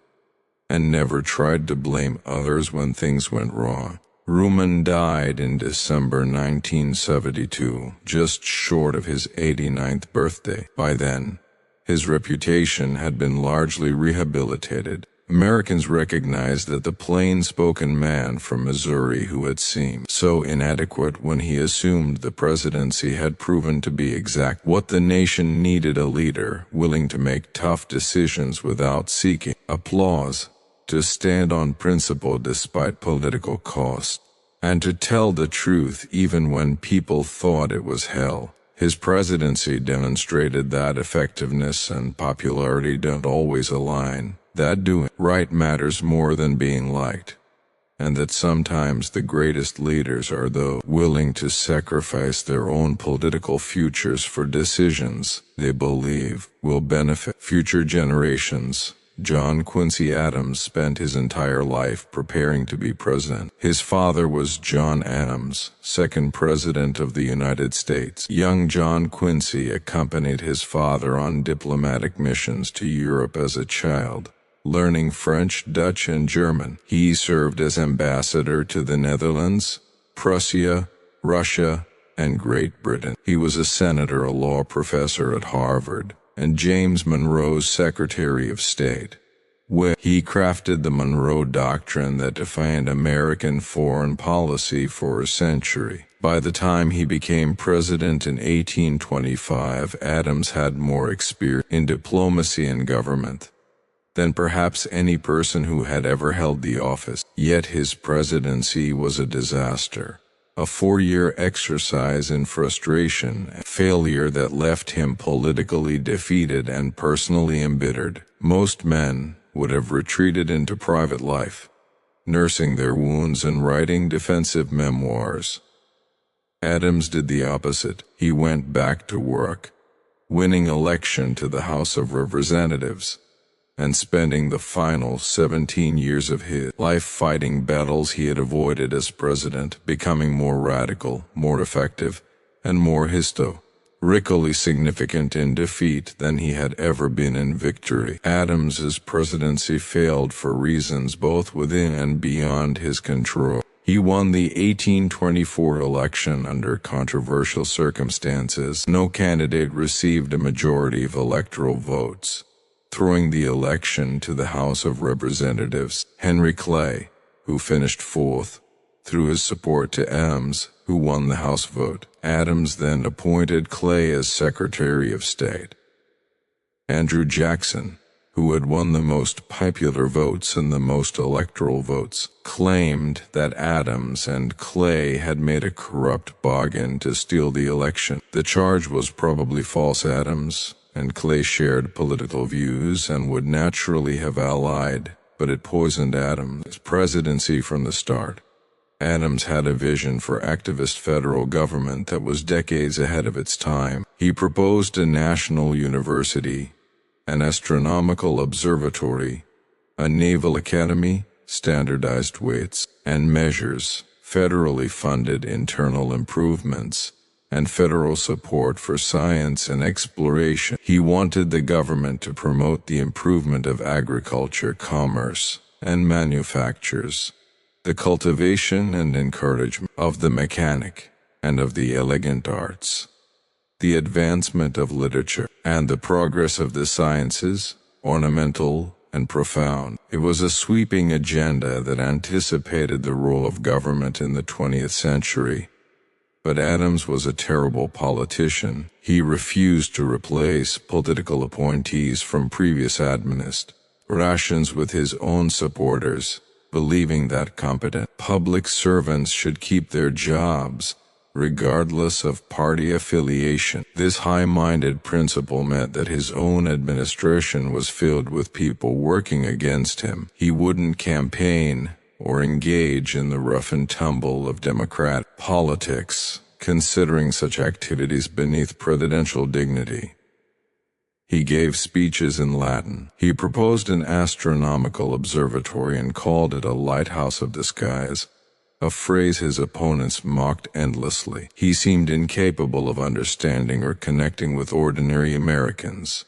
and never tried to blame others when things went wrong. Truman died in December 1972, just short of his 89th birthday. By then, his reputation had been largely rehabilitated. Americans recognized that the plain-spoken man from Missouri who had seemed so inadequate when he assumed the presidency had proven to be exactly what the nation needed: a leader willing to make tough decisions without seeking applause, to stand on principle despite political cost, and to tell the truth even when people thought it was hell. His presidency demonstrated that effectiveness and popularity don't always align, that doing right matters more than being liked, and that sometimes the greatest leaders are those willing to sacrifice their own political futures for decisions they believe will benefit future generations. John Quincy Adams spent his entire life preparing to be president. His father was John Adams, second president of the United States. Young John Quincy accompanied his father on diplomatic missions to Europe as a child, learning French, Dutch, and German. He served as ambassador to the Netherlands, Prussia, Russia, and Great Britain. He was a senator, a law professor at Harvard, and James Monroe's Secretary of State, where he crafted the Monroe Doctrine that defined American foreign policy for a century. By the time he became president in 1825, Adams had more experience in diplomacy and government than perhaps any person who had ever held the office. Yet his presidency was a disaster. A 4-year exercise in frustration and failure that left him politically defeated and personally embittered. Most men would have retreated into private life, nursing their wounds and writing defensive memoirs. Adams did the opposite. He went back to work, winning election to the House of Representatives, and spending the final 17 years of his life fighting battles he had avoided as president, becoming more radical, more effective, and more historically significant in defeat than he had ever been in victory. Adams's presidency failed for reasons both within and beyond his control. He won the 1824 election under controversial circumstances. No candidate received a majority of electoral votes, throwing the election to the House of Representatives. Henry Clay, who finished fourth, threw his support to Adams, who won the House vote. Adams then appointed Clay as Secretary of State. Andrew Jackson, who had won the most popular votes and the most electoral votes, claimed that Adams and Clay had made a corrupt bargain to steal the election. The charge was probably false. Adams and Clay shared political views and would naturally have allied, but it poisoned Adams' presidency from the start. Adams had a vision for activist federal government that was decades ahead of its time. He proposed a national university, an astronomical observatory, a naval academy, standardized weights and measures, federally funded internal improvements, and federal support for science and exploration. He wanted the government to promote the improvement of agriculture, commerce, and manufactures, the cultivation and encouragement of the mechanic and of the elegant arts, the advancement of literature, and the progress of the sciences, ornamental and profound. It was a sweeping agenda that anticipated the role of government in the 20th century, But Adams was a terrible politician. He refused to replace political appointees from previous administrations with his own supporters, believing that competent public servants should keep their jobs, regardless of party affiliation. This high-minded principle meant that his own administration was filled with people working against him. He wouldn't campaign or engage in the rough and tumble of Democratic politics, considering such activities beneath presidential dignity. He gave speeches in Latin. He proposed an astronomical observatory and called it a lighthouse of disguise, a phrase his opponents mocked endlessly. He seemed incapable of understanding or connecting with ordinary Americans.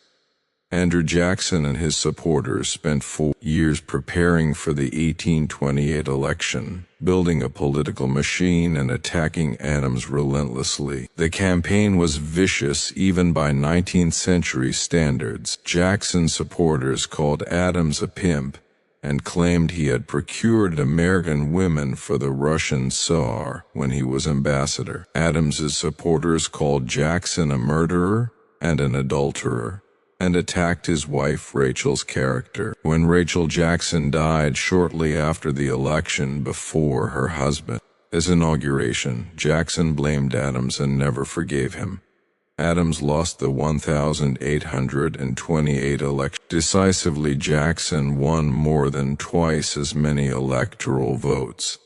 Andrew Jackson and his supporters spent 4 years preparing for the 1828 election, building a political machine and attacking Adams relentlessly. The campaign was vicious even by 19th century standards. Jackson's supporters called Adams a pimp and claimed he had procured American women for the Russian Tsar when he was ambassador. Adams's supporters called Jackson a murderer and an adulterer, and attacked his wife Rachel's character. When Rachel Jackson died shortly after the election before her husband's inauguration, Jackson blamed Adams and never forgave him. Adams lost the 1,828 election. Decisively, Jackson won more than twice as many electoral votes.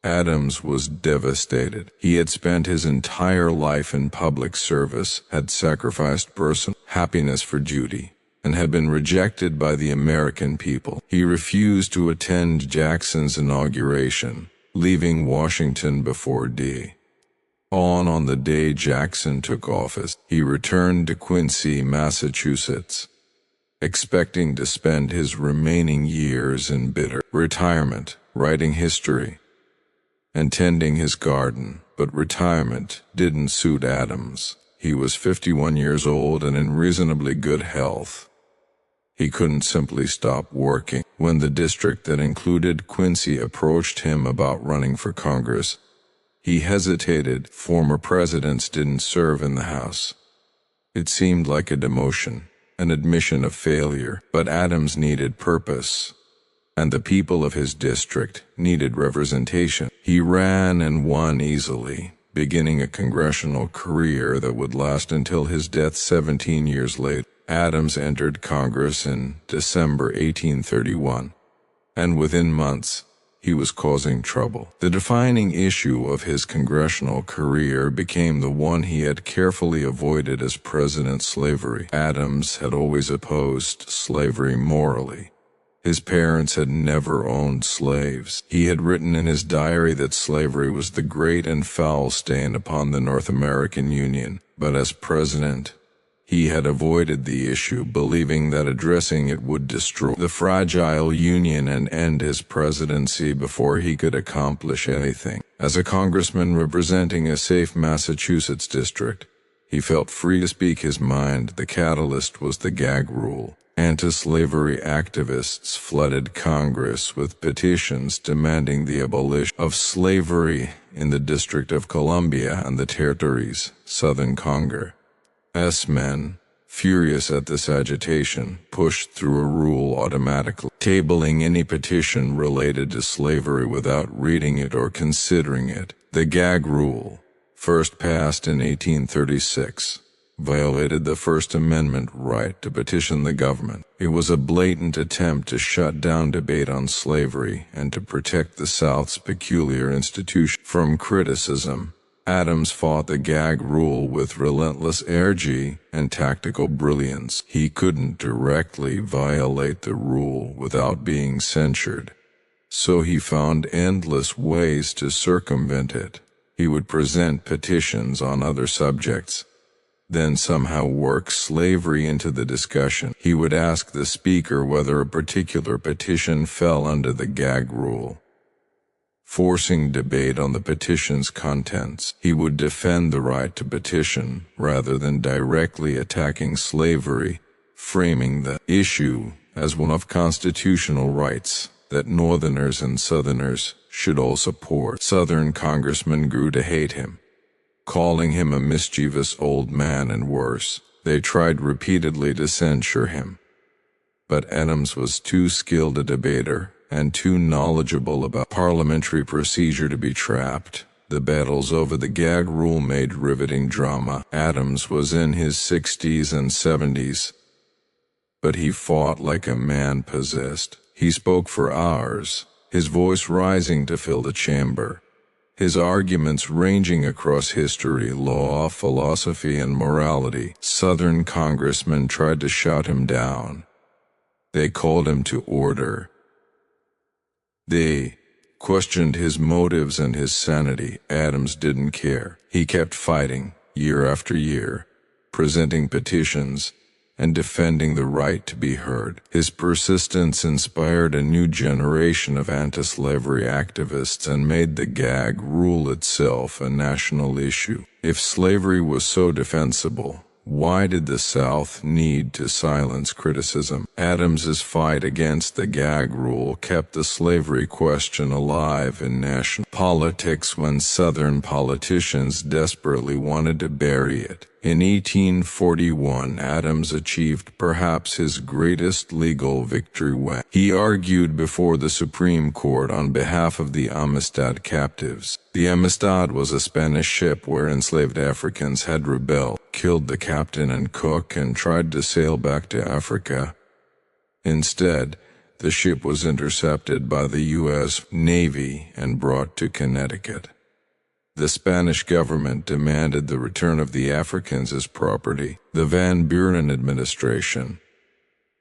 Adams was devastated. He had spent his entire life in public service, had sacrificed personal happiness for duty, and had been rejected by the American people. He refused to attend Jackson's inauguration, leaving Washington before dawn on the day Jackson took office. He returned to Quincy, Massachusetts, expecting to spend his remaining years in bitter retirement, writing history and tending his garden. But retirement didn't suit Adams. He was 51 years old and in reasonably good health. He couldn't simply stop working. When the district that included Quincy approached him about running for Congress, he hesitated. Former presidents didn't serve in the House. It seemed like a demotion, an admission of failure. But Adams needed purpose, and the people of his district needed representation. He ran and won easily, beginning a congressional career that would last until his death 17 years later. Adams entered Congress in December 1831, and within months, he was causing trouble. The defining issue of his congressional career became the one he had carefully avoided as president: slavery. Adams had always opposed slavery morally. His parents had never owned slaves. He had written in his diary that slavery was the great and foul stain upon the North American Union. But as president, he had avoided the issue, believing that addressing it would destroy the fragile Union and end his presidency before he could accomplish anything. As a congressman representing a safe Massachusetts district, he felt free to speak his mind. The catalyst was the gag rule. Anti-slavery activists flooded Congress with petitions demanding the abolition of slavery in the District of Columbia and the territories, Southern Congress. Men, furious at this agitation, pushed through a rule automatically tabling any petition related to slavery without reading it or considering it. The gag rule, first passed in 1836, violated the First Amendment right to petition the government. It was a blatant attempt to shut down debate on slavery and to protect the South's peculiar institution from criticism. Adams fought the gag rule with relentless energy and tactical brilliance. He couldn't directly violate the rule without being censured, so he found endless ways to circumvent it. He would present petitions on other subjects, then somehow work slavery into the discussion. He would ask the speaker whether a particular petition fell under the gag rule, forcing debate on the petition's contents. He would defend the right to petition rather than directly attacking slavery, framing the issue as one of constitutional rights that Northerners and Southerners should all support. Southern congressmen grew to hate him. calling him a mischievous old man and worse. They tried repeatedly to censure him, but Adams was too skilled a debater and too knowledgeable about parliamentary procedure to be trapped. The battles over the gag rule made riveting drama. Adams was in his 60s and 70s, but he fought like a man possessed. He spoke for hours, his voice rising to fill the chamber, his arguments ranging across history, law, philosophy, and morality. Southern congressmen tried to shut him down. They called him to order. They questioned his motives and his sanity. Adams didn't care. He kept fighting, year after year, presenting petitions and defending the right to be heard. His persistence inspired a new generation of anti-slavery activists and made the gag rule itself a national issue. If slavery was so defensible, why did the South need to silence criticism? Adams's fight against the gag rule kept the slavery question alive in national politics when Southern politicians desperately wanted to bury it. In 1841, Adams achieved perhaps his greatest legal victory when he argued before the Supreme Court on behalf of the Amistad captives. The Amistad was a Spanish ship where enslaved Africans had rebelled, killed the captain and cook, and tried to sail back to Africa. Instead, the ship was intercepted by the U.S. Navy and brought to Connecticut. The Spanish government demanded the return of the Africans as property. The Van Buren administration,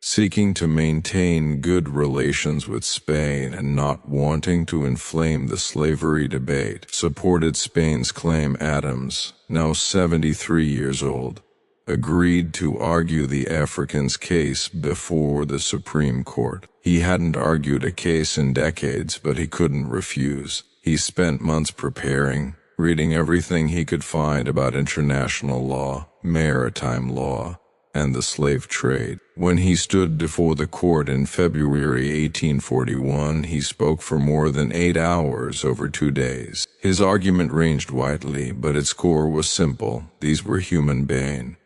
seeking to maintain good relations with Spain and not wanting to inflame the slavery debate, supported Spain's claim. Adams, now 73 years old, agreed to argue the Africans' case before the Supreme Court. He hadn't argued a case in decades, but he couldn't refuse. He spent months preparing, reading everything he could find about international law, maritime law, and the slave trade. When he stood before the court in February 1841, he spoke for more than 8 hours over 2 days. His argument ranged widely, but its core was simple. These were human beings,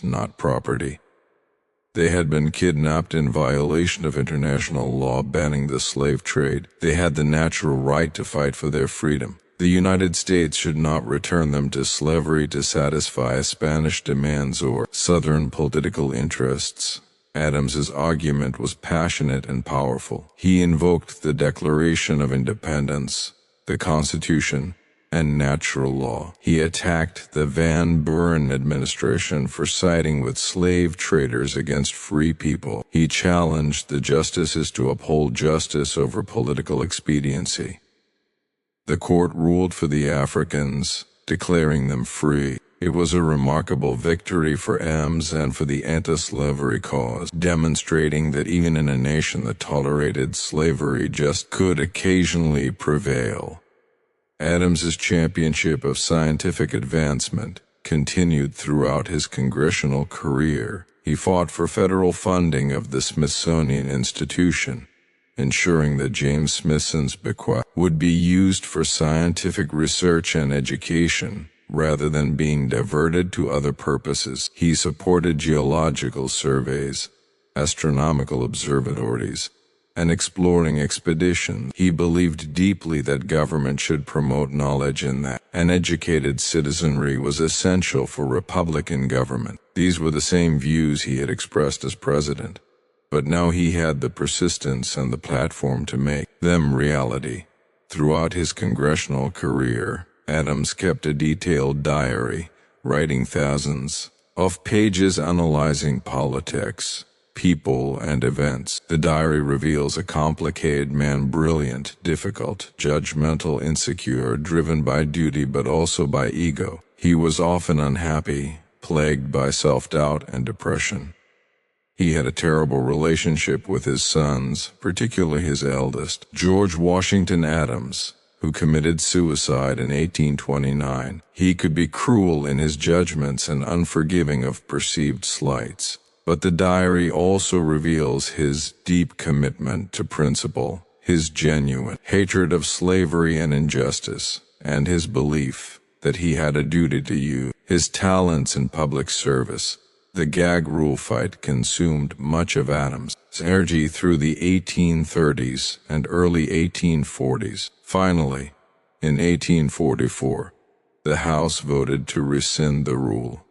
not property. They had been kidnapped in violation of international law banning the slave trade. They had the natural right to fight for their freedom. The United States should not return them to slavery to satisfy Spanish demands or Southern political interests. Adams's argument was passionate and powerful. He invoked the Declaration of Independence, the Constitution, and natural law. He attacked the Van Buren administration for siding with slave traders against free people. He challenged the justices to uphold justice over political expediency. The court ruled for the Africans, declaring them free. It was a remarkable victory for Adams and for the anti-slavery cause, demonstrating that even in a nation that tolerated slavery just could occasionally prevail. Adams's championship of scientific advancement continued throughout his congressional career. He fought for federal funding of the Smithsonian Institution, ensuring that James Smithson's bequest would be used for scientific research and education, rather than being diverted to other purposes. He supported geological surveys, astronomical observatories, and exploring expeditions. He believed deeply that government should promote knowledge and that an educated citizenry was essential for Republican government. These were the same views he had expressed as president, but now he had the persistence and the platform to make them reality. Throughout his congressional career, Adams kept a detailed diary, writing thousands of pages analyzing politics, people, and events. The diary reveals a complicated man, brilliant, difficult, judgmental, insecure, driven by duty but also by ego. He was often unhappy, plagued by self-doubt and depression. He had a terrible relationship with his sons, particularly his eldest, George Washington Adams, who committed suicide in 1829. He could be cruel in his judgments and unforgiving of perceived slights. But the diary also reveals his deep commitment to principle, his genuine hatred of slavery and injustice, and his belief that he had a duty to use his talents in public service. The gag rule fight consumed much of Adams' energy through the 1830s and early 1840s. Finally, in 1844, the House voted to rescind the rule.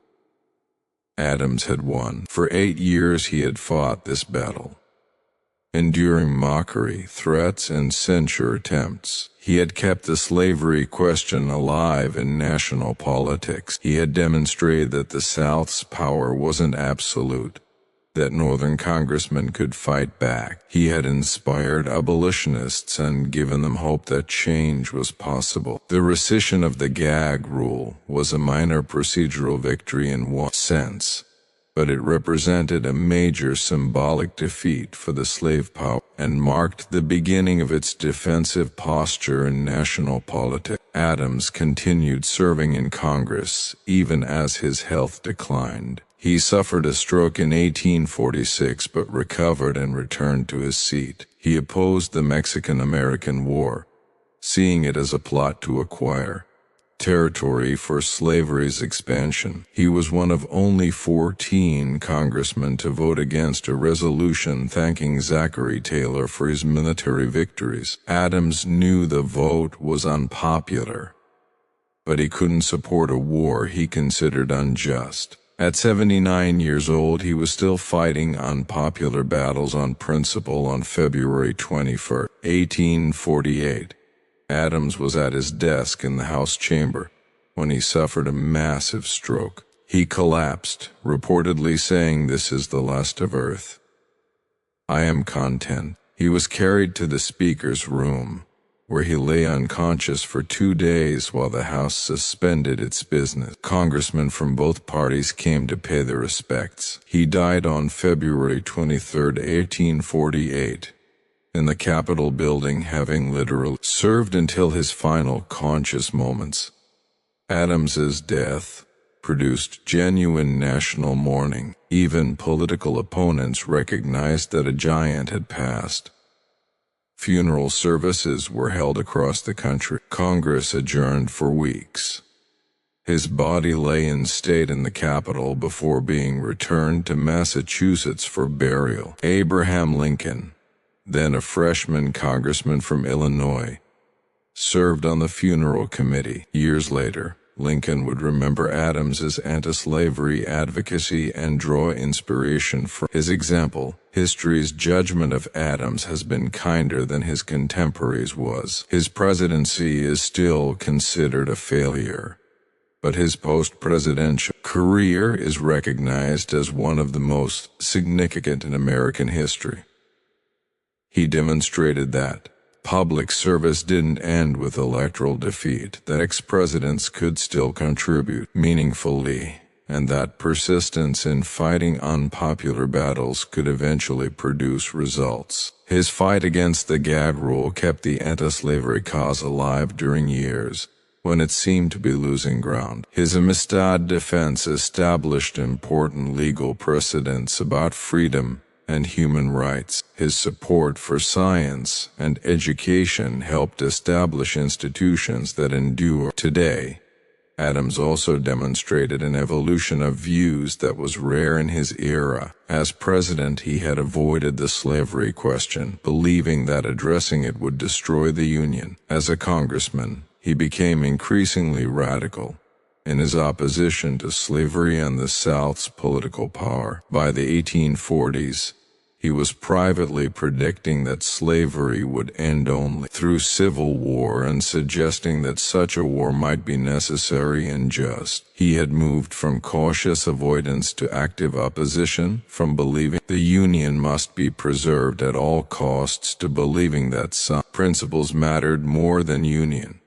Adams had won. For 8 years he had fought this battle. Enduring mockery, threats, and censure attempts, he had kept the slavery question alive in national politics. He had demonstrated that the South's power wasn't absolute, that Northern congressmen could fight back. He had inspired abolitionists and given them hope that change was possible. The rescission of the gag rule was a minor procedural victory in one sense, but it represented a major symbolic defeat for the slave power and marked the beginning of its defensive posture in national politics. Adams continued serving in Congress even as his health declined. He suffered a stroke in 1846 but recovered and returned to his seat. He opposed the Mexican-American War, seeing it as a plot to acquire territory for slavery's expansion. He was one of only 14 congressmen to vote against a resolution thanking Zachary Taylor for his military victories. Adams knew the vote was unpopular, but he couldn't support a war he considered unjust. At 79 years old, he was still fighting unpopular battles on principle. On February 21, 1848, Adams was at his desk in the House chamber when he suffered a massive stroke. He collapsed, reportedly saying, "This is the last of earth. I am content." He was carried to the Speaker's room, where he lay unconscious for 2 days while the House suspended its business. Congressmen from both parties came to pay their respects. He died on February 23, 1848. In the Capitol building, having literally served until his final conscious moments. Adams's death produced genuine national mourning. Even political opponents recognized that a giant had passed. Funeral services were held across the country. Congress adjourned for weeks. His body lay in state in the Capitol before being returned to Massachusetts for burial. Abraham Lincoln, then a freshman congressman from Illinois, served on the funeral committee. Years later, Lincoln would remember Adams's anti-slavery advocacy and draw inspiration from his example. History's judgment of Adams has been kinder than his contemporaries was. His presidency is still considered a failure, but his post-presidential career is recognized as one of the most significant in American history. He demonstrated that public service didn't end with electoral defeat, that ex-presidents could still contribute meaningfully, and that persistence in fighting unpopular battles could eventually produce results. His fight against the gag rule kept the anti-slavery cause alive during years when it seemed to be losing ground. His Amistad defense established important legal precedents about freedom and human rights. His support for science and education helped establish institutions that endure today. Adams also demonstrated an evolution of views that was rare in his era. As president, he had avoided the slavery question, believing that addressing it would destroy the Union. As a congressman, he became increasingly radical in his opposition to slavery and the South's political power. By the 1840s, he was privately predicting that slavery would end only through civil war and suggesting that such a war might be necessary and just. He had moved from cautious avoidance to active opposition, from believing the Union must be preserved at all costs to believing that some principles mattered more than union.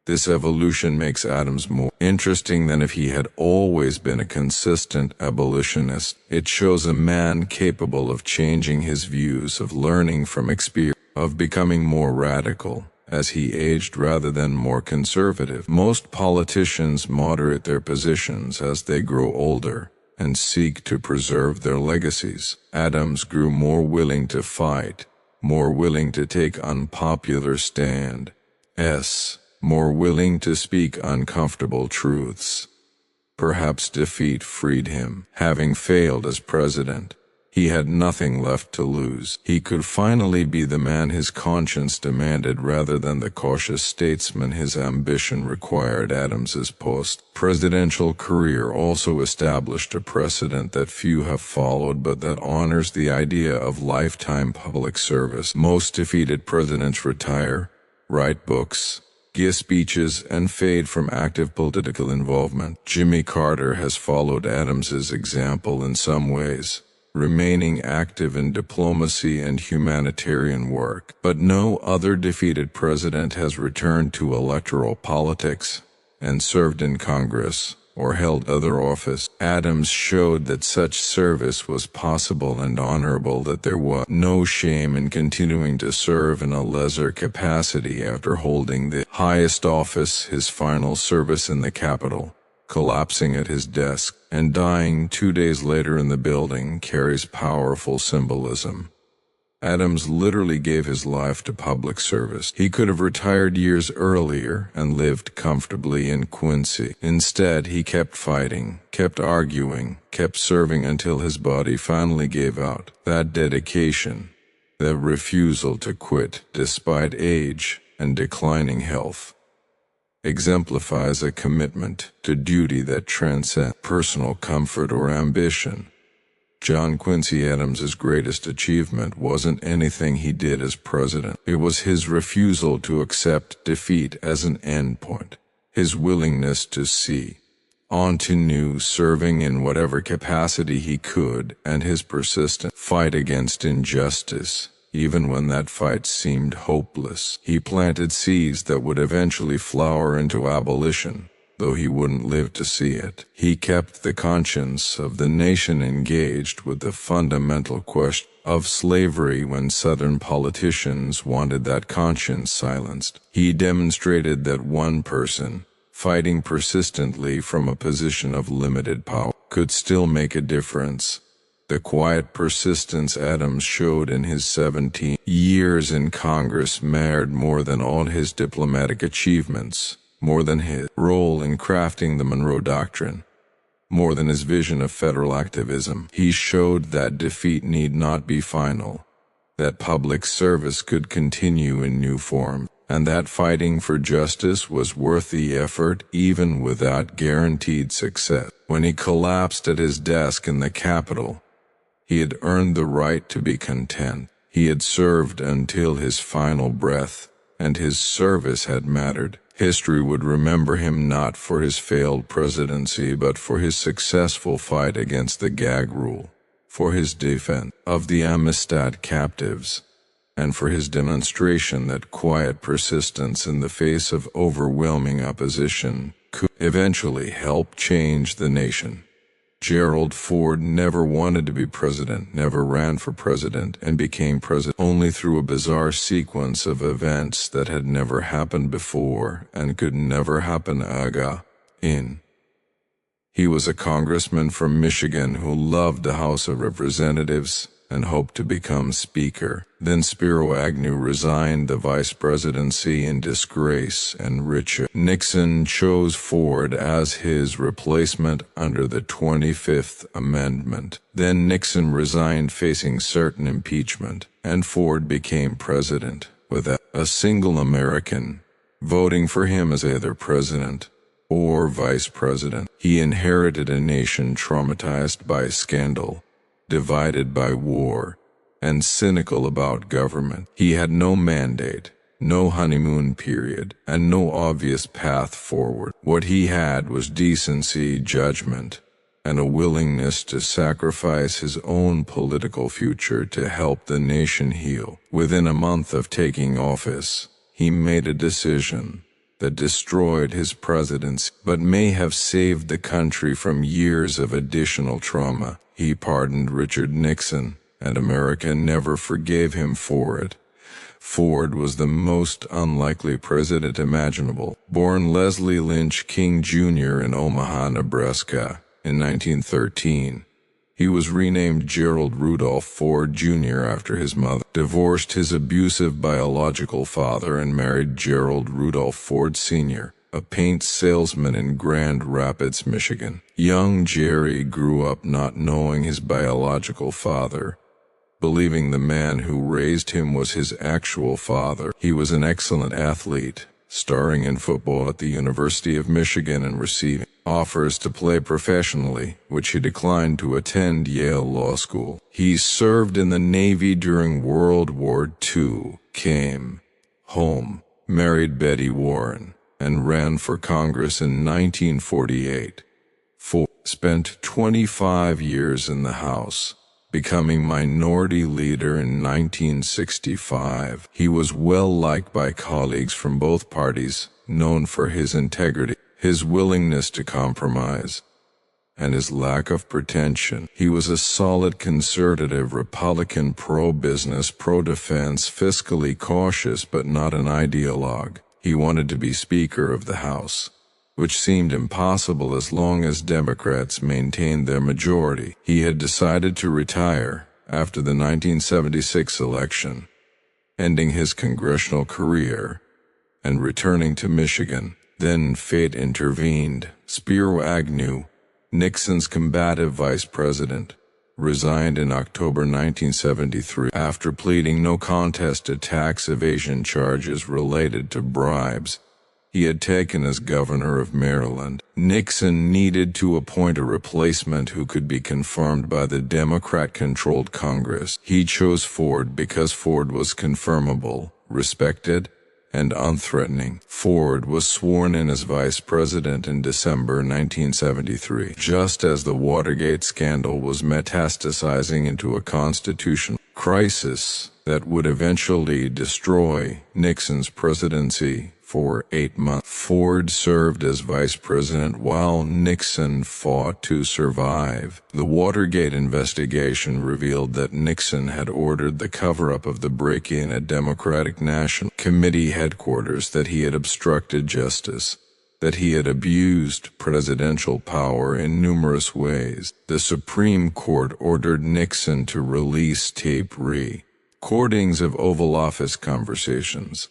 This evolution makes Adams more interesting than if he had always been a consistent abolitionist. It shows a man capable of changing his views, of learning from experience, of becoming more radical as he aged rather than more conservative. Most politicians moderate their positions as they grow older and seek to preserve their legacies. Adams grew more willing to fight, more willing to take unpopular stands. more willing to speak uncomfortable truths. Perhaps defeat freed him. Having failed as president, he had nothing left to lose. He could finally be the man his conscience demanded rather than the cautious statesman his ambition required. Adams's post-presidential career also established a precedent that few have followed but that honors the idea of lifetime public service. Most defeated presidents retire, write books, give speeches, and fade from active political involvement. Jimmy Carter has followed Adams's example in some ways, remaining active in diplomacy and humanitarian work. But no other defeated president has returned to electoral politics and served in Congress or held other office. Adams showed that such service was possible and honorable, that there was no shame in continuing to serve in a lesser capacity after holding the highest office. His final service in the Capitol, collapsing at his desk, and dying 2 days later in the building carries powerful symbolism. Adams literally gave his life to public service. He could have retired years earlier and lived comfortably in Quincy. Instead, he kept fighting, kept arguing, kept serving until his body finally gave out. That dedication, that refusal to quit despite age and declining health, exemplifies a commitment to duty that transcends personal comfort or ambition. John Quincy Adams's greatest achievement wasn't anything he did as president. It was his refusal to accept defeat as an endpoint, his willingness to see on to new, serving in whatever capacity he could, and his persistent fight against injustice, even when that fight seemed hopeless. He planted seeds that would eventually flower into abolition, though he wouldn't live to see it. He kept the conscience of the nation engaged with the fundamental question of slavery when Southern politicians wanted that conscience silenced. He demonstrated that one person, fighting persistently from a position of limited power, could still make a difference. The quiet persistence Adams showed in his 17 years in Congress mattered more than all his diplomatic achievements, more than his role in crafting the Monroe Doctrine, more than his vision of federal activism. He showed that defeat need not be final, that public service could continue in new forms, and that fighting for justice was worth the effort even without guaranteed success. When he collapsed at his desk in the Capitol, he had earned the right to be content. He had served until his final breath, and his service had mattered. History would remember him not for his failed presidency but for his successful fight against the gag rule, for his defense of the Amistad captives, and for his demonstration that quiet persistence in the face of overwhelming opposition could eventually help change the nation. Gerald Ford never wanted to be president, never ran for president, and became president only through a bizarre sequence of events that had never happened before and could never happen again. He was a congressman from Michigan who loved the House of Representatives and hoped to become Speaker. Then Spiro Agnew resigned the vice presidency in disgrace, and Richard Nixon chose Ford as his replacement under the 25th Amendment. Then Nixon resigned facing certain impeachment, and Ford became president, with a single American voting for him as either president or vice president. He inherited a nation traumatized by scandal, divided by war, and cynical about government. He had no mandate, no honeymoon period, and no obvious path forward. What he had was decency, judgment, and a willingness to sacrifice his own political future to help the nation heal. Within a month of taking office, he made a decision that destroyed his presidency, but may have saved the country from years of additional trauma. He pardoned Richard Nixon, and America never forgave him for it. Ford was the most unlikely president imaginable. Born Leslie Lynch King Jr. in Omaha, Nebraska, in 1913, He was renamed Gerald Rudolph Ford Jr. after his mother, divorced his abusive biological father, and married Gerald Rudolph Ford Sr., a paint salesman in Grand Rapids, Michigan. Young Jerry grew up not knowing his biological father, believing the man who raised him was his actual father. He was an excellent athlete, starring in football at the University of Michigan and receiving offers to play professionally, which he declined to attend Yale Law School. He served in the Navy during World War II, came home, married Betty Warren, and ran for Congress in 1948. Ford spent 25 years in the House, becoming minority leader in 1965. He was well liked by colleagues from both parties, known for his integrity, his willingness to compromise, and his lack of pretension. He was a solid conservative Republican, pro-business, pro-defense, fiscally cautious but not an ideologue. He wanted to be Speaker of the House, which seemed impossible as long as Democrats maintained their majority. He had decided to retire after the 1976 election, ending his congressional career and returning to Michigan. Then fate intervened. Spiro Agnew, Nixon's combative vice president, resigned in October 1973 after pleading no contest to tax evasion charges related to bribes he had taken as governor of Maryland. Nixon needed to appoint a replacement who could be confirmed by the Democrat-controlled Congress. He chose Ford because Ford was confirmable, respected, and unthreatening. Ford was sworn in as vice president in December 1973, just as the Watergate scandal was metastasizing into a constitutional crisis that would eventually destroy Nixon's presidency. For 8 months, Ford served as vice president while Nixon fought to survive. The Watergate investigation revealed that Nixon had ordered the cover-up of the break-in at Democratic National Committee headquarters, that he had obstructed justice, that he had abused presidential power in numerous ways. The Supreme Court ordered Nixon to release tape recordings of Oval Office conversations,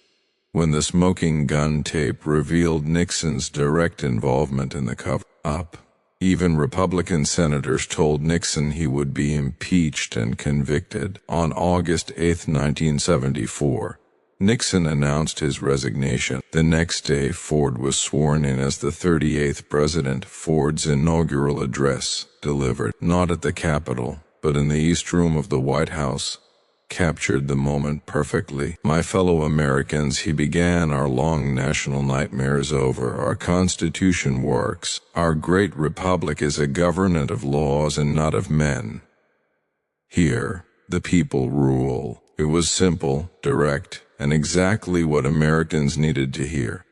when the smoking gun tape revealed Nixon's direct involvement in the cover-up. Even Republican senators told Nixon he would be impeached and convicted. On August 8, 1974, Nixon announced his resignation. The next day, Ford was sworn in as the 38th president. Ford's inaugural address, delivered not at the Capitol, but in the East Room of the White House, captured the moment perfectly. My fellow Americans, he began, our long national nightmare is over. Our Constitution works. Our great republic is a government of laws and not of men. Here, the people rule. It was simple, direct, and exactly what Americans needed to hear.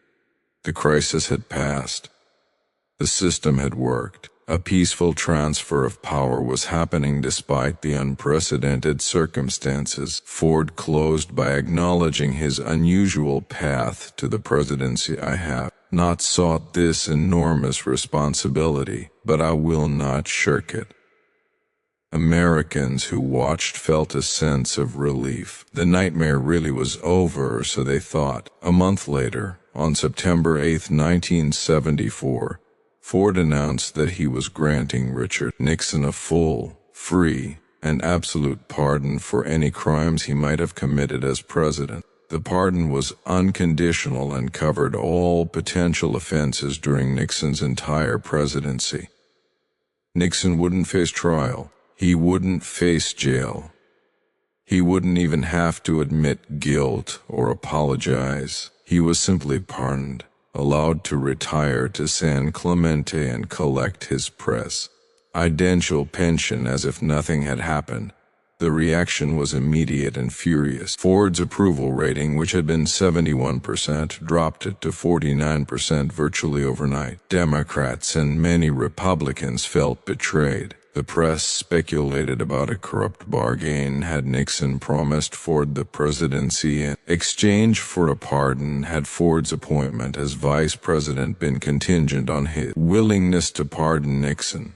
The crisis had passed. The system had worked. A peaceful transfer of power was happening despite the unprecedented circumstances. Ford closed by acknowledging his unusual path to the presidency. I have not sought this enormous responsibility, but I will not shirk it. Americans who watched felt a sense of relief. The nightmare really was over, so they thought. A month later, on September 8, 1974, Ford announced that he was granting Richard Nixon a full, free, and absolute pardon for any crimes he might have committed as president. The pardon was unconditional and covered all potential offenses during Nixon's entire presidency. Nixon wouldn't face trial. He wouldn't face jail. He wouldn't even have to admit guilt or apologize. He was simply pardoned, allowed to retire to San Clemente and collect his presidential pension as if nothing had happened. The reaction was immediate and furious. Ford's approval rating, which had been 71%, dropped it to 49% virtually overnight. Democrats and many Republicans felt betrayed. The press speculated about a corrupt bargain. Had Nixon promised Ford the presidency in exchange for a pardon? Had Ford's appointment as vice president been contingent on his willingness to pardon Nixon?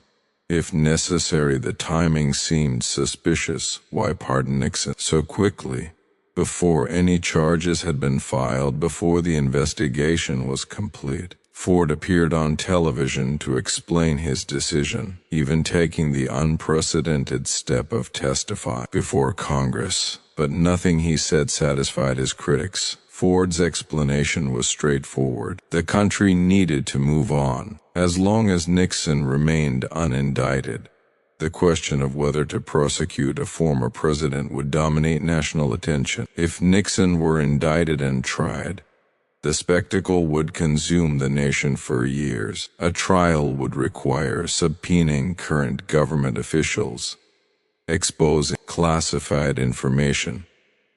If necessary, the timing seemed suspicious. Why pardon Nixon so quickly, before any charges had been filed, before the investigation was complete? Ford appeared on television to explain his decision, even taking the unprecedented step of testifying before Congress. But nothing he said satisfied his critics. Ford's explanation was straightforward. The country needed to move on. As long as Nixon remained unindicted, the question of whether to prosecute a former president would dominate national attention. If Nixon were indicted and tried, the spectacle would consume the nation for years. A trial would require subpoenaing current government officials, exposing classified information,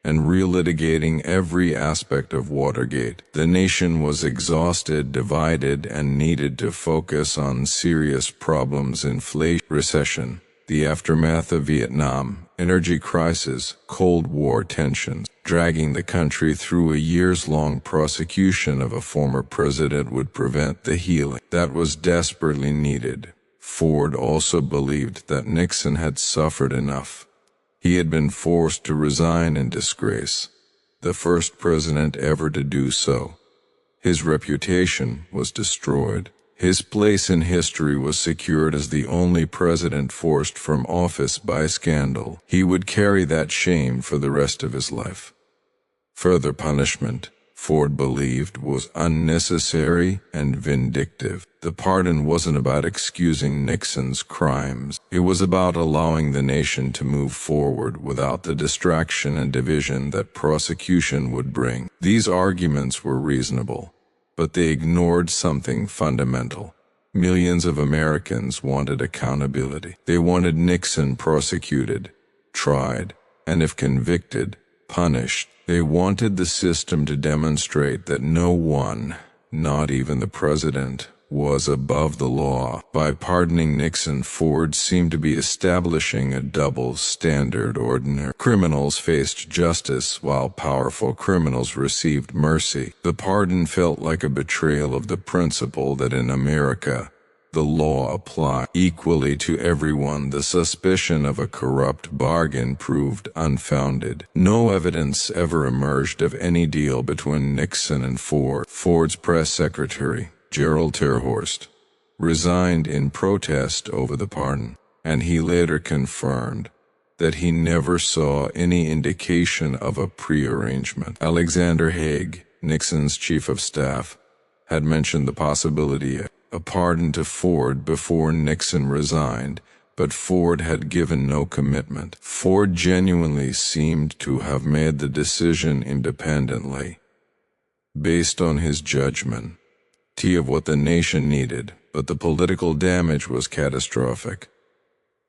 and relitigating every aspect of Watergate. The nation was exhausted, divided, and needed to focus on serious problems: inflation, recession, the aftermath of Vietnam, energy crisis, Cold War tensions. Dragging the country through a years-long prosecution of a former president would prevent the healing that was desperately needed. Ford also believed that Nixon had suffered enough. He had been forced to resign in disgrace, the first president ever to do so. His reputation was destroyed. His place in history was secured as the only president forced from office by scandal. He would carry that shame for the rest of his life. Further punishment, Ford believed, was unnecessary and vindictive. The pardon wasn't about excusing Nixon's crimes. It was about allowing the nation to move forward without the distraction and division that prosecution would bring. These arguments were reasonable, but they ignored something fundamental. Millions of Americans wanted accountability. They wanted Nixon prosecuted, tried, and if convicted, punished. They wanted the system to demonstrate that no one, not even the president, was above the law. By pardoning Nixon, Ford seemed to be establishing a double standard. Ordinary criminals faced justice while powerful criminals received mercy. The pardon felt like a betrayal of the principle that in America, the law applied equally to everyone. The suspicion of a corrupt bargain proved unfounded. No evidence ever emerged of any deal between Nixon and Ford. Ford's press secretary, Gerald Terhorst, resigned in protest over the pardon, and he later confirmed that he never saw any indication of a prearrangement. Alexander Haig, Nixon's chief of staff, had mentioned the possibility of a pardon to Ford before Nixon resigned, but Ford had given no commitment. Ford genuinely seemed to have made the decision independently, based on his judgment of what the nation needed, but the political damage was catastrophic.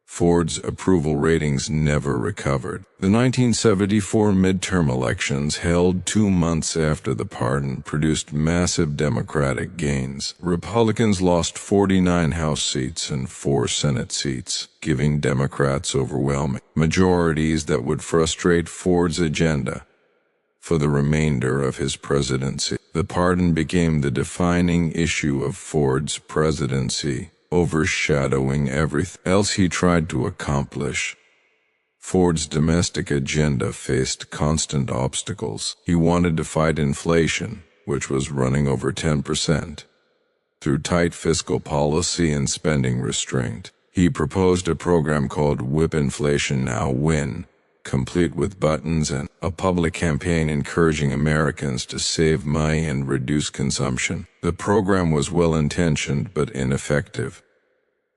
Ford's approval ratings never recovered. The 1974 midterm elections, held 2 months after the pardon, produced massive Democratic gains. Republicans lost 49 House seats and 4 Senate seats, giving Democrats overwhelming majorities that would frustrate Ford's agenda for the remainder of his presidency. The pardon became the defining issue of Ford's presidency, overshadowing everything else he tried to accomplish. Ford's domestic agenda faced constant obstacles. He wanted to fight inflation, which was running over 10%, through tight fiscal policy and spending restraint. He proposed a program called Whip Inflation Now Win, complete with buttons and a public campaign encouraging Americans to save money and reduce consumption. The program was well-intentioned but ineffective,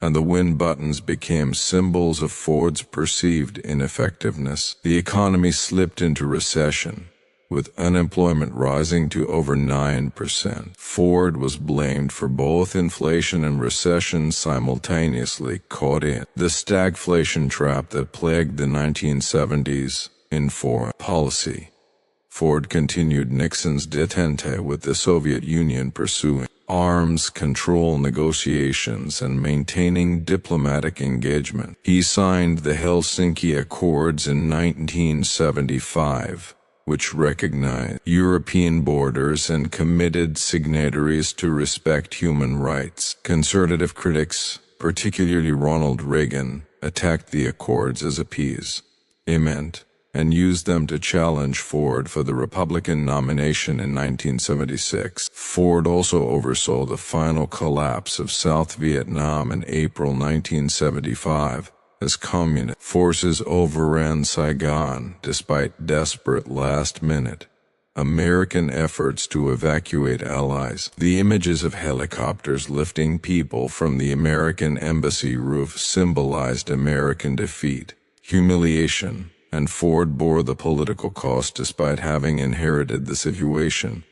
and the win buttons became symbols of Ford's perceived ineffectiveness. The economy slipped into recession, with unemployment rising to over 9%. Ford was blamed for both inflation and recession simultaneously, caught in the stagflation trap that plagued the 1970s in foreign policy. Ford continued Nixon's detente with the Soviet Union, pursuing arms control negotiations and maintaining diplomatic engagement. He signed the Helsinki Accords in 1975, which recognized European borders and committed signatories to respect human rights. Conservative critics, particularly Ronald Reagan, attacked the Accords as appeasement and used them to challenge Ford for the Republican nomination in 1976. Ford also oversaw the final collapse of South Vietnam in April 1975, as communist forces overran Saigon despite desperate last-minute American efforts to evacuate allies. The images of helicopters lifting people from the American embassy roof symbolized American defeat, humiliation, and Ford bore the political cost despite having inherited the situation.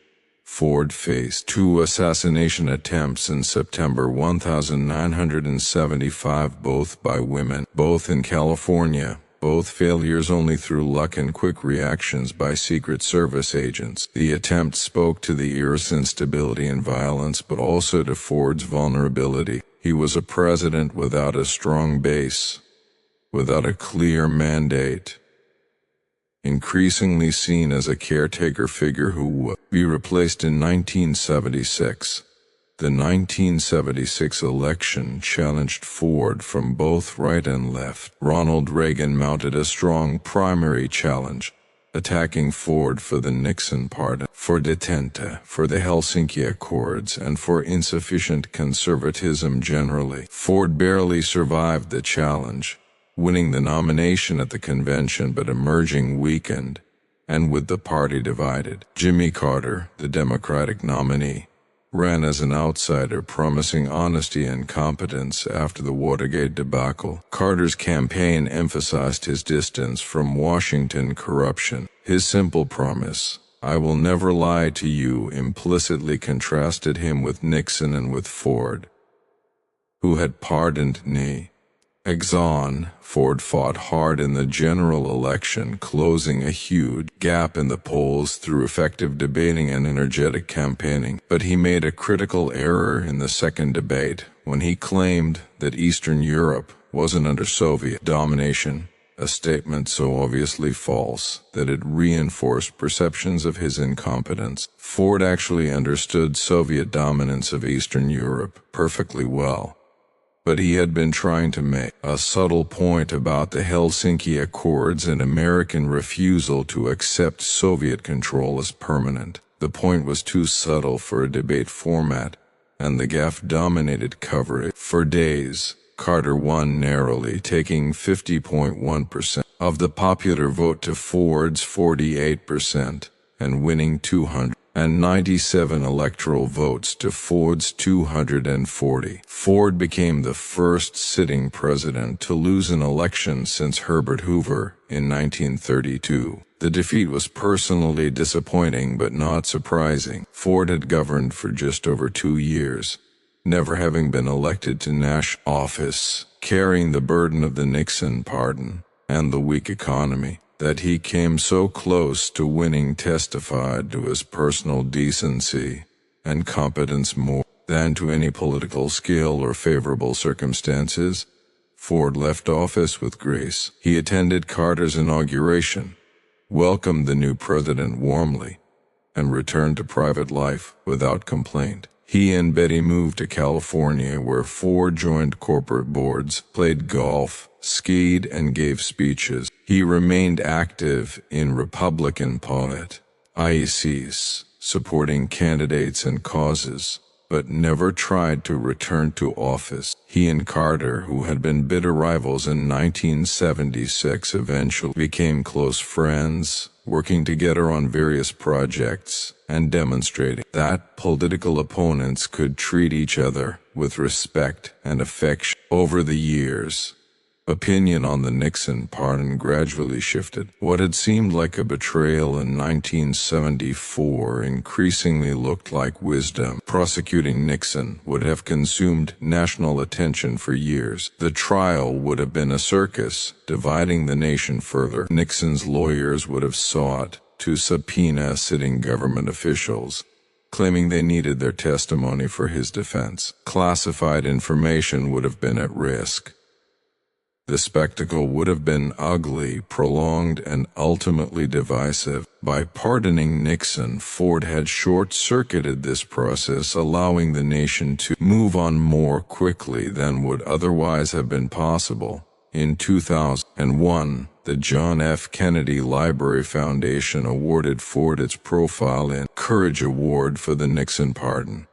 Ford faced 2 assassination attempts in September 1975, both by women, both in California, both failures only through luck and quick reactions by Secret Service agents. The attempt spoke to the era's instability and violence, but also to Ford's vulnerability. He was a president without a strong base, without a clear mandate, increasingly seen as a caretaker figure who would be replaced in 1976. The 1976 election challenged Ford from both right and left. Ronald Reagan mounted a strong primary challenge, attacking Ford for the Nixon pardon, for detente, for the Helsinki Accords, and for insufficient conservatism generally. Ford barely survived the challenge, winning the nomination at the convention but emerging weakened, and with the party divided. Jimmy Carter, the Democratic nominee, ran as an outsider promising honesty and competence after the Watergate debacle. Carter's campaign emphasized his distance from Washington corruption. His simple promise, "I will never lie to you," implicitly contrasted him with Nixon and with Ford, who had pardoned Exxon. Ford fought hard in the general election, closing a huge gap in the polls through effective debating and energetic campaigning. But he made a critical error in the second debate when he claimed that Eastern Europe wasn't under Soviet domination, a statement so obviously false that it reinforced perceptions of his incompetence. Ford actually understood Soviet dominance of Eastern Europe perfectly well, but he had been trying to make a subtle point about the Helsinki Accords and American refusal to accept Soviet control as permanent. The point was too subtle for a debate format, and the gaffe dominated coverage. For days, Carter won narrowly, taking 50.1% of the popular vote to Ford's 48%, and winning 297 electoral votes to Ford's 240. Ford became the first sitting president to lose an election since Herbert Hoover in 1932. The defeat was personally disappointing but not surprising. Ford had governed for just over 2 years, never having been elected to national office, carrying the burden of the Nixon pardon and the weak economy. That he came so close to winning testified to his personal decency and competence more than to any political skill or favorable circumstances. Ford left office with grace. He attended Carter's inauguration, welcomed the new president warmly, and returned to private life without complaint. He and Betty moved to California, where Ford joined corporate boards, played golf, skied, and gave speeches. He remained active in Republican politics, supporting candidates and causes, but never tried to return to office. He and Carter, who had been bitter rivals in 1976, eventually became close friends, working together on various projects and demonstrating that political opponents could treat each other with respect and affection. Over the years, opinion on the Nixon pardon gradually shifted. What had seemed like a betrayal in 1974 increasingly looked like wisdom. Prosecuting Nixon would have consumed national attention for years. The trial would have been a circus, dividing the nation further. Nixon's lawyers would have sought to subpoena sitting government officials, claiming they needed their testimony for his defense. Classified information would have been at risk. The spectacle would have been ugly, prolonged, and ultimately divisive. By pardoning Nixon, Ford had short-circuited this process, allowing the nation to move on more quickly than would otherwise have been possible. In 2001, the John F. Kennedy Library Foundation awarded Ford its Profile in Courage Award for the Nixon pardon,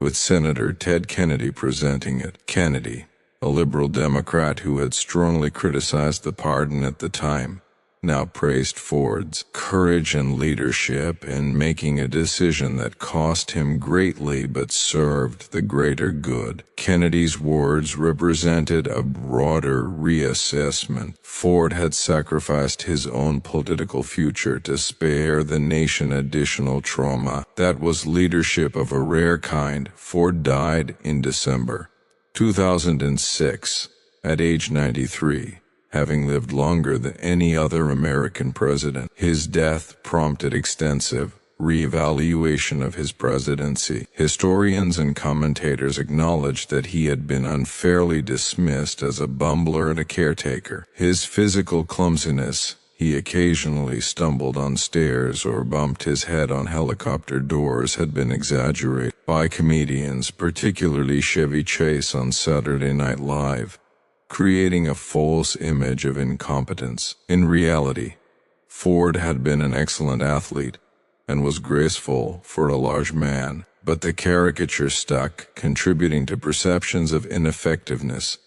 with Senator Ted Kennedy presenting it. Kennedy, a liberal Democrat who had strongly criticized the pardon at the time, now praised Ford's courage and leadership in making a decision that cost him greatly but served the greater good. Kennedy's words represented a broader reassessment. Ford had sacrificed his own political future to spare the nation additional trauma. That was leadership of a rare kind. Ford died in December 2006, at age 93. Having lived longer than any other American president. His death prompted extensive reevaluation of his presidency. Historians and commentators acknowledged that he had been unfairly dismissed as a bumbler and a caretaker. His physical clumsiness, he occasionally stumbled on stairs or bumped his head on helicopter doors, had been exaggerated by comedians, particularly Chevy Chase on Saturday Night Live, creating a false image of incompetence. In reality, Ford had been an excellent athlete and was graceful for a large man, but the caricature stuck, contributing to perceptions of ineffectiveness.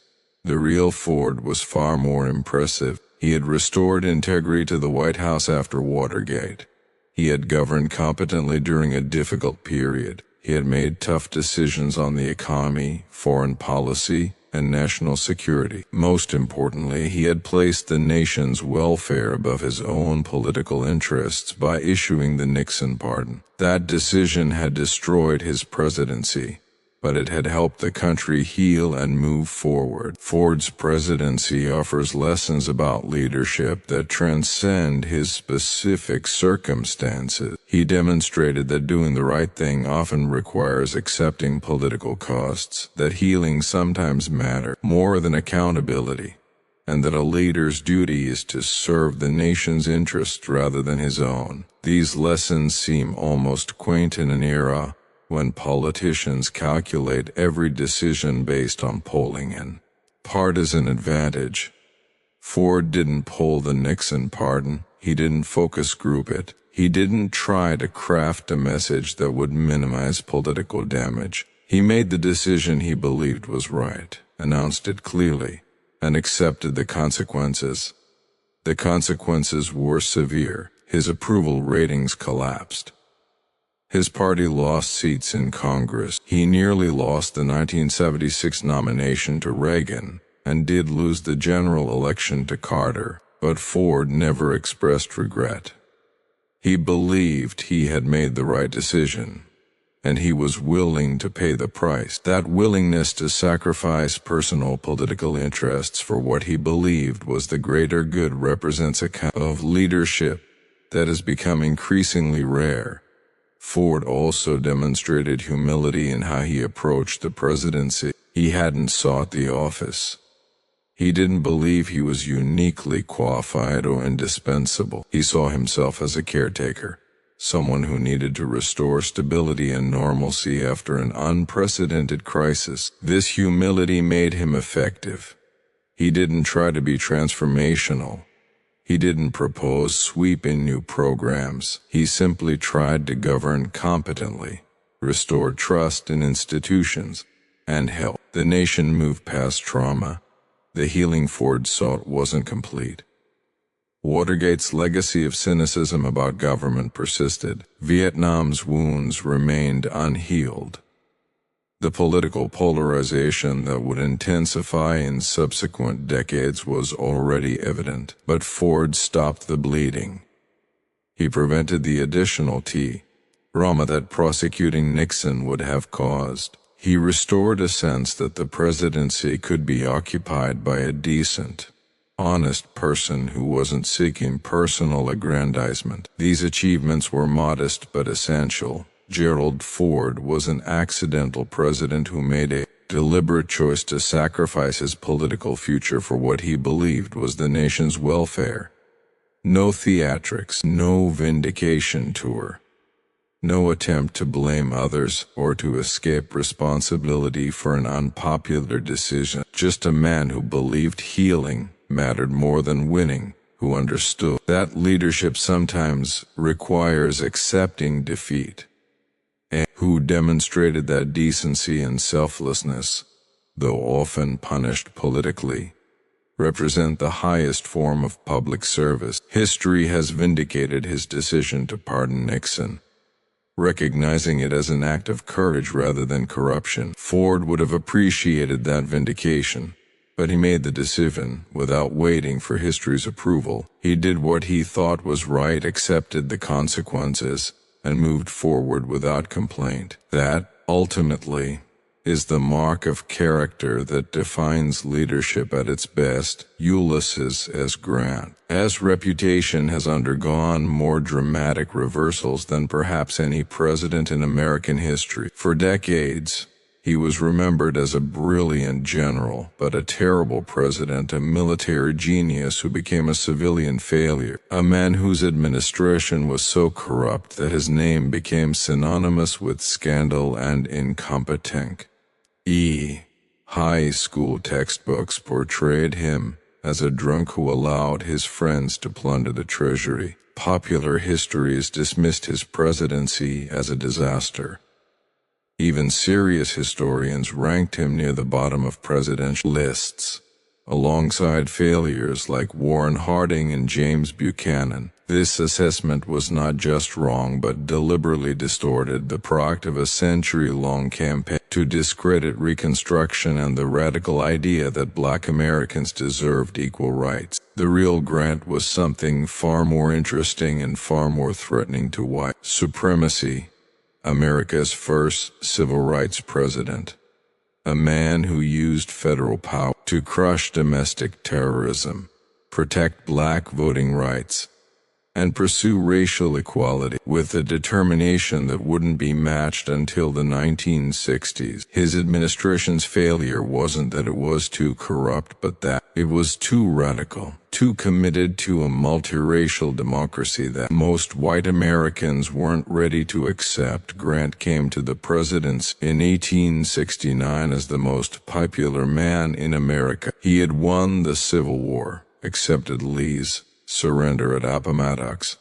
The real Ford was far more impressive. He had restored integrity to the White House after Watergate. He had governed competently during a difficult period. He had made tough decisions on the economy, foreign policy, and national security. Most importantly, he had placed the nation's welfare above his own political interests by issuing the Nixon pardon. That decision had destroyed his presidency, but it had helped the country heal and move forward. Ford's presidency offers lessons about leadership that transcend his specific circumstances. He demonstrated that doing the right thing often requires accepting political costs, that healing sometimes matters more than accountability, and that a leader's duty is to serve the nation's interests rather than his own. These lessons seem almost quaint in an era when politicians calculate every decision based on polling and partisan advantage. Ford didn't pull the Nixon pardon. He didn't focus group it. He didn't try to craft a message that would minimize political damage. He made the decision he believed was right, announced it clearly, and accepted the consequences. The consequences were severe. His approval ratings collapsed. His party lost seats in Congress. He nearly lost the 1976 nomination to Reagan and did lose the general election to Carter, but Ford never expressed regret. He believed he had made the right decision, and he was willing to pay the price. That willingness to sacrifice personal political interests for what he believed was the greater good represents a kind of leadership that has become increasingly rare. Ford also demonstrated humility in how he approached the presidency. He hadn't sought the office. He didn't believe he was uniquely qualified or indispensable. He saw himself as a caretaker, someone who needed to restore stability and normalcy after an unprecedented crisis. This humility made him effective. He didn't try to be transformational. He didn't propose sweeping new programs. He simply tried to govern competently, restore trust in institutions, and help the nation move past trauma. The healing Ford sought wasn't complete. Watergate's legacy of cynicism about government persisted. Vietnam's wounds remained unhealed. The political polarization that would intensify in subsequent decades was already evident, but Ford stopped the bleeding. He prevented the additional trauma that prosecuting Nixon would have caused. He restored a sense that the presidency could be occupied by a decent, honest person who wasn't seeking personal aggrandizement. These achievements were modest but essential. Gerald Ford was an accidental president who made a deliberate choice to sacrifice his political future for what he believed was the nation's welfare. No theatrics, no vindication tour. No attempt to blame others or to escape responsibility for an unpopular decision. Just a man who believed healing mattered more than winning, who understood that leadership sometimes requires accepting defeat, and who demonstrated that decency and selflessness, though often punished politically, represent the highest form of public service. History has vindicated his decision to pardon Nixon, recognizing it as an act of courage rather than corruption. Ford would have appreciated that vindication, but he made the decision without waiting for history's approval. He did what he thought was right, accepted the consequences, and moved forward without complaint. That, ultimately, is the mark of character that defines leadership at its best. Ulysses S. Grant. His reputation has undergone more dramatic reversals than perhaps any president in American history. For decades, he was remembered as a brilliant general, but a terrible president, a military genius who became a civilian failure, a man whose administration was so corrupt that his name became synonymous with scandal and incompetence. High school textbooks portrayed him as a drunk who allowed his friends to plunder the treasury. Popular histories dismissed his presidency as a disaster. Even serious historians ranked him near the bottom of presidential lists, alongside failures like Warren Harding and James Buchanan. This assessment was not just wrong but deliberately distorted, the product of a century-long campaign to discredit Reconstruction and the radical idea that Black Americans deserved equal rights. The real Grant was something far more interesting and far more threatening to white supremacy. America's first civil rights president, a man who used federal power to crush domestic terrorism, protect black voting rights, and pursue racial equality with a determination that wouldn't be matched until the 1960s. His administration's failure wasn't that it was too corrupt, but that it was too radical, too committed to a multiracial democracy that most white Americans weren't ready to accept. Grant came to the presidency in 1869 as the most popular man in America. He had won the Civil War, accepted Lee's surrender at Appomattox,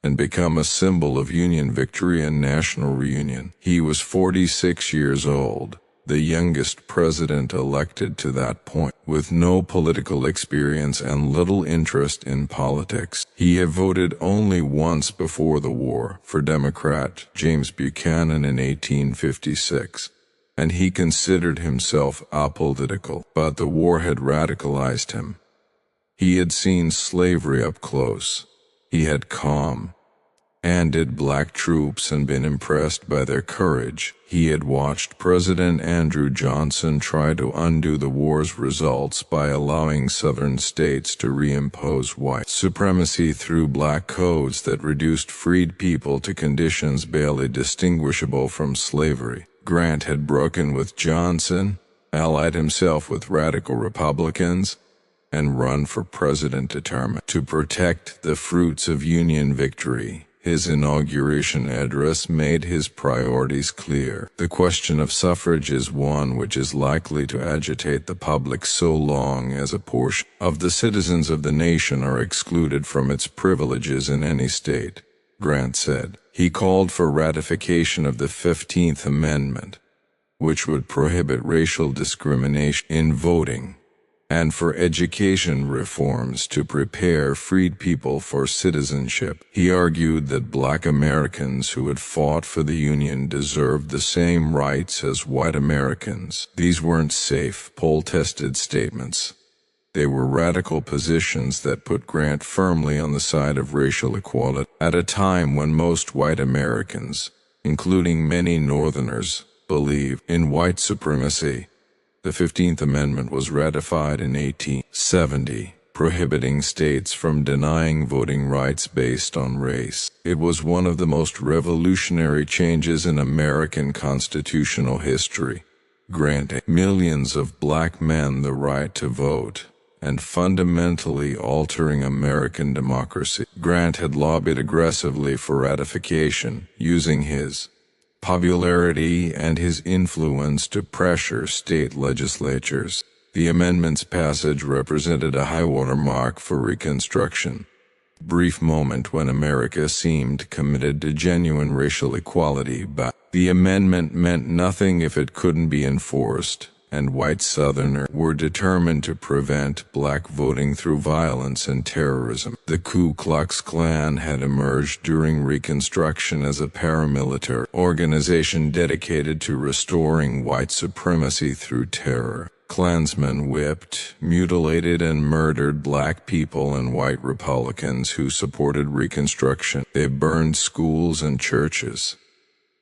and become a symbol of Union victory and national reunion. He was 46 years old, the youngest president elected to that point. With no political experience and little interest in politics, he had voted only once before the war for Democrat James Buchanan in 1856, and he considered himself apolitical. But the war had radicalized him. He had seen slavery up close. He had commanded black troops and been impressed by their courage. He had watched President Andrew Johnson try to undo the war's results by allowing southern states to reimpose white supremacy through black codes that reduced freed people to conditions barely distinguishable from slavery. Grant had broken with Johnson, allied himself with radical Republicans, and run for president determined to protect the fruits of Union victory. His inauguration address made his priorities clear. The question of suffrage is one which is likely to agitate the public so long as a portion of the citizens of the nation are excluded from its privileges in any state, Grant said. He called for ratification of the 15th Amendment, which would prohibit racial discrimination in voting, and for education reforms to prepare freed people for citizenship. He argued that black Americans who had fought for the Union deserved the same rights as white Americans. These weren't safe, poll-tested statements. They were radical positions that put Grant firmly on the side of racial equality. At a time when most white Americans, including many Northerners, believed in white supremacy, the 15th Amendment was ratified in 1870, prohibiting states from denying voting rights based on race. It was one of the most revolutionary changes in American constitutional history. granting millions of black men the right to vote, and fundamentally altering American democracy. Grant had lobbied aggressively for ratification, using his popularity and his influence to pressure state legislatures. The amendment's passage represented a high-water mark for Reconstruction. Brief moment when America seemed committed to genuine racial equality, but the amendment meant nothing if it couldn't be enforced, and white Southerners were determined to prevent black voting through violence and terrorism. The Ku Klux Klan had emerged during Reconstruction as a paramilitary organization dedicated to restoring white supremacy through terror. Klansmen whipped, mutilated, and murdered black people and white Republicans who supported Reconstruction. They burned schools and churches.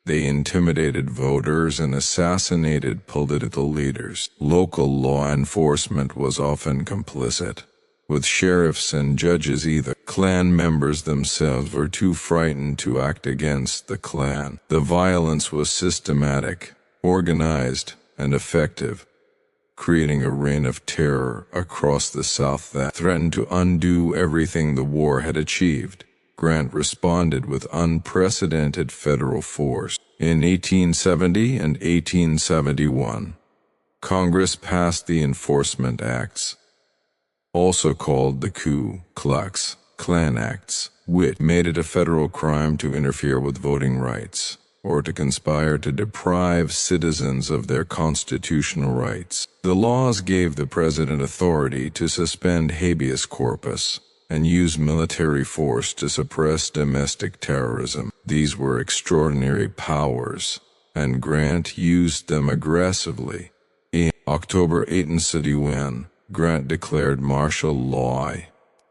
They intimidated voters and assassinated political leaders. Local law enforcement was often complicit, with sheriffs and judges either. Klan members themselves were too frightened to act against the Klan. The violence was systematic, organized, and effective, creating a reign of terror across the South that threatened to undo everything the war had achieved. Grant responded with unprecedented federal force. In 1870 and 1871, Congress passed the Enforcement Acts, also called the Ku Klux Klan Acts, which made it a federal crime to interfere with voting rights or to conspire to deprive citizens of their constitutional rights. The laws gave the president authority to suspend habeas corpus and use military force to suppress domestic terrorism. These were extraordinary powers, and Grant used them aggressively. In October 1871, Grant declared martial law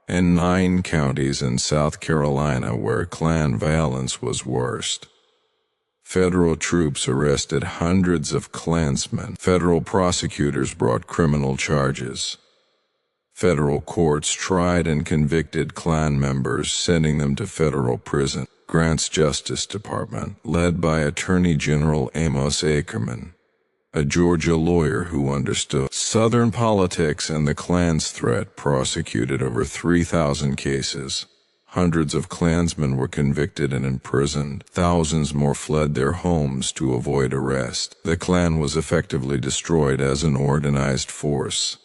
in 9 counties in South Carolina where Klan violence was worst. Federal troops arrested hundreds of Klansmen. Federal prosecutors brought criminal charges. Federal courts tried and convicted Klan members, sending them to federal prison. Grant's Justice Department, led by Attorney General Amos Ackerman, a Georgia lawyer who understood Southern politics and the Klan's threat, prosecuted over 3,000 cases. Hundreds of Klansmen were convicted and imprisoned. Thousands more fled their homes to avoid arrest. The Klan was effectively destroyed as an organized force,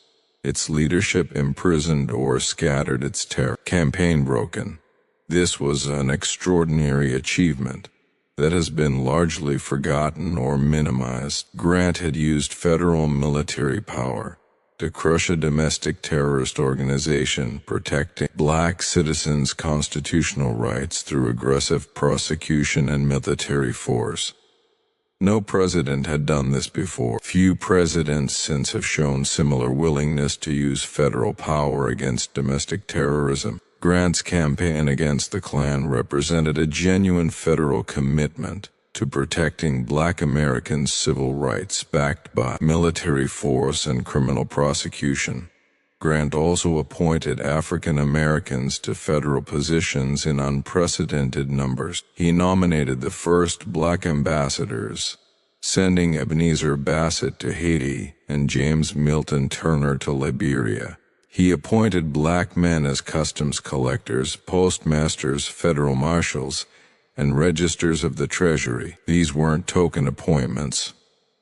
its leadership imprisoned or scattered, its terror campaign broken. This was an extraordinary achievement that has been largely forgotten or minimized. Grant had used federal military power to crush a domestic terrorist organization, protecting black citizens' constitutional rights through aggressive prosecution and military force. No president had done this before. Few presidents since have shown similar willingness to use federal power against domestic terrorism. Grant's campaign against the Klan represented a genuine federal commitment to protecting black Americans' civil rights, backed by military force and criminal prosecution. Grant also appointed African Americans to federal positions in unprecedented numbers. He nominated the first black ambassadors, sending Ebenezer Bassett to Haiti and James Milton Turner to Liberia. He appointed black men as customs collectors, postmasters, federal marshals, and registers of the Treasury. These weren't token appointments.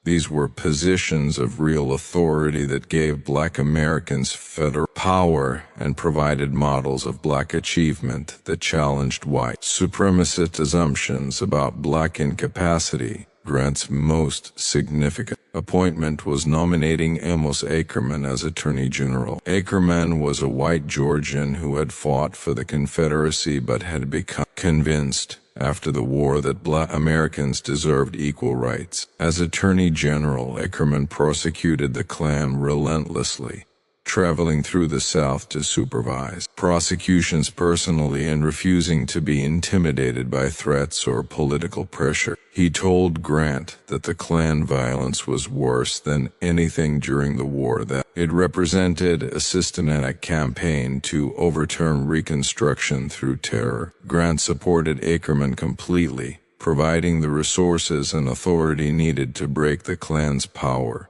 These were positions of real authority that gave black Americans federal power and provided models of black achievement that challenged white supremacist assumptions about black incapacity. Grant's most significant appointment was nominating Amos Ackerman as Attorney General. Ackerman was a white Georgian who had fought for the Confederacy but had become convinced after the war that black Americans deserved equal rights. As Attorney General, Ackerman prosecuted the Klan relentlessly, traveling through the South to supervise prosecutions personally and refusing to be intimidated by threats or political pressure. He told Grant that the Klan violence was worse than anything during the war, that it represented a systematic campaign to overturn Reconstruction through terror. Grant supported Ackerman completely, providing the resources and authority needed to break the Klan's power.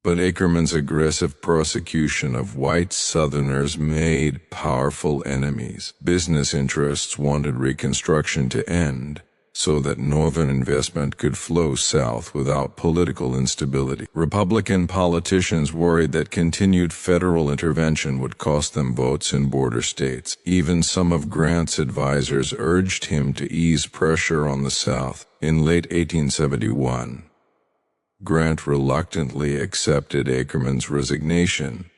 But Ackerman's aggressive prosecution of white Southerners made powerful enemies. Business interests wanted Reconstruction to end, so that Northern investment could flow south without political instability. Republican politicians worried that continued federal intervention would cost them votes in border states. Even some of Grant's advisors urged him to ease pressure on the South. In late 1871, Grant reluctantly accepted Ackerman's resignation,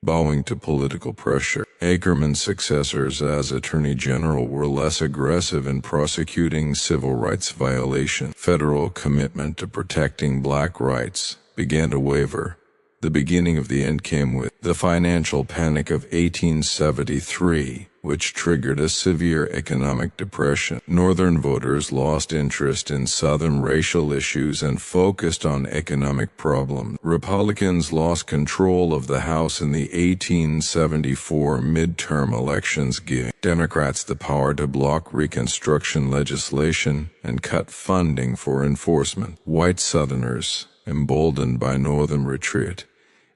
bowing to political pressure. Ackerman's successors as Attorney General were less aggressive in prosecuting civil rights violations. Federal commitment to protecting black rights began to waver. The beginning of the end came with the financial panic of 1873, which triggered a severe economic depression. Northern voters lost interest in Southern racial issues and focused on economic problems. Republicans lost control of the House in the 1874 midterm elections, giving Democrats the power to block Reconstruction legislation and cut funding for enforcement. White Southerners, emboldened by Northern retreat,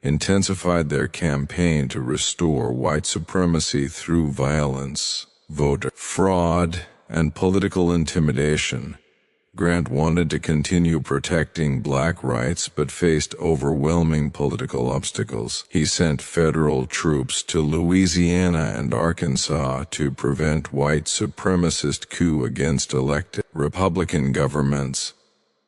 intensified their campaign to restore white supremacy through violence, voter fraud, and political intimidation. Grant wanted to continue protecting black rights but faced overwhelming political obstacles. He sent federal troops to Louisiana and Arkansas to prevent white supremacist coups against elected Republican governments,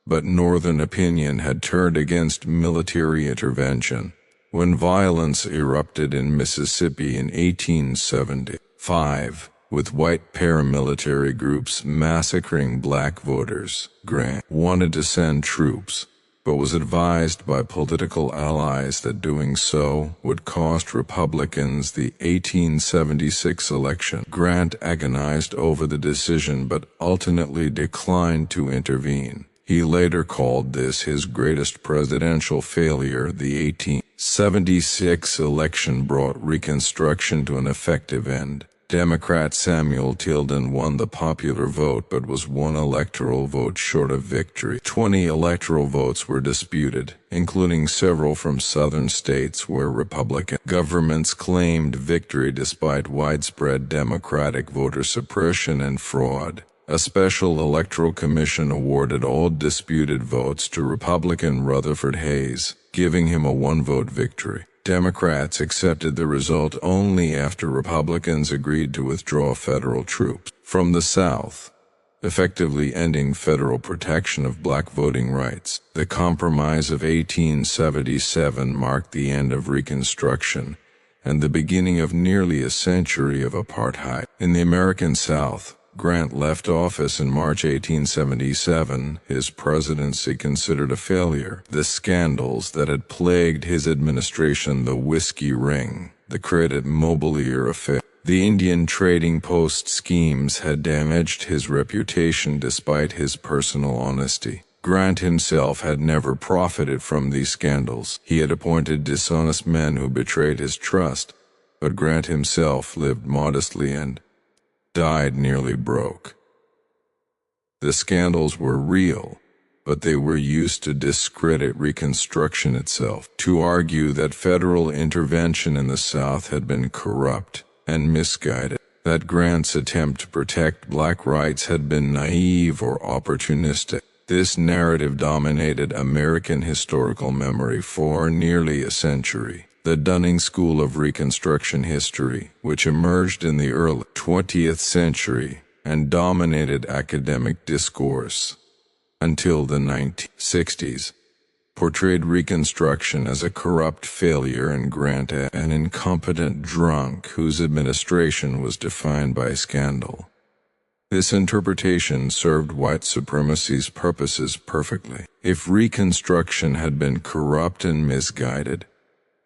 but Northern opinion had turned against military intervention. When violence erupted in Mississippi in 1875, with white paramilitary groups massacring black voters, Grant wanted to send troops, but was advised by political allies that doing so would cost Republicans the 1876 election. Grant agonized over the decision but ultimately declined to intervene. He later called this his greatest presidential failure. The 1876 election brought Reconstruction to an effective end. Democrat Samuel Tilden won the popular vote but was one electoral vote short of victory. 20 electoral votes were disputed, including several from southern states where Republican governments claimed victory despite widespread Democratic voter suppression and fraud. A special electoral commission awarded all disputed votes to Republican Rutherford Hayes, giving him a one-vote victory. Democrats accepted the result only after Republicans agreed to withdraw federal troops from the South, effectively ending federal protection of black voting rights. The Compromise of 1877 marked the end of Reconstruction and the beginning of nearly a century of apartheid. In the American South, Grant left office in March 1877, his presidency considered a failure. The scandals that had plagued his administration, the Whiskey Ring, the Credit Mobilier affair, the Indian Trading Post schemes had damaged his reputation despite his personal honesty. Grant himself had never profited from these scandals. He had appointed dishonest men who betrayed his trust, but Grant himself lived modestly and died nearly broke. The scandals were real, but they were used to discredit Reconstruction itself, to argue that federal intervention in the South had been corrupt and misguided, that Grant's attempt to protect black rights had been naive or opportunistic. This narrative dominated American historical memory for nearly a century. The Dunning School of Reconstruction History, which emerged in the early 20th century and dominated academic discourse until the 1960s, portrayed Reconstruction as a corrupt failure and Grant as an incompetent drunk whose administration was defined by scandal. This interpretation served white supremacy's purposes perfectly. If Reconstruction had been corrupt and misguided,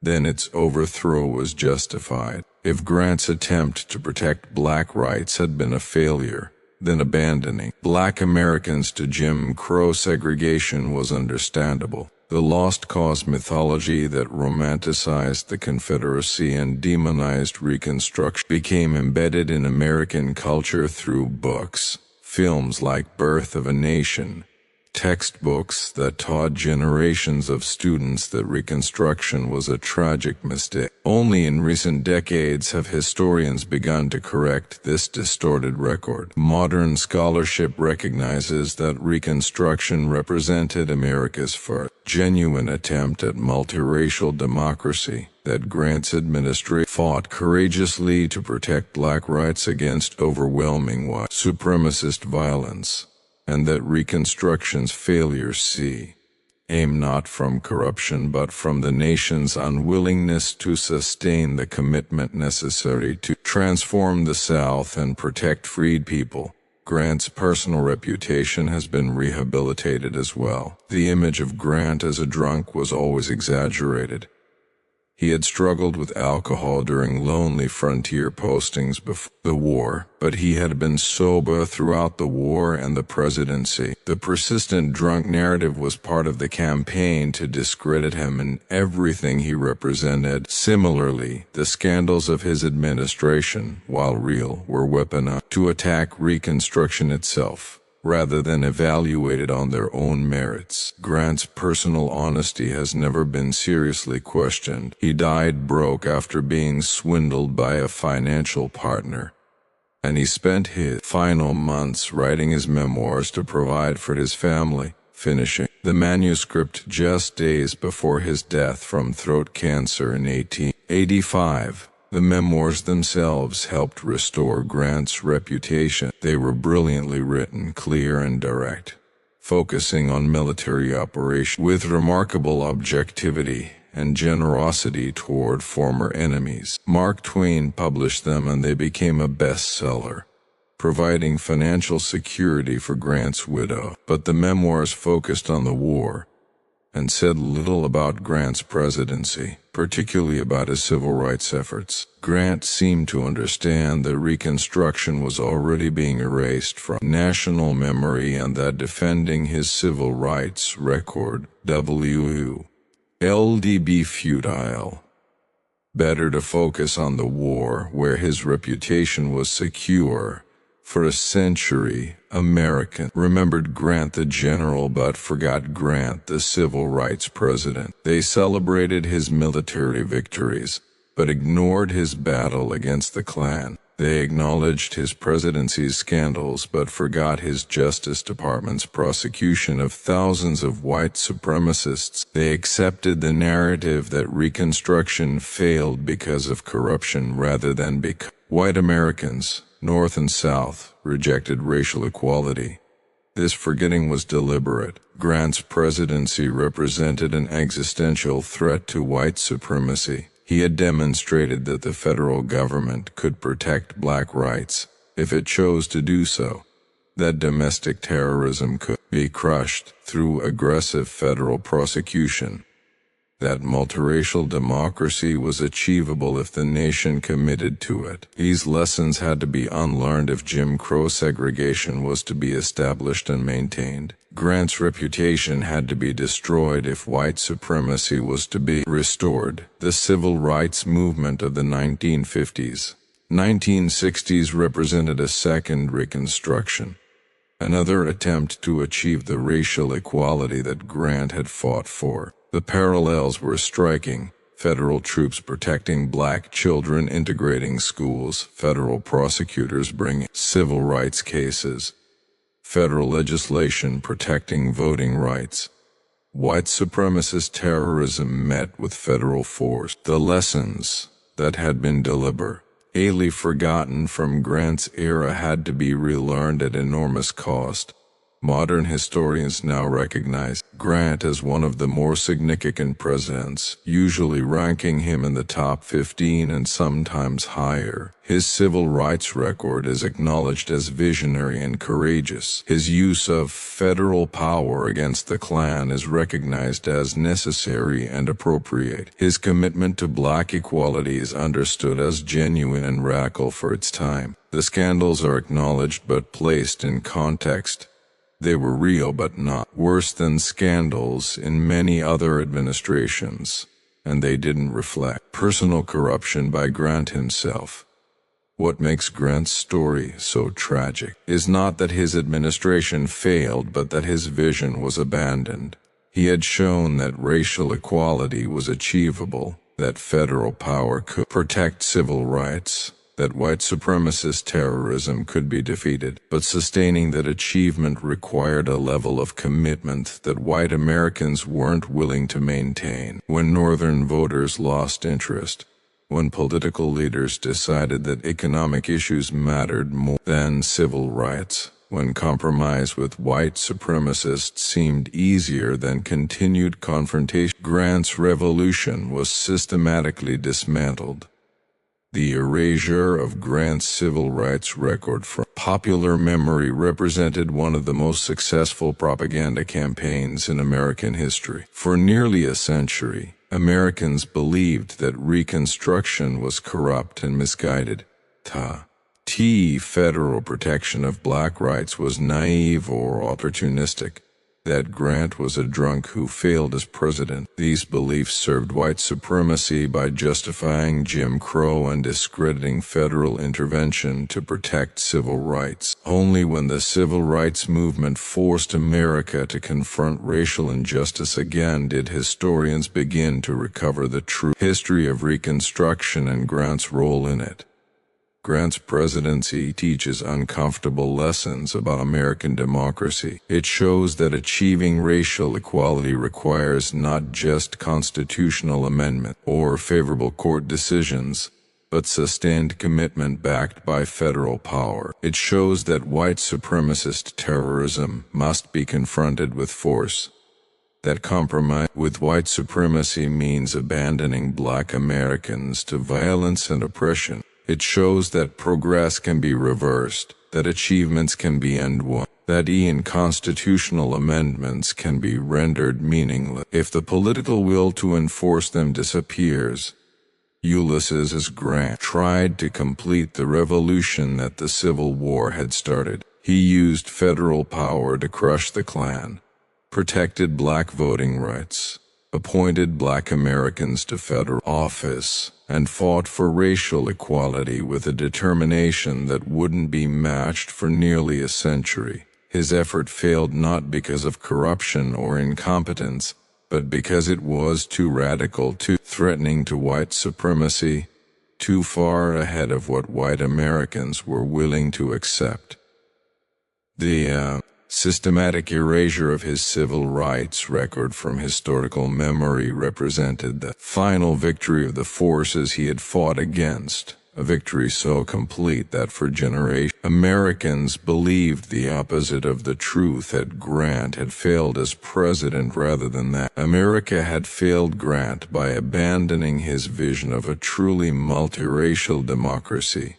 then its overthrow was justified. If Grant's attempt to protect black rights had been a failure, then abandoning black Americans to Jim Crow segregation was understandable. The lost cause mythology that romanticized the Confederacy and demonized Reconstruction became embedded in American culture through books, Films like Birth of a Nation, textbooks that taught generations of students that Reconstruction was a tragic mistake. Only in recent decades have historians begun to correct this distorted record. Modern scholarship recognizes that Reconstruction represented America's first genuine attempt at multiracial democracy, that Grant's administration fought courageously to protect black rights against overwhelming white supremacist violence, and that Reconstruction's failures aim not from corruption but from the nation's unwillingness to sustain the commitment necessary to transform the South and protect freed people. Grant's personal reputation has been rehabilitated as well. The image of Grant as a drunk was always exaggerated. He had struggled with alcohol during lonely frontier postings before the war, but he had been sober throughout the war and the presidency. The persistent drunk narrative was part of the campaign to discredit him and everything he represented. Similarly, the scandals of his administration, while real, were weaponized to attack Reconstruction itself, rather than evaluated on their own merits. Grant's personal honesty has never been seriously questioned. He died broke after being swindled by a financial partner, and he spent his final months writing his memoirs to provide for his family, finishing the manuscript just days before his death from throat cancer in 1885. The memoirs themselves helped restore Grant's reputation. They were brilliantly written, clear and direct, focusing on military operations with remarkable objectivity and generosity toward former enemies. Mark Twain published them and they became a bestseller, providing financial security for Grant's widow. But the memoirs focused on the war and said little about Grant's presidency, particularly about his civil rights efforts. Grant seemed to understand that Reconstruction was already being erased from national memory and that defending his civil rights record would be futile. Better to focus on the war, where his reputation was secure. For a century, Americans remembered Grant the general but forgot Grant the civil rights president. They celebrated his military victories, but ignored his battle against the Klan. They acknowledged his presidency's scandals but forgot his Justice Department's prosecution of thousands of white supremacists. They accepted the narrative that Reconstruction failed because of corruption rather than because white Americans, North and South, rejected racial equality. This forgetting was deliberate. Grant's presidency represented an existential threat to white supremacy. He had demonstrated that the federal government could protect black rights if it chose to do so, that domestic terrorism could be crushed through aggressive federal prosecution, that multiracial democracy was achievable if the nation committed to it. These lessons had to be unlearned if Jim Crow segregation was to be established and maintained. Grant's reputation had to be destroyed if white supremacy was to be restored. The civil rights movement of the 1950s, 1960s represented a second Reconstruction, another attempt to achieve the racial equality that Grant had fought for. The parallels were striking. Federal troops protecting black children, integrating schools, federal prosecutors bringing civil rights cases, federal legislation protecting voting rights. White supremacist terrorism met with federal force. The lessons that had been deliberately forgotten from Grant's era had to be relearned at enormous cost. Modern historians now recognize Grant as one of the more significant presidents, usually ranking him in the top 15 and sometimes higher. His civil rights record is acknowledged as visionary and courageous. His use of federal power against the Klan is recognized as necessary and appropriate. His commitment to black equality is understood as genuine and radical for its time. The scandals are acknowledged but placed in context. They were real but not worse than scandals in many other administrations, and they didn't reflect personal corruption by Grant himself. What makes Grant's story so tragic is not that his administration failed, but that his vision was abandoned. He had shown that racial equality was achievable, that federal power could protect civil rights, that white supremacist terrorism could be defeated, but sustaining that achievement required a level of commitment that white Americans weren't willing to maintain. When Northern voters lost interest, when political leaders decided that economic issues mattered more than civil rights, when compromise with white supremacists seemed easier than continued confrontation, Grant's revolution was systematically dismantled. The erasure of Grant's civil rights record from popular memory represented one of the most successful propaganda campaigns in American history. For nearly a century, Americans believed that Reconstruction was corrupt and misguided. Federal protection of black rights was naive or opportunistic. That Grant was a drunk who failed as president. These beliefs served white supremacy by justifying Jim Crow and discrediting federal intervention to protect civil rights. Only when the civil rights movement forced America to confront racial injustice again did historians begin to recover the true history of Reconstruction and Grant's role in it. Grant's presidency teaches uncomfortable lessons about American democracy. It shows that achieving racial equality requires not just constitutional amendment or favorable court decisions, but sustained commitment backed by federal power. It shows that white supremacist terrorism must be confronted with force. That compromise with white supremacy means abandoning black Americans to violence and oppression. It shows that progress can be reversed, that achievements can be undone, that constitutional amendments can be rendered meaningless if the political will to enforce them disappears. Ulysses S. Grant tried to complete the revolution that the Civil War had started. He used federal power to crush the Klan, protected black voting rights, appointed black Americans to federal office, and fought for racial equality with a determination that wouldn't be matched for nearly a century. His effort failed not because of corruption or incompetence, but because it was too radical, too threatening to white supremacy, too far ahead of what white Americans were willing to accept. The systematic erasure of his civil rights record from historical memory represented the final victory of the forces he had fought against, a victory so complete that for generations Americans believed the opposite of the truth, that Grant had failed as president rather than that America had failed Grant by abandoning his vision of a truly multiracial democracy.